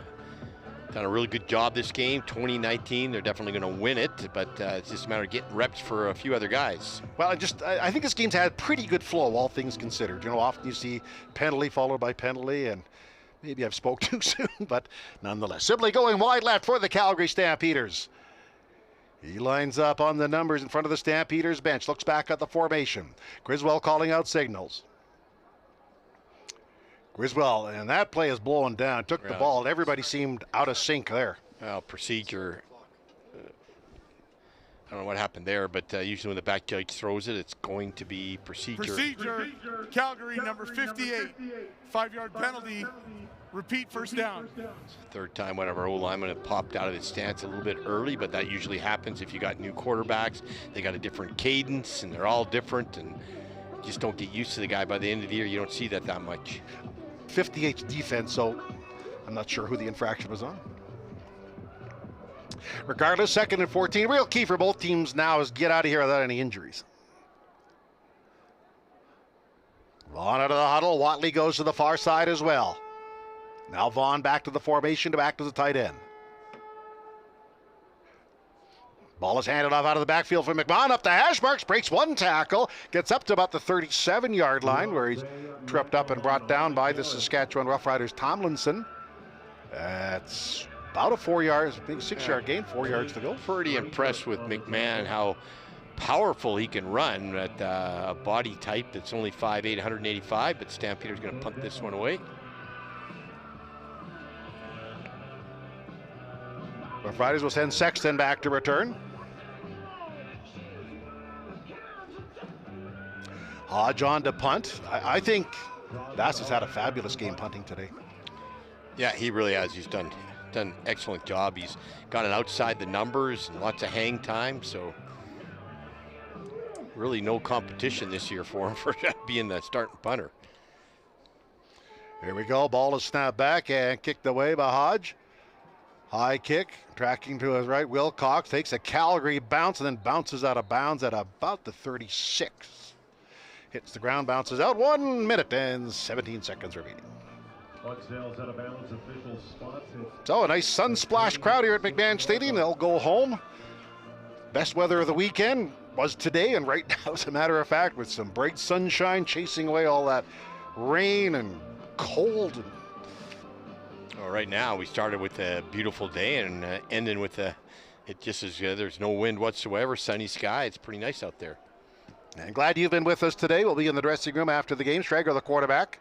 a really good job this game. 2019, they're definitely going to win it, but it's just a matter of getting reps for a few other guys. Well, I think this game's had pretty good flow, all things considered. Often you see penalty followed by penalty, and maybe I've spoke too soon, but nonetheless. Sibley going wide left for the Calgary Stampeders. He lines up on the numbers in front of the Stampeders bench, looks back at the formation. Griswold calling out signals. Griswold, and that play is blowing down. Took the ball, and everybody seemed out of sync there. Well, procedure. I don't know what happened there, but usually when the back judge throws it, it's going to be procedure. Procedure, Calgary, number 58. 5-yard penalty. Repeat, first down. Third time one of our O-linemen have popped out of his stance a little bit early, but that usually happens if you got new quarterbacks. They got a different cadence, and they're all different, and you just don't get used to the guy. By the end of the year, you don't see that much. 58's defense, so I'm not sure who the infraction was on. Regardless, 2nd and 14. Real key for both teams now is get out of here without any injuries. Vaughn out of the huddle. Watley goes to the far side as well. Now Vaughn back to the formation, to back to the tight end. Ball is handed off out of the backfield for McMahon. Up the hash marks, breaks one tackle, gets up to about the 37-yard line where he's tripped up and brought down by the Saskatchewan Roughriders' Tomlinson. That's about a 6-yard gain, 4 yards to go. Pretty impressed with McMahon, how powerful he can run at a body type that's only 5'8", 185, but Stampeder's going to punt this one away. Roughriders will send Sexton back to return. Hodge on to punt. I think Bass has had a fabulous game punting today. Yeah, he really has. He's done an excellent job. He's got it outside the numbers and lots of hang time, so really no competition this year for him for being the starting punter. Here we go. Ball is snapped back and kicked away by Hodge. High kick, tracking to his right. Wilcox takes a Calgary bounce and then bounces out of bounds at about the 36. Hits the ground, bounces out. 1 minute and 17 seconds remaining. So a nice sun-splashed crowd here at McMahon Stadium. They'll go home. Best weather of the weekend was today, and right now, as a matter of fact, with some bright sunshine chasing away all that rain and cold. Well, right now, we started with a beautiful day and ending with it just as there's no wind whatsoever, sunny sky. It's pretty nice out there. And glad you've been with us today. We'll be in the dressing room after the game. Schrager, the quarterback.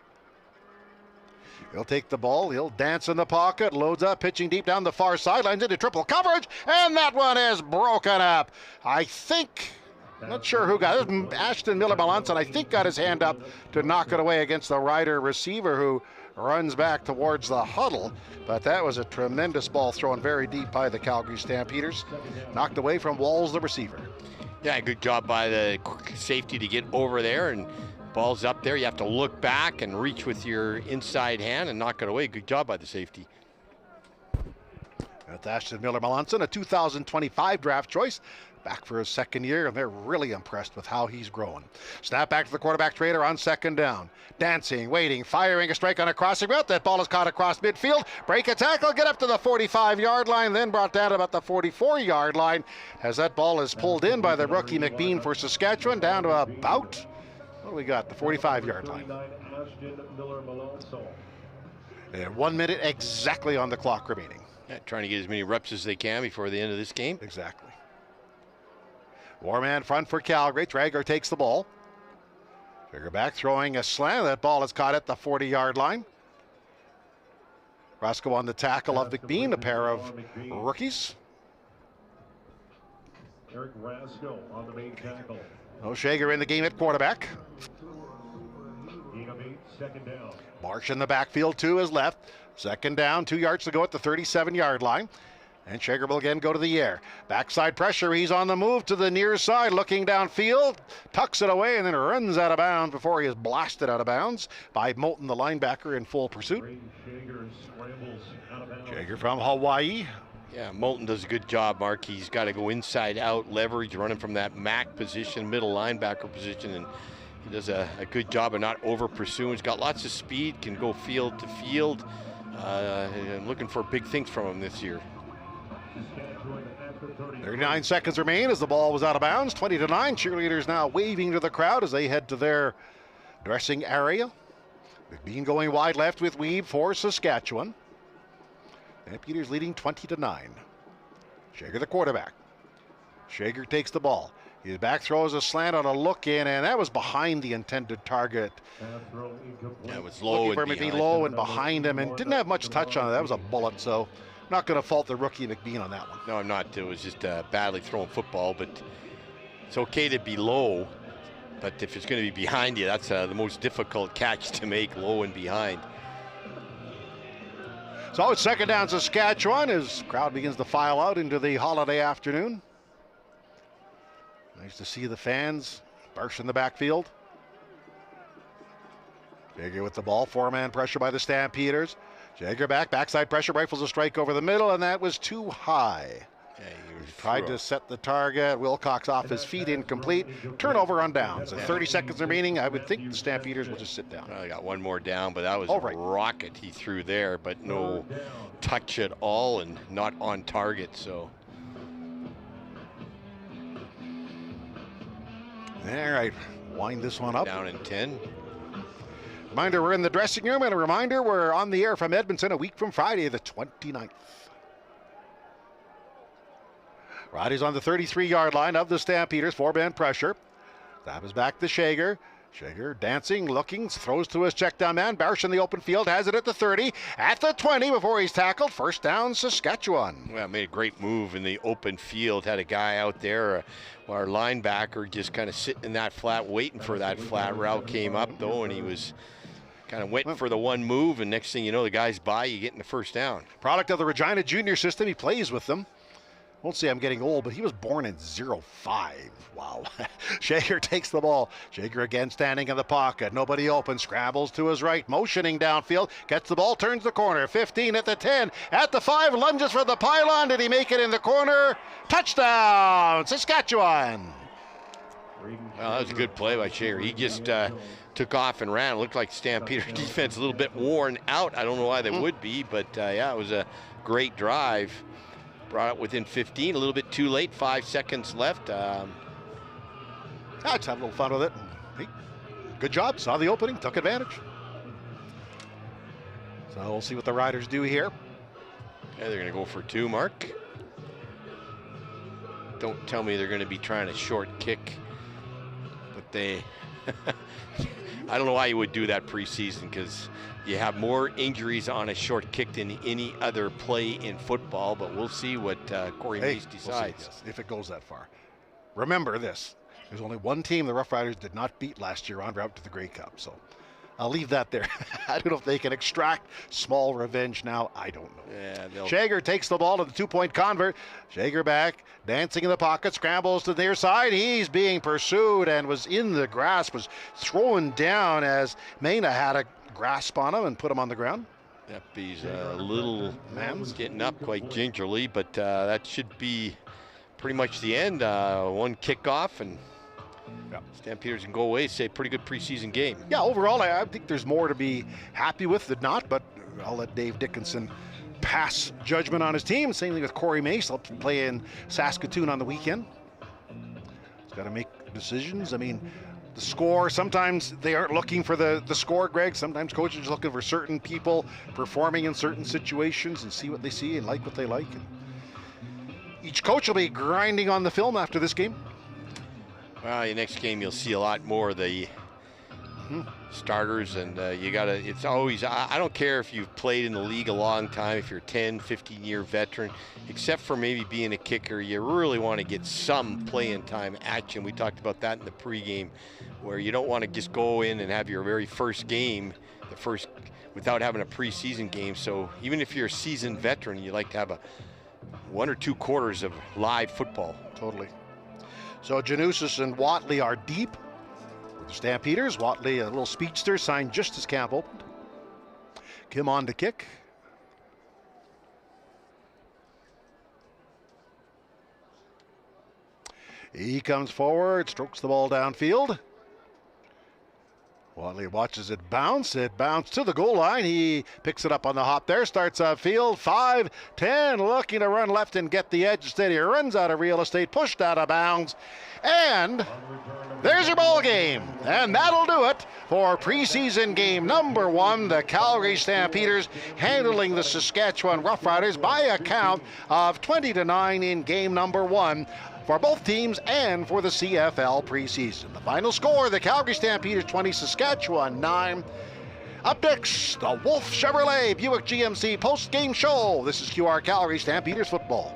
He'll take the ball. He'll dance in the pocket. Loads up, pitching deep down the far sidelines into triple coverage. And that one is broken up. I think, not sure who got it. Ashton Miller Melanson, I think, got his hand up to knock it away against the Rider receiver, who runs back towards the huddle, but that was a tremendous ball thrown very deep by the Calgary Stampeders. Knocked away from Walls, the receiver. Yeah, good job by the safety to get over there, and ball's up there. You have to look back and reach with your inside hand and knock it away. Good job by the safety. That's Ashton Miller-Melanson, a 2025 draft choice. Back for his second year, and they're really impressed with how he's growing. Snap back to the quarterback trader on second down. Dancing, waiting, firing a strike on a crossing route. That ball is caught across midfield. Break a tackle, get up to the 45-yard line, then brought down about the 44-yard line as that ball is pulled in by the rookie McBean for Saskatchewan down to about, what do we got, the 45-yard line. And 1 minute exactly on the clock remaining. Yeah, trying to get as many reps as they can before the end of this game. Exactly. Four-man front for Calgary. Traeger takes the ball. Traeger back throwing a slant. That ball is caught at the 40-yard line. Roscoe on the tackle of McBean, a pair of rookies. Eric Roscoe on the main tackle. O'Shager in the game at quarterback. Gain of 8, second down. Marsh in the backfield to his left. Second down, 2 yards to go at the 37-yard line. And Shager will again go to the air. Backside pressure, he's on the move to the near side, looking downfield, tucks it away, and then runs out of bounds before he is blasted out of bounds by Moulton, the linebacker, in full pursuit. Shager from Hawaii. Yeah, Moulton does a good job, Mark. He's got to go inside out, leverage, running from that MAC position, middle linebacker position, and he does a good job of not over pursuing. He's got lots of speed, can go field to field. I'm looking for big things from him this year. 39 seconds remain as the ball was out of bounds. 20-9. Cheerleaders now waving to the crowd as they head to their dressing area. McBean going wide left with Weeb for Saskatchewan. And Peters leading 20-9. Shager the quarterback. Shager takes the ball. His back throws a slant on a look in, and that was behind the intended target. Yeah, it was low and behind. Low and behind him, and didn't have much touch on it. That was a bullet, so not going to fault the rookie McBean on that one. No, I'm not. It was just badly thrown football, but it's okay to be low. But if it's going to be behind you, that's the most difficult catch to make, low and behind. So it's second down Saskatchewan as crowd begins to file out into the holiday afternoon. Nice to see the fans burst in the backfield. Jager with the ball, four-man pressure by the Stampeders. Jager backside pressure, rifles a strike over the middle, and that was too high. Yeah, he tried to set the target. Wilcox off his feet, incomplete. Turnover on downs. And 30 seconds remaining. I would think the Stampeders will just sit down. Well, I got one more down, but that was a rocket he threw there, but no touch at all and not on target, so. All right, wind this one up. Down in 10. Reminder, we're in the dressing room, and a reminder, we're on the air from Edmonton a week from Friday, the 29th. Roddy's on the 33-yard line of the Stampeders, four-man pressure. Snap is back to Shager. Shager dancing, looking, throws to his check down man. Barsh in the open field, has it at the 30, at the 20 before he's tackled. First down, Saskatchewan. Well, made a great move in the open field. Had a guy out there, our linebacker, just kind of sitting in that flat, waiting for that flat route. Came up though, and he was kind of went for the one move, and next thing you know, the guy's by you, getting the first down. Product of the Regina Junior system. He plays with them. Won't say I'm getting old, but he was born in 05. Wow. Shager takes the ball. Shager again standing in the pocket. Nobody open. Scrambles to his right. Motioning downfield. Gets the ball. Turns the corner. 15 at the 10. At the 5. Lunges for the pylon. Did he make it in the corner? Touchdown, Saskatchewan. Well, that was a good play by Shager. He just took off and ran. It looked like Stampeder defense a little bit worn out. I don't know why they would be, but yeah, it was a great drive. Brought it within 15, a little bit too late, 5 seconds left. Let's have a little fun with it. Hey, good job, saw the opening, took advantage. So we'll see what the Riders do here. Yeah, they're gonna go for 2, Mark. Don't tell me they're gonna be trying a short kick, but they, I don't know why you would do that preseason, because you have more injuries on a short kick than any other play in football, but we'll see what Corey Mace decides. We'll see, if it goes that far. Remember this, there's only one team the Roughriders did not beat last year en route to the Grey Cup, so I'll leave that there. I don't know if they can extract small revenge now. I don't know. Yeah, Shager takes the ball to the 2-point convert. Shager back, dancing in the pocket, scrambles to the near side. He's being pursued and was in the grasp, was thrown down as Mena had a grasp on him and put him on the ground. Yep, he's a little getting up quite gingerly, but that should be pretty much the end. One kickoff and Stampeders can go away, say pretty good preseason game. Yeah, overall, I think there's more to be happy with than not, but I'll let Dave Dickinson pass judgment on his team. Same thing with Corey Mace. He'll play in Saskatoon on the weekend. He's got to make decisions. I mean, the score, sometimes they aren't looking for the score, Greg. Sometimes coaches are looking for certain people performing in certain situations and see what they see and like what they like. And each coach will be grinding on the film after this game. Well, your next game you'll see a lot more of the starters, and you gotta, it's always, I don't care if you've played in the league a long time, if you're a 10, 15-year veteran, except for maybe being a kicker, you really want to get some playing time action. We talked about that in the pregame, where you don't want to just go in and have your very first game, without having a preseason game. So even if you're a seasoned veteran, you like to have 1 or 2 quarters of live football. Totally. So Janusis and Watley are deep with the Stampeders. Watley, a little speedster, signed just as camp opened. Kim on to kick. He comes forward, strokes the ball downfield. Watley watches it bounce. It bounced to the goal line. He picks it up on the hop there, starts upfield. 5-10, looking to run left and get the edge. Instead, he runs out of real estate, pushed out of bounds. And there's your ball game. And that'll do it for preseason game number 1. The Calgary Stampeders handling the Saskatchewan Roughriders by a count of 20-9 in game number 1. For both teams and for the CFL preseason. The final score, the Calgary Stampeders 20, Saskatchewan 9. Up next, the Wolf Chevrolet Buick GMC post-game show. This is QR Calgary Stampeders football.